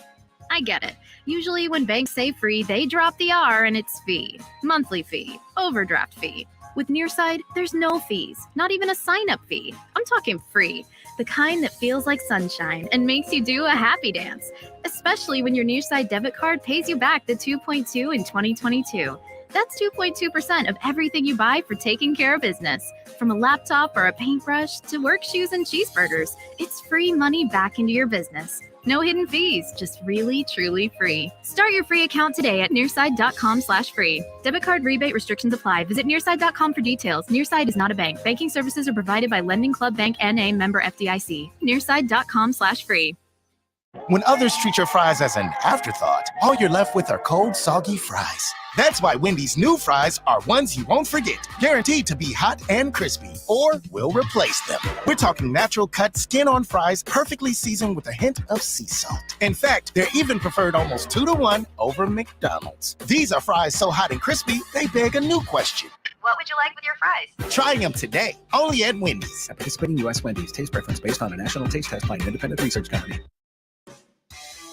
I get it. Usually when banks say free, they drop the R and it's fee. Monthly fee, overdraft fee. With Nearside, there's no fees, not even a sign-up fee. I'm talking free, the kind that feels like sunshine and makes you do a happy dance, especially when your Nearside debit card pays you back the 2.2 in 2022. That's 2.2% of everything you buy for taking care of business. From a laptop or a paintbrush to work shoes and cheeseburgers, it's free money back into your business. No hidden fees, just really, truly free. Start your free account today at nearside.com/free. Debit card rebate restrictions apply. Visit nearside.com for details. Nearside is not a bank. Banking services are provided by Lending Club Bank N.A. member FDIC. Nearside.com/free. When others treat your fries as an afterthought, all you're left with are cold, soggy fries. That's why Wendy's new fries are ones you won't forget, guaranteed to be hot and crispy, or we'll replace them. We're talking natural cut, skin-on fries, perfectly seasoned with a hint of sea salt. In fact, they're even preferred almost 2-to-1 over McDonald's. These are fries so hot and crispy, they beg a new question. What would you like with your fries? Try them today, only at Wendy's. At participating U.S. Wendy's, taste preference based on a national taste test by an independent research company.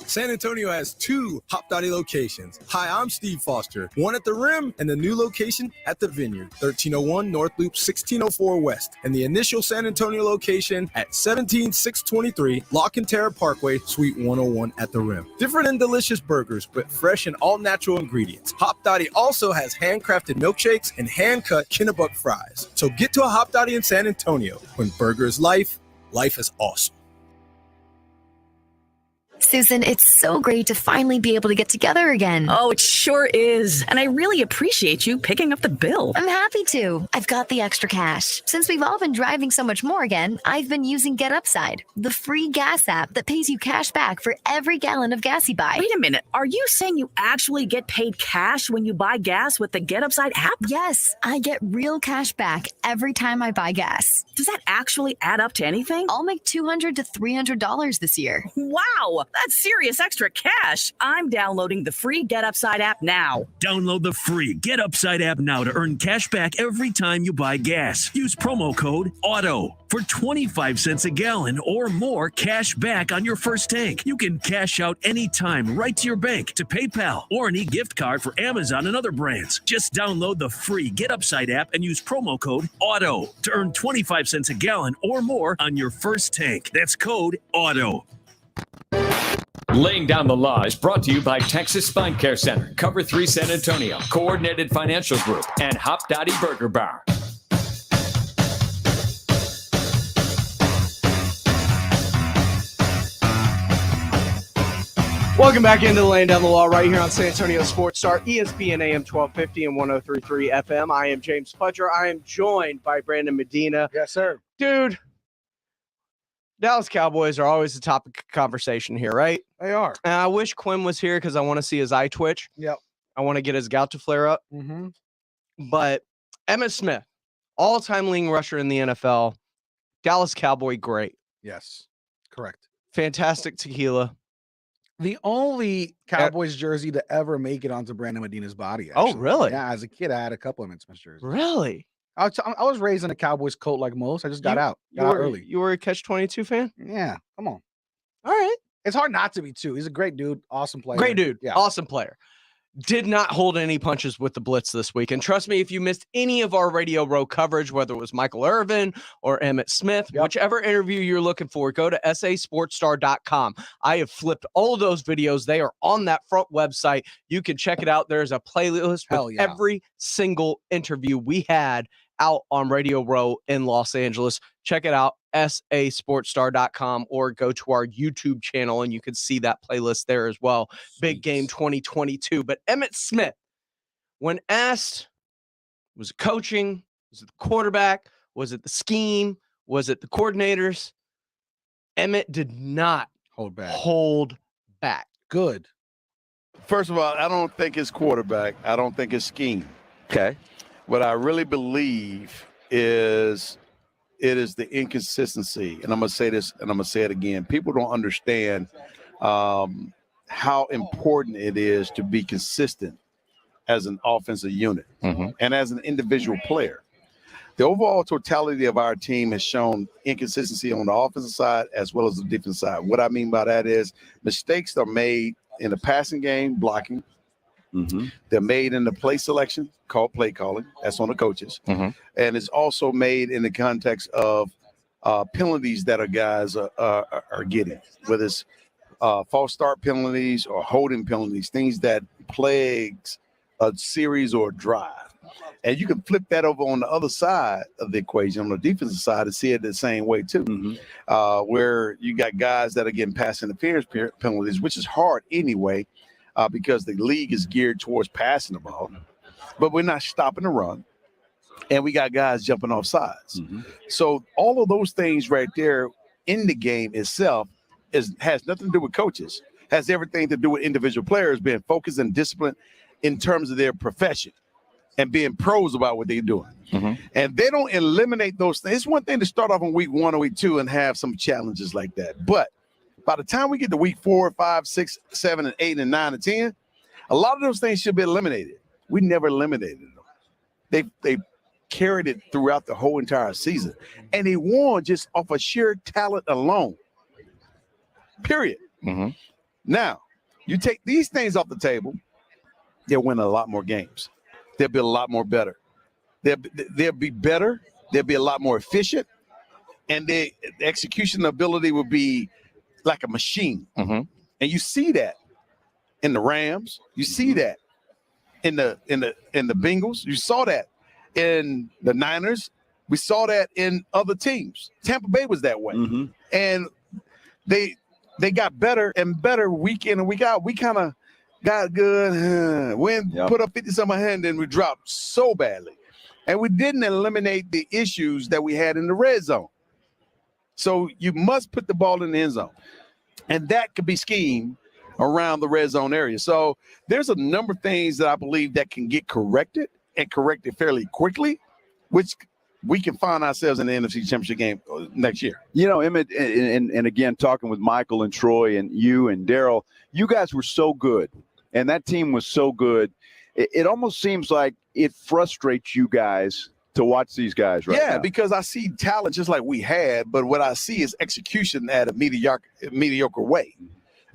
San Antonio has 2 Hop Dottie locations. Hi, I'm Steve Foster, one at the Rim and the new location at the Vineyard, 1301 North Loop 1604 West, and the initial San Antonio location at 17623 La Cantera Parkway, Suite 101 at the Rim. Different and delicious burgers with fresh and all-natural ingredients. Hop Dottie also has handcrafted milkshakes and hand-cut Kennebuck fries. So get to a Hop Dottie in San Antonio. When burger is life, life is awesome. Susan, it's so great to finally be able to get together again. Oh, it sure is. And I really appreciate you picking up the bill. I'm happy to. I've got the extra cash. Since we've all been driving so much more again, I've been using Get Upside, the free gas app that pays you cash back for every gallon of gas you buy. Wait a minute. Are you saying you actually get paid cash when you buy gas with the Get Upside app? Yes, I get real cash back every time I buy gas. Does that actually add up to anything? I'll make $200 to $300 this year. Wow, that's serious extra cash. I'm downloading the free Get Upside app now. Download the free Get Upside app now to earn cash back every time you buy gas. Use promo code AUTO for 25 cents a gallon or more cash back on your first tank. You can cash out anytime right to your bank, to PayPal, or an e-gift card for Amazon and other brands. Just download the free Get Upside app and use promo code AUTO to earn 25 cents a gallon or more on your first tank. That's code AUTO. Laying Down the Law is brought to you by Texas Spine Care Center, Cover 3 San Antonio, Coordinated Financial Group, and Hop Dottie Burger Bar. Welcome back into Laying Down the Law right here on San Antonio Sports Star, ESPN AM 1250 and 103.3 FM. I am James Pledger. I am joined by Brandon Medina. Yes, sir. Dude, Dallas Cowboys are always the topic of conversation here, right? They are. And I wish Quinn was here because I want to see his eye twitch. Yep. I want to get his gout to flare up. Mm-hmm. But Emmitt Smith, all-time leading rusher in the NFL, Dallas Cowboy great. Yes, correct. Fantastic tequila. The only Cowboys jersey to ever make it onto Brandon Medina's body. Actually. Oh, really? Yeah, as a kid, I had a couple of Emmitt Smith jerseys. Really? I was raised in a Cowboys coat like most. I just got out early. You were a Catch-22 fan? Yeah, come on. All right. It's hard not to be, too. He's a great dude, awesome player. Great dude, yeah. Awesome player. Did not hold any punches with the blitz this week. And trust me, if you missed any of our Radio Row coverage, whether it was Michael Irvin or Emmitt Smith, whichever interview you're looking for, go to sasportstar.com. I have flipped all of those videos. They are on that front website. You can check it out. There's a playlist with every single interview we had out on Radio Row in Los Angeles. Check it out, sasportstar.com, or go to our YouTube channel and you can see that playlist there as well. Big Game 2022. But Emmitt Smith, when asked, was it coaching? Was it the quarterback? Was it the scheme? Was it the coordinators? Emmitt did not hold back. Good. First of all, I don't think it's quarterback. I don't think it's scheme. Okay. What I really believe is it is the inconsistency. And I'm going to say this and I'm going to say it again. People don't understand how important it is to be consistent as an offensive unit and as an individual player. The overall totality of our team has shown inconsistency on the offensive side as well as the defensive side. What I mean by that is mistakes are made in the passing game, blocking. They're made in the play selection, called play calling. That's on the coaches. And it's also made in the context of penalties that our guys are getting, whether it's false start penalties or holding penalties, things that plagues a series or a drive. And you can flip that over on the other side of the equation, on the defensive side, and see it the same way too, where you got guys that are getting pass interference penalties, which is hard anyway, because the league is geared towards passing the ball, but we're not stopping the run, and we got guys jumping off sides. So all of those things right there in the game itself has nothing to do with coaches, has everything to do with individual players being focused and disciplined in terms of their profession and being pros about what they're doing. And they don't eliminate those things. It's one thing to start off in week 1 or week 2 and have some challenges like that, but by the time we get to week 4, 5, 6, 7, and 8, and 9, and 10, a lot of those things should be eliminated. We never eliminated them. They carried it throughout the whole entire season, and they won just off of sheer talent alone. Period. Now, you take these things off the table, they'll win a lot more games. They'll be a lot more better. They'll be better. They'll be a lot more efficient, and the execution ability will be like a machine. And you see that in the Rams. You see that in the Bengals. You saw that in the Niners. We saw that in other teams. Tampa Bay was that way. And they they got better and better week in and week out. We kind of got good, put up 50-some hand, and we dropped so badly. And we didn't eliminate the issues that we had in the red zone. So you must put the ball in the end zone. And that could be schemed around the red zone area. So there's a number of things that I believe that can get corrected and corrected fairly quickly, which we can find ourselves in the NFC Championship game next year. You know, Emmett, and again, talking with Michael and Troy and you and Daryl, you guys were so good, and that team was so good. It almost seems like it frustrates you guys to watch these guys right now. Because I see talent just like we had, but what I see is execution at a mediocre way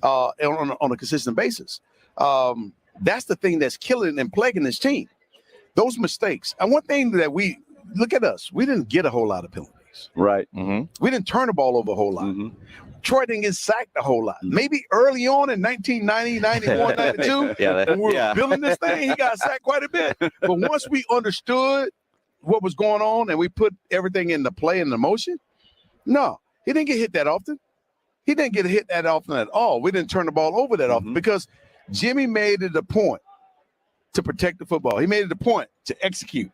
on a consistent basis. That's the thing that's killing and plaguing this team. Those mistakes. And one thing that we look at us, we didn't get a whole lot of penalties. Right. We didn't turn the ball over a whole lot. Troy didn't get sacked a whole lot. Maybe early on in 1990, 91, 92, when we were building this thing, he got sacked quite a bit. But once we understood what was going on and we put everything into play and the motion, no, he didn't get hit that often. He didn't get hit that often at all. We didn't turn the ball over that often because Jimmy made it a point to protect the football. He made it a point to execute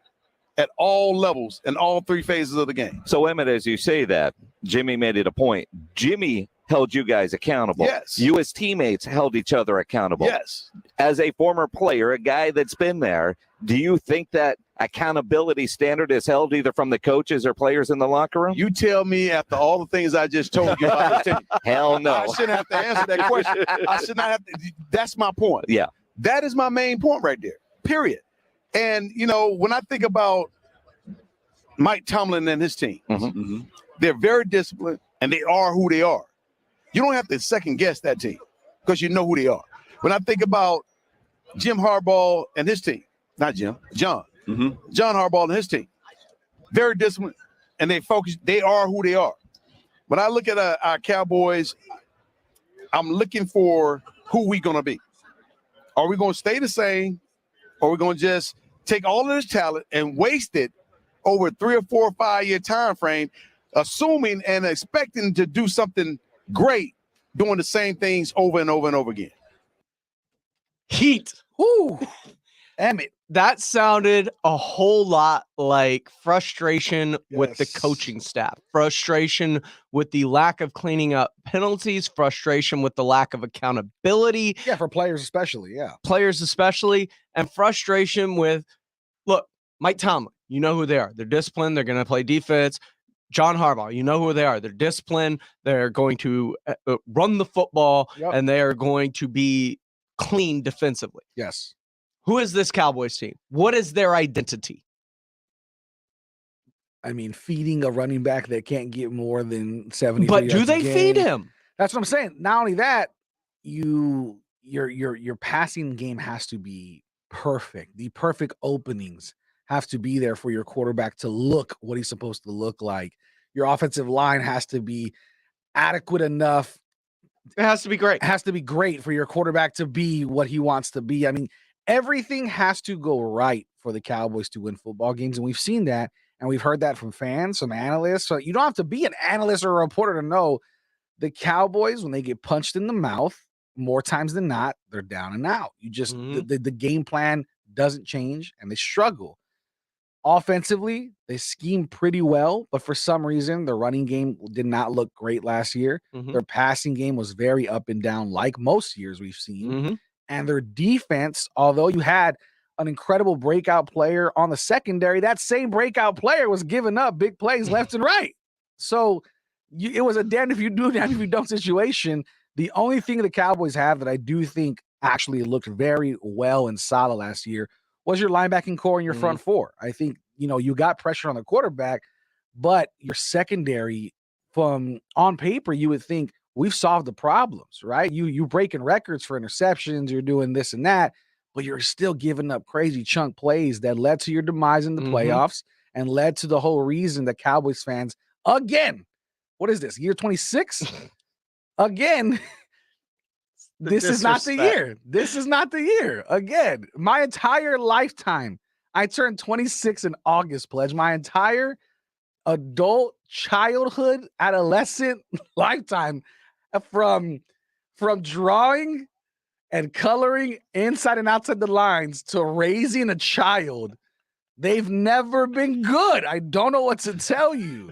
at all levels in all three phases of the game. So, Emmett, as you say that, Jimmy made it a point. Jimmy held you guys accountable. Yes. You as teammates held each other accountable. Yes. As a former player, a guy that's been there, do you think that accountability standard is held either from the coaches or players in the locker room? You tell me after all the things I just told you about this team. Hell no. I shouldn't have to answer that question. I should not have to. That's my point. Yeah. That is my main point right there, period. And, you know, when I think about Mike Tomlin and his team, they're very disciplined, and they are who they are. You don't have to second guess that team because you know who they are. When I think about Jim Harbaugh and his team, not Jim, John. John Harbaugh and his team, very disciplined, and they focus. They are who they are. When I look at our Cowboys, I'm looking for who we going to be. Are we going to stay the same, or are we going to just take all of this talent and waste it over a 3 or 4 or 5 year time frame, assuming and expecting to do something great, doing the same things over and over and over again? Heat. Woo. Emmett. That sounded a whole lot like frustration with the coaching staff, frustration with the lack of cleaning up penalties, frustration with the lack of accountability. Yeah, for players especially, Players especially, and frustration with, look, Mike Tomlin, you know who they are. They're disciplined. They're going to play defense. John Harbaugh, you know who they are. They're disciplined. They're going to run the football, and they are going to be clean defensively. Yes. Who is this Cowboys team? What is their identity? I mean, feeding a running back that can't get more than 70. But do they feed him? That's what I'm saying. Not only that, your passing game has to be perfect. The perfect openings have to be there for your quarterback to look what he's supposed to look like. Your offensive line has to be adequate enough. It has to be great. It has to be great for your quarterback to be what he wants to be. I mean, everything has to go right for the Cowboys to win football games, and we've seen that, and we've heard that from fans, from analysts. So you don't have to be an analyst or a reporter to know the Cowboys, when they get punched in the mouth, more times than not, they're down and out. You just the game plan doesn't change, and they struggle. Offensively, they scheme pretty well, but for some reason, their running game did not look great last year. Their passing game was very up and down, like most years we've seen. And their defense, although you had an incredible breakout player on the secondary, that same breakout player was giving up big plays left and right. So it was a damn if you do, damn if you don't situation. The only thing the Cowboys have that I do think actually looked very well and solid last year was your linebacking core and your front four. I think, you got pressure on the quarterback, but your secondary, from on paper, you would think we've solved the problems, right? You breaking records for interceptions, you're doing this and that, but you're still giving up crazy chunk plays that led to your demise in the playoffs and led to the whole reason that Cowboys fans, again, what is this, year 26? Again, this is not the year. This is not the year. Again, my entire lifetime, I turned 26 in August, Pledge. My entire adult, childhood, adolescent lifetime, from drawing and coloring inside and outside the lines to raising a child, they've never been good. I don't know what to tell you.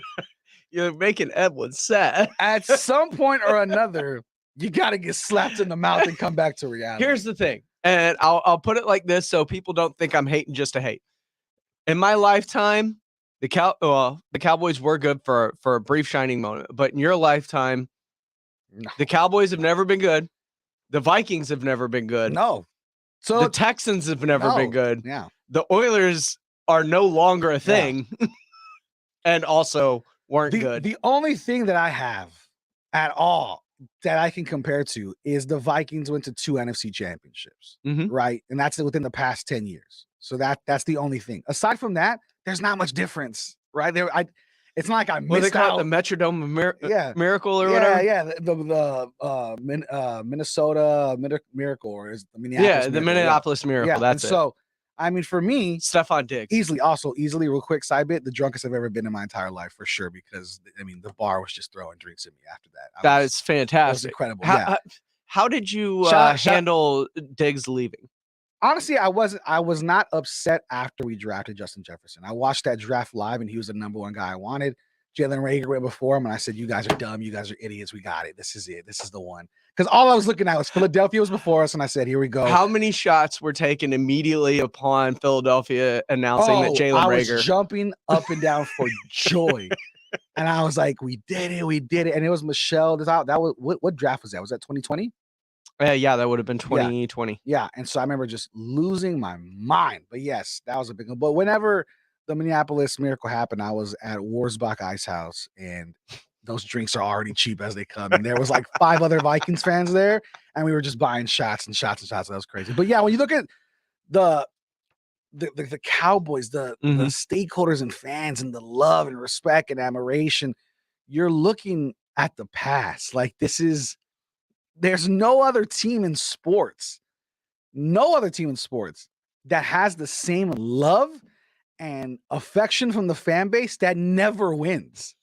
You're making Edwin sad. At some point or another, you got to get slapped in the mouth and come back to reality. Here's the thing, and I'll put it like this so people don't think I'm hating just to hate. In my lifetime, the Cowboys were good for a brief shining moment, but in your lifetime, the Cowboys have never been good. The Vikings have never been good. No. So the Texans have never been good. Yeah. The Oilers are no longer a thing, and also weren't good. The only thing that I have at all that I can compare to is the Vikings went to 2 NFC championships, right? And that's within the past 10 years. So that's the only thing. Aside from that, there's not much difference, right? It's not like I missed What do they call out. it? The Metrodome Miracle or whatever? Yeah, the Minnesota Miracle, or is the Minneapolis the Miracle. Minneapolis Miracle. Yeah, That's and it. So, I mean, for me, Stephon Diggs. Easily, real quick side bit, the drunkest I've ever been in my entire life, for sure, because, I mean, the bar was just throwing drinks at me after that. That is fantastic. It was incredible. How did you handle Diggs leaving? Honestly, I was not upset after we drafted Justin Jefferson. I watched that draft live, and he was the number one guy I wanted. Jalen Reagor went before him, and I said, "You guys are dumb. You guys are idiots. We got it. This is it. This is the one." Because all I was looking at was Philadelphia was before us, and I said, "Here we go." How many shots were taken immediately upon Philadelphia announcing that Jalen Reagor? I was jumping up and down for joy, and I was like, "We did it! We did it!" And it was Michelle. That was what draft was that? Was that 2020? Yeah, that would have been 2020. Yeah, and so I remember just losing my mind. But yes, that was a big one. But whenever the Minneapolis Miracle happened, I was at Warsbach Ice House, and those drinks are already cheap as they come. And there was like 5 other Vikings fans there, and we were just buying shots and shots and shots. That was crazy. But yeah, when you look at the Cowboys, the stakeholders and fans, and the love and respect and admiration, you're looking at the past. Like, there's no other team in sports that has the same love and affection from the fan base that never wins.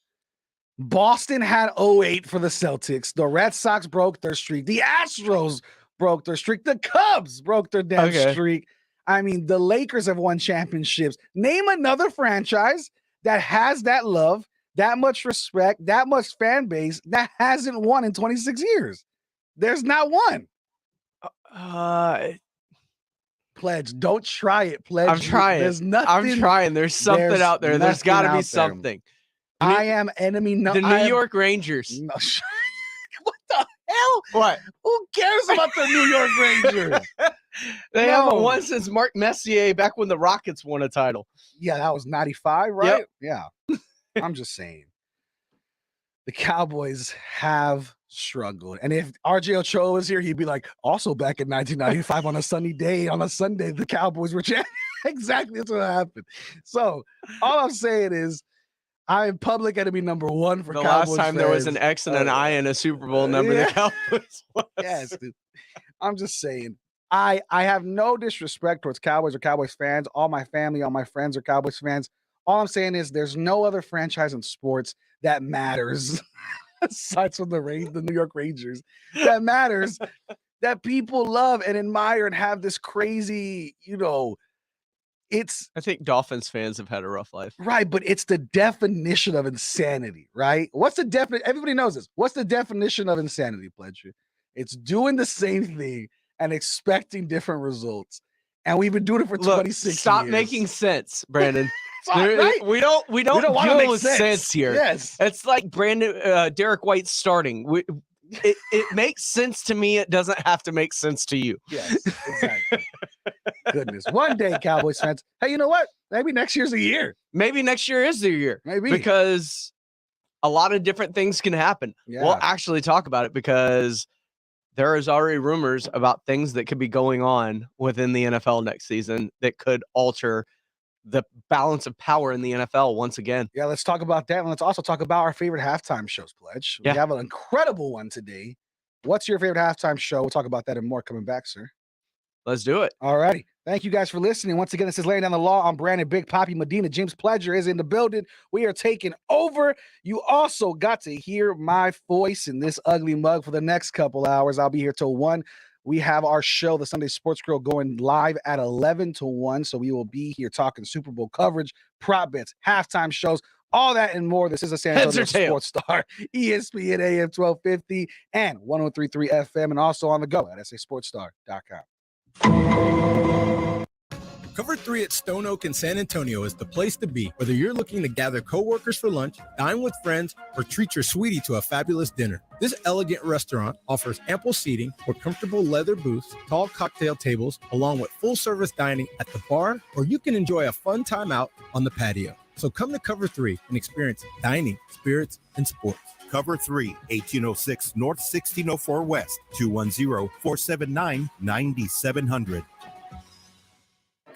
Boston had 08 for the Celtics. The Red Sox broke their streak. The Astros broke their streak. The Cubs broke their damn streak. I mean, the Lakers have won championships. Name another franchise that has that love, that much respect, that much fan base that hasn't won in 26 years. There's not one. Pledge, don't try it, Pledge. I'm trying. There's nothing. I'm trying. There's something out there. There's got to be something. I am enemy. The New York Rangers. No, what the hell? What? Who cares about the New York Rangers? They haven't won since Mark Messier back when the Rockets won a title. Yeah, that was 95, right? Yep. Yeah. I'm just saying. The Cowboys have struggled. And if RJ Ochoa was here, he'd be like, also back in 1995 on a sunny day, on a Sunday, the Cowboys were champions. Exactly. That's what happened. So all I'm saying is I'm public enemy number 1 for the Cowboys last time fans. there was an X and an I in a Super Bowl number, the Cowboys was. Yes, dude. I'm just saying. I have no disrespect towards Cowboys or Cowboys fans. All my family, all my friends are Cowboys fans. All I'm saying is there's no other franchise in sports that matters aside from the New York Rangers that matters, that people love and admire and have this crazy, I think Dolphins fans have had a rough life. Right, but it's the definition of insanity, right? What's the definition? Everybody knows this. What's the definition of insanity, Pledger? It's doing the same thing and expecting different results. And we've been doing it for 26 years. Stop making sense, Brandon. Right? We don't deal with sense here. Yes. It's like Derek White starting. It makes sense to me. It doesn't have to make sense to you. Yes, exactly. Goodness. One day, Cowboys fans. Hey, you know what? Maybe next year's the year. Maybe next year is the year. Maybe. Because a lot of different things can happen. Yeah. We'll actually talk about it because there is already rumors about things that could be going on within the NFL next season that could alter the balance of power in the NFL once again. Yeah, let's talk about that. And let's also talk about our favorite halftime shows, Pledge. We have an incredible one today. What's your favorite halftime show? We'll talk about that and more coming back, sir. Let's do it. All righty. Thank you guys for listening. Once again, this is Laying Down the Law. I'm Brandon Big Poppy Medina. James Pledger is in the building. We are taking over. You also got to hear my voice in this ugly mug for the next couple hours. I'll be here till 1. We have our show, the Sunday Sports Grill, going live at 11 to 1. So we will be here talking Super Bowl coverage, prop bets, halftime shows, all that and more. This is a San Antonio Sports Star, ESPN AM 1250 and 103.3 FM, and also on the go at sasportsstar.com. Cover 3 at Stone Oak in San Antonio is the place to be, whether you're looking to gather coworkers for lunch, dine with friends, or treat your sweetie to a fabulous dinner. This elegant restaurant offers ample seating with comfortable leather booths, tall cocktail tables, along with full-service dining at the bar, or you can enjoy a fun time out on the patio. So come to Cover 3 and experience dining, spirits, and sports. Cover 3, 1806 North 1604 West, 210-479-9700.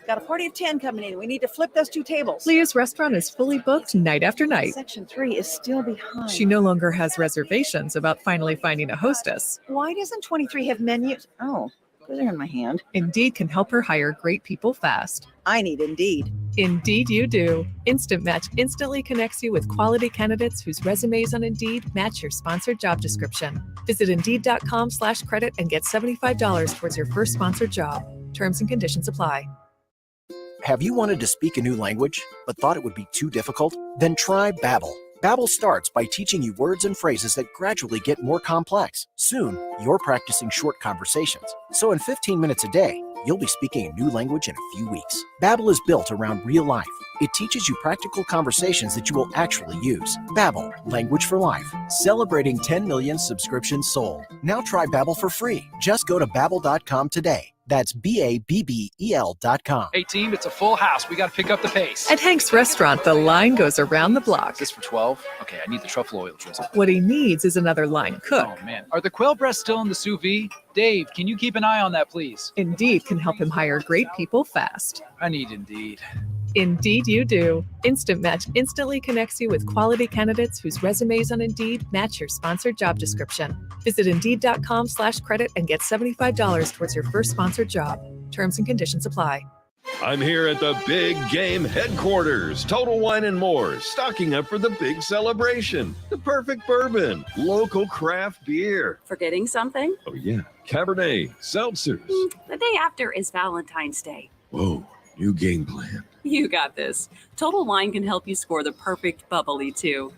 Got a party of 10 coming in. We need to flip those 2 tables. Leah's restaurant is fully booked night after night. Section 3 is still behind. She no longer has reservations about finally finding a hostess. Why doesn't 23 have menus? Oh, those are in my hand. Indeed can help her hire great people fast. I need Indeed. Indeed you do. Instant Match instantly connects you with quality candidates whose resumes on Indeed match your sponsored job description. Visit Indeed.com/credit and get $75 towards your first sponsored job. Terms and conditions apply. Have you wanted to speak a new language, but thought it would be too difficult? Then try Babbel. Babbel starts by teaching you words and phrases that gradually get more complex. Soon, you're practicing short conversations. So in 15 minutes a day, you'll be speaking a new language in a few weeks. Babbel is built around real life. It teaches you practical conversations that you will actually use. Babbel, language for life. Celebrating 10 million subscriptions sold. Now try Babbel for free. Just go to Babbel.com today. That's BABBEL.com. Hey, team, it's a full house. We got to pick up the pace. At Hank's restaurant, the line goes around the block. Is this for 12? Okay, I need the truffle oil drizzle. What he needs is another line cook. Oh, man. Are the quail breasts still in the sous vide? Dave, can you keep an eye on that, please? Indeed can help him hire great people fast. I need Indeed. Indeed you do. Instant Match instantly connects you with quality candidates whose resumes on Indeed match your sponsored job description. Visit Indeed.com/credit and get $75 towards your first sponsored job. Terms and conditions apply. I'm here at the Big Game Headquarters, Total Wine and More, stocking up for the big celebration. The perfect bourbon, local craft beer. Forgetting something? Oh yeah, Cabernet, seltzers. The day after is Valentine's Day. Whoa, new game plan. You got this. Total Wine can help you score the perfect bubbly, too.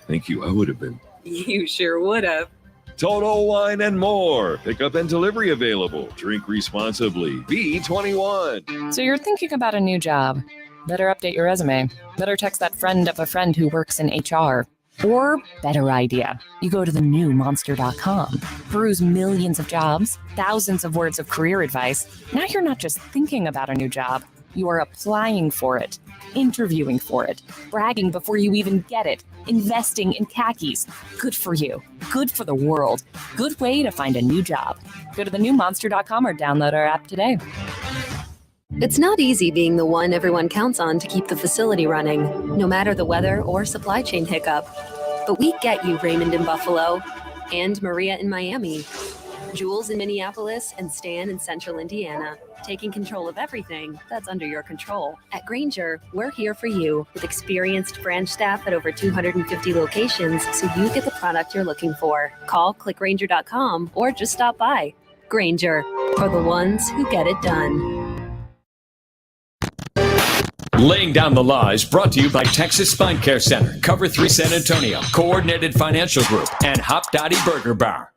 Thank you, I would have been. You sure would have. Total Wine and More. Pickup and delivery available. Drink responsibly. Be 21. So you're thinking about a new job. Better update your resume. Better text that friend of a friend who works in HR. Or, better idea, you go to thenewmonster.com. Peruse millions of jobs, thousands of words of career advice. Now you're not just thinking about a new job. You are applying for it, interviewing for it, bragging before you even get it, investing in khakis. Good for you. Good for the world. Good way to find a new job. Go to thenewmonster.com or download our app today. It's not easy being the one everyone counts on to keep the facility running, no matter the weather or supply chain hiccup. But we get you, Raymond in Buffalo, and Maria in Miami, Jules in Minneapolis, and Stan in Central Indiana, taking control of everything that's under your control. At Grainger, we're here for you with experienced branch staff at over 250 locations so you get the product you're looking for. Call clickgrainger.com or just stop by. Grainger, for the ones who get it done. Laying Down the Law is brought to you by Texas Spine Care Center, Cover 3 San Antonio, Coordinated Financial Group, and Hop Dottie Burger Bar.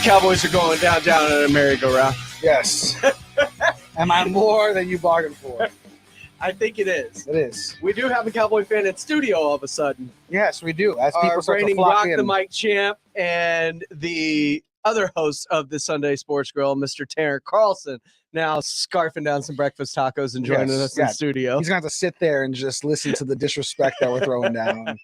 Cowboys are going down in a merry-go-round. Yes. Am I more than you bargained for? I think it is. It is. We do have a Cowboy fan in studio all of a sudden. Yes, we do. As people Our start to reigning flock Rock in. the Mic champ and the other host of the Sunday Sports Grill, Mr. Taryn Carlson, now scarfing down some breakfast tacos and joining us in studio. He's going to have to sit there and just listen to the disrespect that we're throwing down.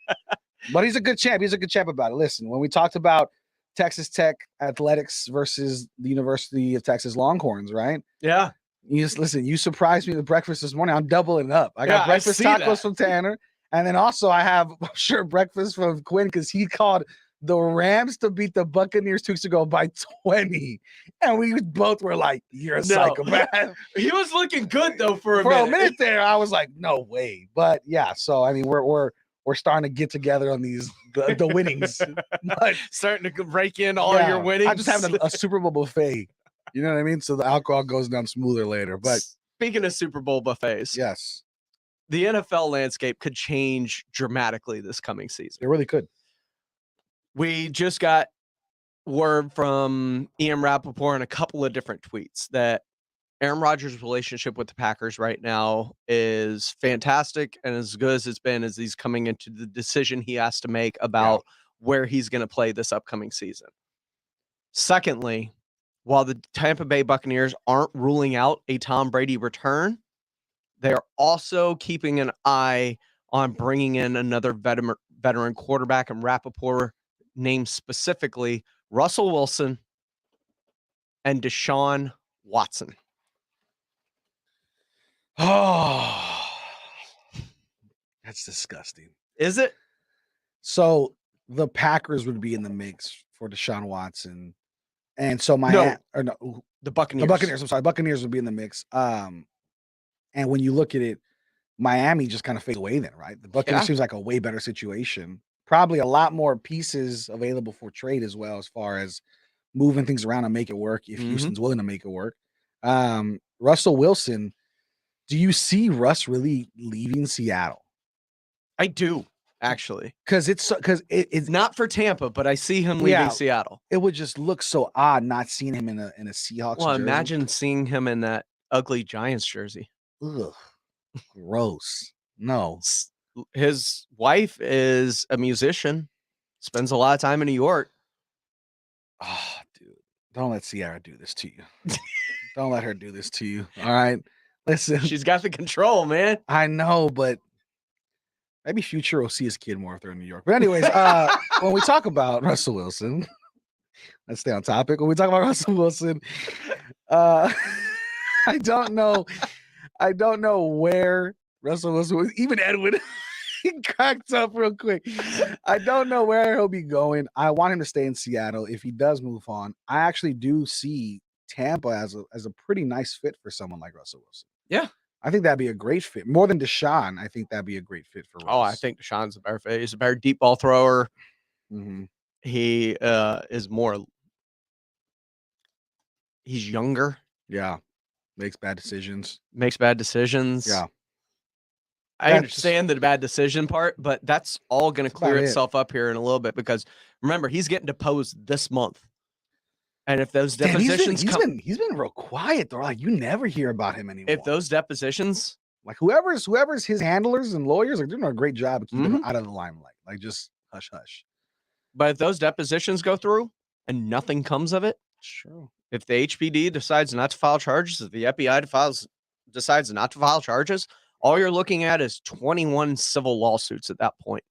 But he's a good champ. He's a good champ about it. Listen, when we talked about Texas Tech athletics versus the University of Texas Longhorns, right? Yeah. You just listen, you surprised me with breakfast this morning. I'm doubling up. I got breakfast tacos from Tanner, And then also I have, I'm sure, breakfast from Quinn because he called the Rams to beat the Buccaneers 2 weeks ago by 20. And we both were like, you're a psychopath. He was looking good though for a minute there. I was like, no way. But yeah, so I mean, we're starting to get together on these the winnings. But starting to rake in all your winnings. I'm just having a Super Bowl buffet. You know what I mean? So the alcohol goes down smoother later. But speaking of Super Bowl buffets, yes, the NFL landscape could change dramatically this coming season. It really could. We just got word from Ian Rappaport and a couple of different tweets that Aaron Rodgers' relationship with the Packers right now is fantastic and as good as it's been as he's coming into the decision he has to make about where he's going to play this upcoming season. Secondly, while the Tampa Bay Buccaneers aren't ruling out a Tom Brady return, they're also keeping an eye on bringing in another veteran quarterback, and Rappaport named specifically Russell Wilson and Deshaun Watson. Oh, that's disgusting. Is it? So the Packers would be in the mix for Deshaun Watson. And so the Buccaneers. The Buccaneers, I'm sorry, Buccaneers would be in the mix. And when you look at it, Miami just kind of fade away then, right? The Buccaneers seems like a way better situation. Probably a lot more pieces available for trade as well, as far as moving things around and make it work if Houston's willing to make it work. Russell Wilson, do you see Russ really leaving Seattle? I do, actually. Because it's not for Tampa, but I see him leaving Seattle. It would just look so odd not seeing him in a Seahawks Well, jersey. imagine seeing him in that ugly Giants jersey. Ugh, gross. No. His wife is a musician, spends a lot of time in New York. Oh, dude. Don't let Ciara do this to you. Don't let her do this to you. All right. Listen. She's got the control, man. I know, but maybe Future will see his kid more if they're in New York. But anyways, when we talk about Russell Wilson, let's stay on topic. When we talk about Russell Wilson, I don't know where Russell Wilson was. Even Edwin, he cracked up real quick. I don't know where he'll be going. I want him to stay in Seattle. If he does move on, I actually do see Tampa as a pretty nice fit for someone like Russell Wilson. Yeah. I think that'd be a great fit. More than Deshaun, I think that'd be a great fit for Russ. Oh, I think Deshaun's a better fit. He's a better deep ball thrower. Mm-hmm. He is more. He's younger. Yeah. Makes bad decisions. Yeah. I understand the bad decision part, but that's all going to clear itself up here in a little bit because remember, he's getting deposed this month. And if those depositions he's been real quiet though. Like you never hear about him anymore. If those depositions, like whoever's his handlers and lawyers, like they're doing a great job of keeping him out of the limelight. Like just hush hush. But if those depositions go through and nothing comes of it, sure. If the HPD decides not to file charges, if the FBI decides not to file charges, all you're looking at is 21 civil lawsuits at that point,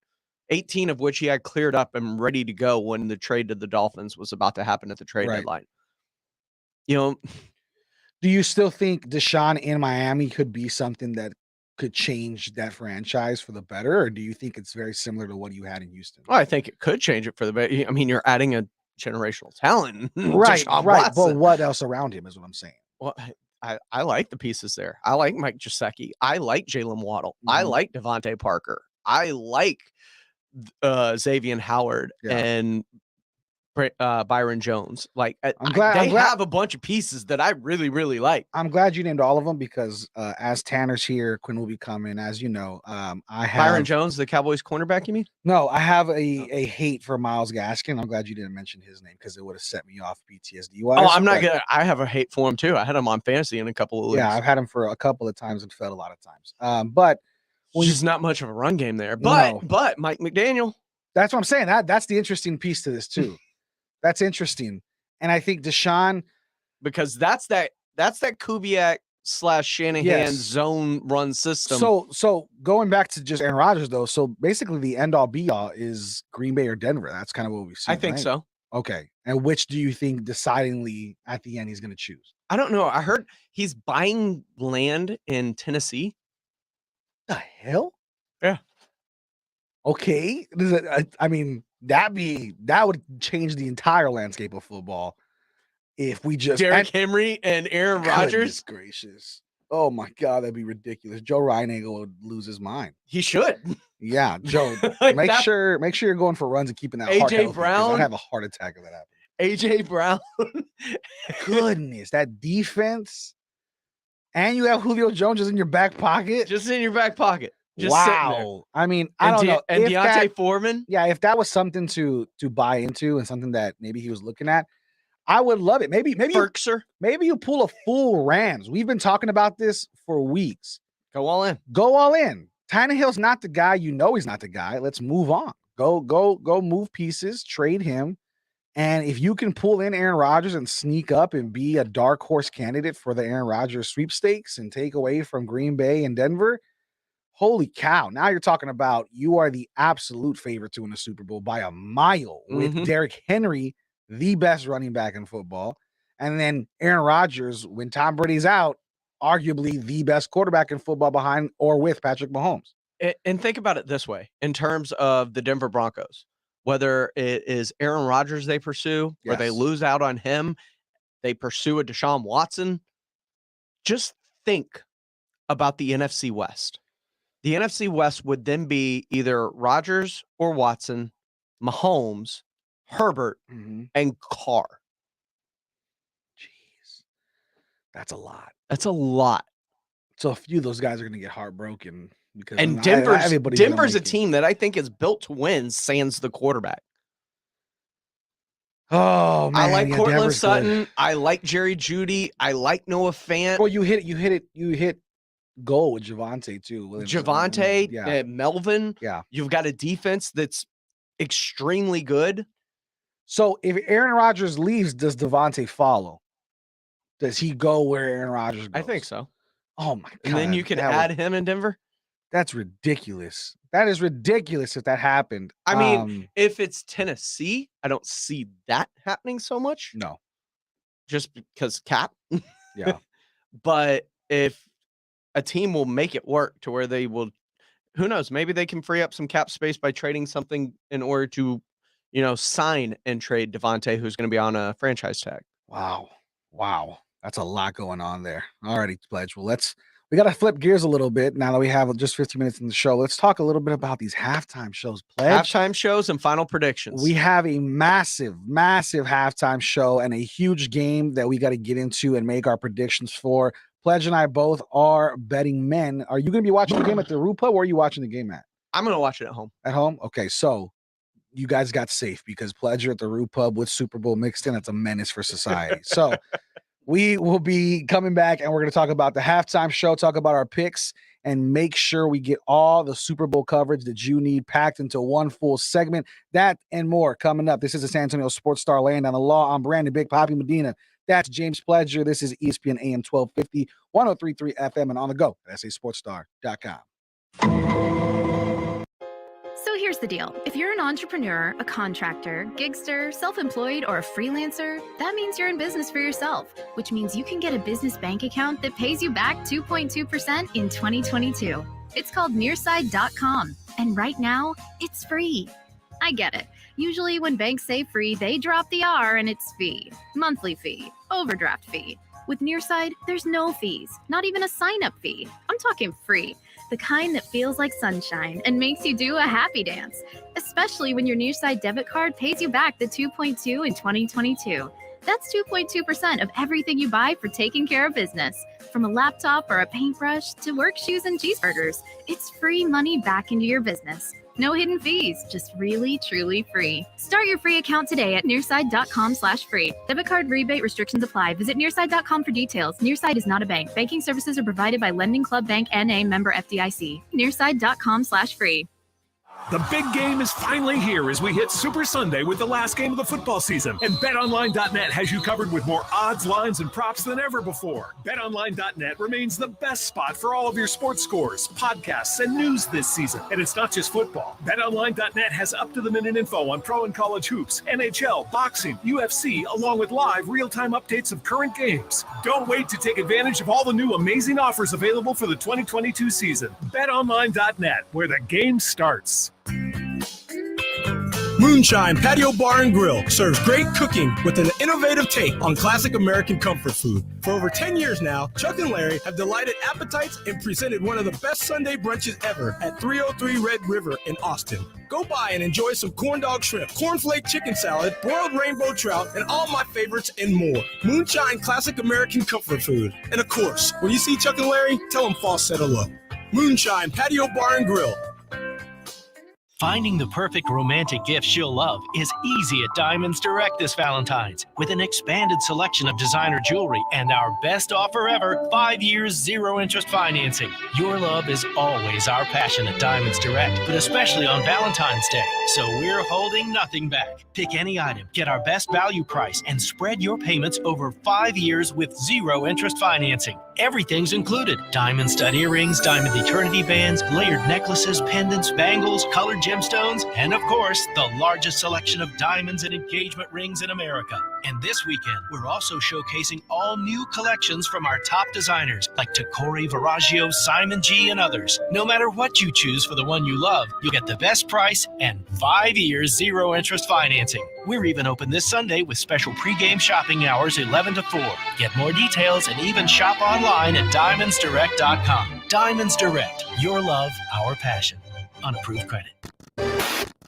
18 of which he had cleared up and ready to go when the trade to the Dolphins was about to happen at the trade deadline. You know, do you still think Deshaun in Miami could be something that could change that franchise for the better, or do you think it's very similar to what you had in Houston? Well, I think it could change it for the better. I mean, you're adding a generational talent. Right. But what else around him is what I'm saying. Well, I like the pieces there. I like Mike Gesicki. I like Jalen Waddle. I like Devontae Parker. I like Xavier Howard and Byron Jones. Like they have a bunch of pieces that I really, really like. I'm glad you named all of them because as Tanner's here, Quinn will be coming. As you know, I have Byron Jones, the Cowboys cornerback. You mean? No, I have a hate for Myles Gaskin. I'm glad you didn't mention his name because it would have set me off PTSD wise. Oh, I'm not gonna. I have a hate for him too. I had him on fantasy in a couple of leagues. Yeah, I've had him for a couple of times and fed a lot of times. But there's not much of a run game there. But Mike McDaniel. That's what I'm saying. That's the interesting piece to this too. That's interesting. And I think Deshaun, because that's that Kubiak / Shanahan zone run system. So going back to just Aaron Rodgers though, so basically the end all be all is Green Bay or Denver. That's kind of what we see. I think so. Okay. And which do you think decidingly at the end he's going to choose? I don't know. I heard he's buying land in Tennessee. The hell? Yeah. Okay, I mean that would change the entire landscape of football if we just Derrick Henry and Aaron Rodgers. Goodness gracious! Oh my God, that'd be ridiculous. Joe Reinagle would lose his mind. He should. Yeah, Joe, Like make that- sure you're going for runs and keeping that heart A.J. healthy, 'cause Brown? I'd have a heart attack if that happened. AJ Brown. Goodness, that defense, and you have Julio Jones just in your back pocket. Just in your back pocket. Just sitting there. Wow. I mean, I And don't know. And If Deontay that- Foreman. Yeah, if that was something to buy into and something that maybe he was looking at, I would love it. Maybe you pull a full Rams. We've been talking about this for weeks. Go all in. Go all in. Tannehill's not the guy. You know he's not the guy. Let's move on. Go move pieces, trade him. And if you can pull in Aaron Rodgers and sneak up and be a dark horse candidate for the Aaron Rodgers sweepstakes and take away from Green Bay and Denver, holy cow. Now you're talking about you are the absolute favorite to win the Super Bowl by a mile with Derrick Henry, the best running back in football. And then Aaron Rodgers, when Tom Brady's out, arguably the best quarterback in football behind or with Patrick Mahomes. And think about it this way in terms of the Denver Broncos, whether it is Aaron Rodgers they pursue or they Yes. lose out on him, they pursue a Deshaun Watson. Just think about the NFC West. The NFC West would then be either Rodgers or Watson, Mahomes, Herbert, and Carr. Jeez. That's a lot. That's a lot. So a few of those guys are going to get heartbroken because And not Denver's everybody's gonna Denver's a make it. team that I think is built to win, sans the quarterback. Oh man, I like yeah, Cortland Denver's good. Sutton. I like Jerry Judy. I like Noah Fant. Well, you hit goal with Javante too. Javante, yeah. Melvin. Yeah. You've got a defense that's extremely good. So if Aaron Rodgers leaves, does Devontae follow? Does he go where Aaron Rodgers goes? I think so. Oh my god. And then you can that add would- him in Denver. That's ridiculous. That is ridiculous if that happened. I mean, if it's Tennessee, I don't see that happening so much. No. Just because cap. Yeah. But if a team will make it work to where they will, who knows, maybe they can free up some cap space by trading something in order to, sign and trade Devontae, who's going to be on a franchise tag. Wow. That's a lot going on there. Alrighty, Pledge. Well, we got to flip gears a little bit now that we have just 15 minutes in the show. Let's talk a little bit about these halftime shows. Pledge. Halftime shows and final predictions. We have a massive halftime show and a huge game that we got to get into and make our predictions for. Pledge and I both are betting men. Are you going to be watching the game at the Rupa? Where are you watching the game at? I'm going to watch it at home. At home? Okay, so you guys got safe because Pledger at the Rue Pub with Super Bowl mixed in. It's a menace for society. So we will be coming back and we're going to talk about the halftime show, talk about our picks, and make sure we get all the Super Bowl coverage that you need packed into one full segment. That and more coming up. This is the San Antonio Sports Star laying down the law. I'm Brandon Big Papi Medina. That's James Pledger. This is ESPN AM 1250, 103.3 FM, and on the go at SASportsStar.com. So here's the deal. If you're an entrepreneur, a contractor, gigster, self-employed, or a freelancer, that means you're in business for yourself, which means you can get a business bank account that pays you back 2.2% in 2022. It's called Nearside.com, and right now, it's free. I get it. Usually when banks say free, they drop the R and it's fee. Monthly fee, overdraft fee. With Nearside, there's no fees, not even a sign-up fee. I'm talking free. The kind that feels like sunshine and makes you do a happy dance, especially when your Nearside debit card pays you back the 2.2 in 2022. That's 2.2% of everything you buy for taking care of business. From a laptop or a paintbrush to work shoes and cheeseburgers, it's free money back into your business. No hidden fees, just really, truly free. Start your free account today at Nearside.com/free. Debit card rebate restrictions apply. Visit Nearside.com for details. Nearside is not a bank. Banking services are provided by Lending Club Bank N.A. member FDIC. Nearside.com/free. The big game is finally here as we hit Super Sunday with the last game of the football season. And BetOnline.net has you covered with more odds, lines, and props than ever before. BetOnline.net remains the best spot for all of your sports scores, podcasts, and news this season. And it's not just football. BetOnline.net has up-to-the-minute info on pro and college hoops, NHL, boxing, UFC, along with live real-time updates of current games. Don't wait to take advantage of all the new amazing offers available for the 2022 season. BetOnline.net, where the game starts. Moonshine Patio Bar and Grill serves great cooking with an innovative take on classic American comfort food. For over 10 years now, Chuck and Larry have delighted appetites and presented one of the best Sunday brunches ever at 303 Red River in Austin. Go by and enjoy some corn dog shrimp, cornflake chicken salad, broiled rainbow trout, and all my favorites and more. Moonshine classic American comfort food. And of course, when you see Chuck and Larry, tell them Foss said hello. Moonshine Patio Bar and Grill. Finding the perfect romantic gift she'll love is easy at Diamonds Direct this Valentine's. With an expanded selection of designer jewelry and our best offer ever, 5 years, 0 interest financing. Your love is always our passion at Diamonds Direct, but especially on Valentine's Day. So we're holding nothing back. Pick any item, get our best value price, and spread your payments over 5 years with 0 interest financing. Everything's included. Diamond stud earrings, diamond eternity bands, layered necklaces, pendants, bangles, colored gemstones, and of course, the largest selection of diamonds and engagement rings in America. And this weekend, we're also showcasing all new collections from our top designers like Tacori, Verragio, Simon G, and others. No matter what you choose for the one you love, you'll get the best price and 5 years, 0 interest financing. We're even open this Sunday with special pregame shopping hours 11 to 4. Get more details and even shop online at diamondsdirect.com. Diamonds Direct, your love, our passion. Unapproved credit.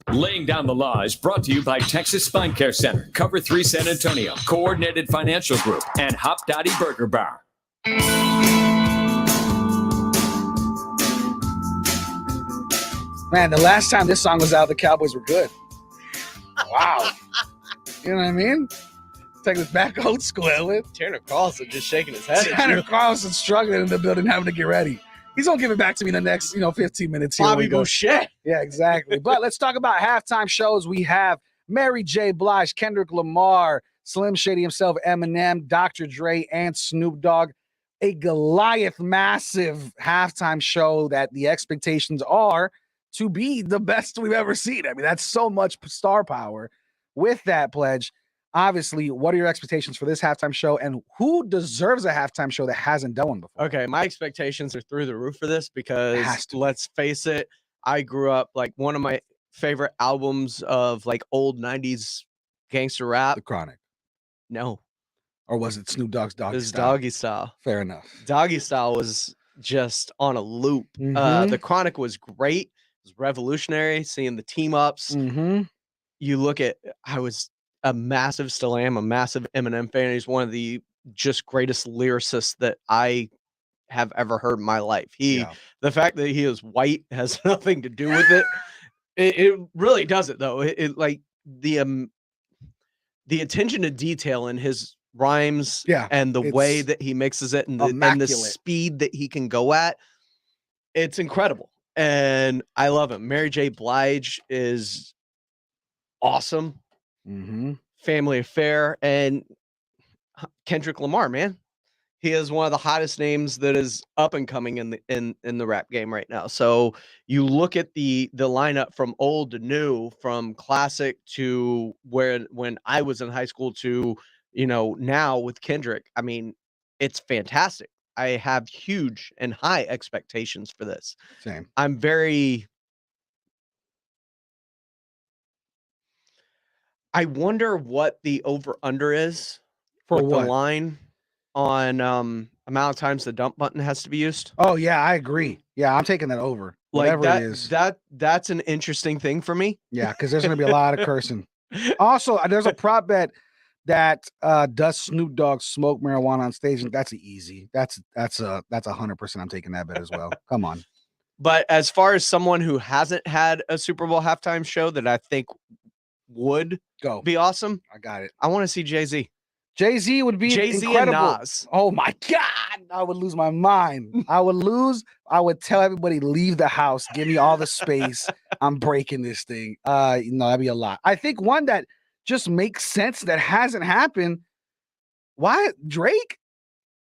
Laying Down the Law is brought to you by Texas Spine Care Center, Cover 3 San Antonio, Coordinated Financial Group, and Hop Dottie Burger Bar. Man, the last time this song was out, the Cowboys were good. Wow. You know what I mean? Take us back old school, Elliot. Tanner Carlson just shaking his head. Tanner Carlson struggling in the building, having to get ready. He's going to give it back to me in the next, 15 minutes. Here Bobby Boucher. Yeah, exactly. But let's talk about halftime shows. We have Mary J. Blige, Kendrick Lamar, Slim Shady himself, Eminem, Dr. Dre, and Snoop Dogg. A Goliath massive halftime show that the expectations are to be the best we've ever seen. I mean, that's so much star power. With that, Pledge, obviously, what are your expectations for this halftime show, and who deserves a halftime show that hasn't done one before? Okay, my expectations are through the roof for this because let's face it, I grew up like one of my favorite albums of like old 90s gangster rap. The Chronic. No. Or was it Snoop Dogg's Doggy It was Style? Doggy Style. Fair enough. Doggy Style was just on a loop. The Chronic was great. It was revolutionary, seeing the team ups. You look at, I was a massive, still am a massive Eminem fan. He's one of the just greatest lyricists that I have ever heard in my life. The fact that he is white has nothing to do with it. It really doesn't, though. It like the attention to detail in his rhymes, and the way that he mixes it, and the speed that he can go at, it's incredible. And I love him. Mary J. Blige is awesome. Family Affair, and Kendrick Lamar, man, he is one of the hottest names that is up and coming in the rap game right now. So you look at the lineup from old to new, from classic to when I was in high school to now with Kendrick. I mean, it's fantastic. I have huge and high expectations for this. Same. I wonder what the over-under is for with what? The line on amount of times the dump button has to be used. Oh, yeah, I agree. Yeah, I'm taking that over. Whatever that, it is. That's an interesting thing for me. Yeah, because there's going to be a lot of cursing. Also, there's a prop bet that does Snoop Dogg smoke marijuana on stage, and that's easy. That's 100%. I'm taking that bet as well. Come on. But as far as someone who hasn't had a Super Bowl halftime show that I think would be awesome, I got it. I want to see Jay-Z. Jay-Z would be Jay-Z incredible. and Nas. Oh my God, I would lose my mind. I would tell everybody, leave the house, give me all the space. I'm breaking this thing. That'd be a lot. I think one that just makes sense that hasn't happened. Why Drake?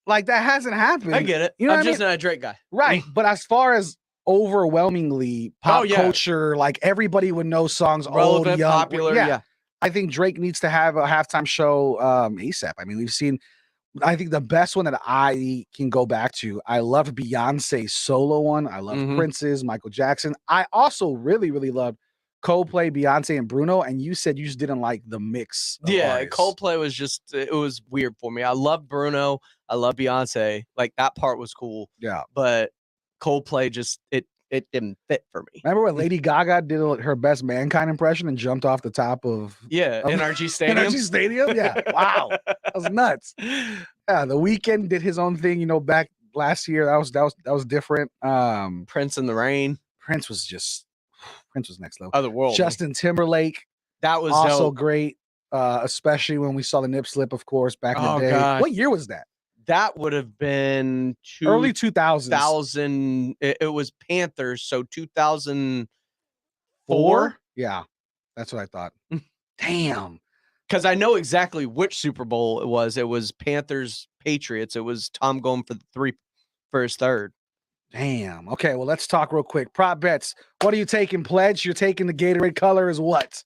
Like that hasn't happened. I get it. You know I'm what just not a Drake guy. Right. But as far as overwhelmingly pop culture, like everybody would know songs, Relevant, old, young, popular, yeah. I think Drake needs to have a halftime show ASAP. I mean, we've seen, I think the best one that I can go back to, I loved Beyonce's solo one. I love Prince's, Michael Jackson. I also really, really loved Coldplay, Beyonce, and Bruno, and you said you just didn't like the mix. Yeah, artists. Coldplay was it was weird for me. I love Bruno. I love Beyonce. Like, that part was cool. Yeah. But Coldplay just, it didn't fit for me. Remember when Lady Gaga did her best Mankind impression and jumped off the top of NRG Stadium? NRG Stadium? Yeah. Wow. That was nuts. Yeah, The Weeknd did his own thing, back last year. That was different. Prince in the Rain. Prince was next level. Otherworldly. Justin Timberlake. That was also dope. Great. Especially when we saw the nip slip, of course, back in the day. Gosh. What year was that? That would have been Early 2000s. 2000. It was Panthers, so 2004. Yeah, that's what I thought. Damn. Because I know exactly which Super Bowl it was. It was Panthers Patriots. It was Tom going for his third. Damn. Okay, well, let's talk real quick. Prop bets. What are you taking, Pledge? You're taking the Gatorade color as what?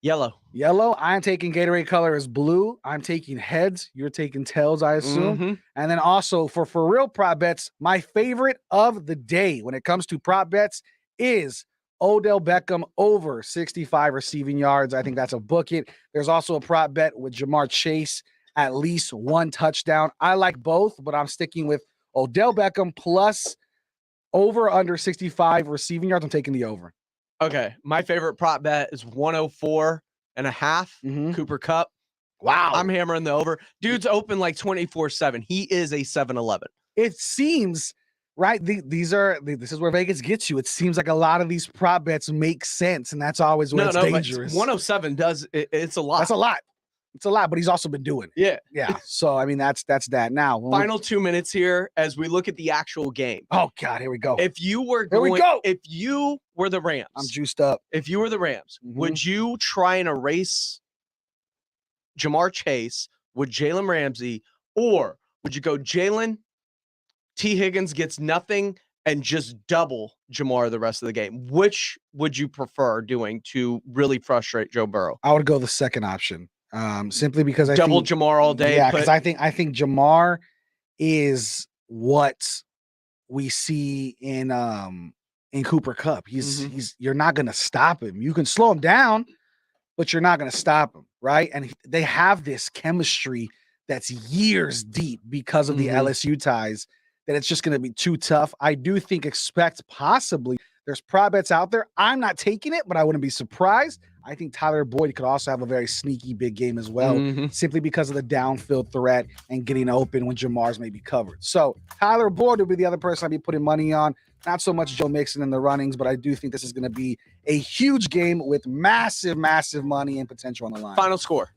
Yellow. Yellow. I'm taking Gatorade color as blue. I'm taking heads. You're taking tails, I assume. Mm-hmm. And then also for real prop bets, my favorite of the day when it comes to prop bets is Odell Beckham over 65 receiving yards. I think that's a book it. There's also a prop bet with Jamar Chase, at least 1 touchdown. I like both, but I'm sticking with Odell Beckham plus over under 65 receiving yards. I'm taking the over. Okay. My favorite prop bet is 104.5. Cooper Kupp. Wow. I'm hammering the over. Dude's open like 24/7. He is a 7-Eleven. It seems, right? This is where Vegas gets you. It seems like a lot of these prop bets make sense, and that's always when it's dangerous. 107 it's a lot. That's a lot. It's a lot, but he's also been doing it. Yeah. So, I mean, that's that. Now, Final 2 minutes here as we look at the actual game. Oh, God, here we go. If you were if you were the Rams, I'm juiced up. If you were the Rams, would you try and erase Jamar Chase with Jalen Ramsey, or would you go Jalen, T. Higgins gets nothing, and just double Jamar the rest of the game? Which would you prefer doing to really frustrate Joe Burrow? I would go the second option. Simply because I double think Jamar all day. Yeah, because I think Jamar is what we see in Cooper Kupp. He's you're not gonna stop him. You can slow him down, but you're not gonna stop him, right? And they have this chemistry that's years deep because of the LSU ties. That it's just gonna be too tough. I do think expect possibly there's prop bets out there. I'm not taking it, but I wouldn't be surprised. I think Tyler Boyd could also have a very sneaky big game as well, simply because of the downfield threat and getting open when Jamar's may be covered. So Tyler Boyd will be the other person I'd be putting money on. Not so much Joe Mixon in the runnings, but I do think this is going to be a huge game with massive, massive money and potential on the line. Final score.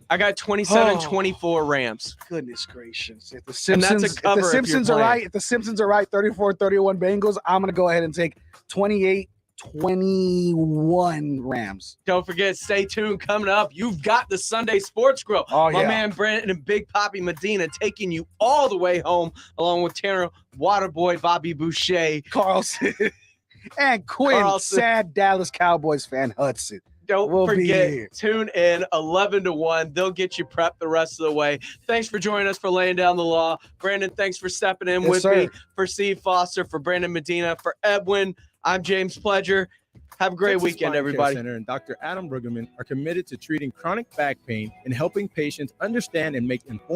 I got 27-24 Rams. Goodness gracious. If the And that's a Simpsons, cover if the if you're Simpsons are playing. right, if the Simpsons are right, 34-31 Bengals, I'm going to go ahead and take 28-21 Rams. Don't forget, stay tuned. Coming up, you've got the Sunday Sports Grill. Oh, My yeah. man Brandon and Big Poppy Medina taking you all the way home, along with Tanner Waterboy, Bobby Boucher, Carlson, and Quinn, Carlson. sad Dallas Cowboys fan Hudson. Don't We'll be forget, here. tune in 11-1. They'll get you prepped the rest of the way. Thanks for joining us for laying down the law. Brandon, thanks for stepping in Yes, with sir. me. For Steve Foster, for Brandon Medina, for Edwin, I'm James Pledger. Have a great Texas weekend, Spine Care everybody. Center and Dr. Adam Brueggemann are committed to treating chronic back pain and helping patients understand and make informed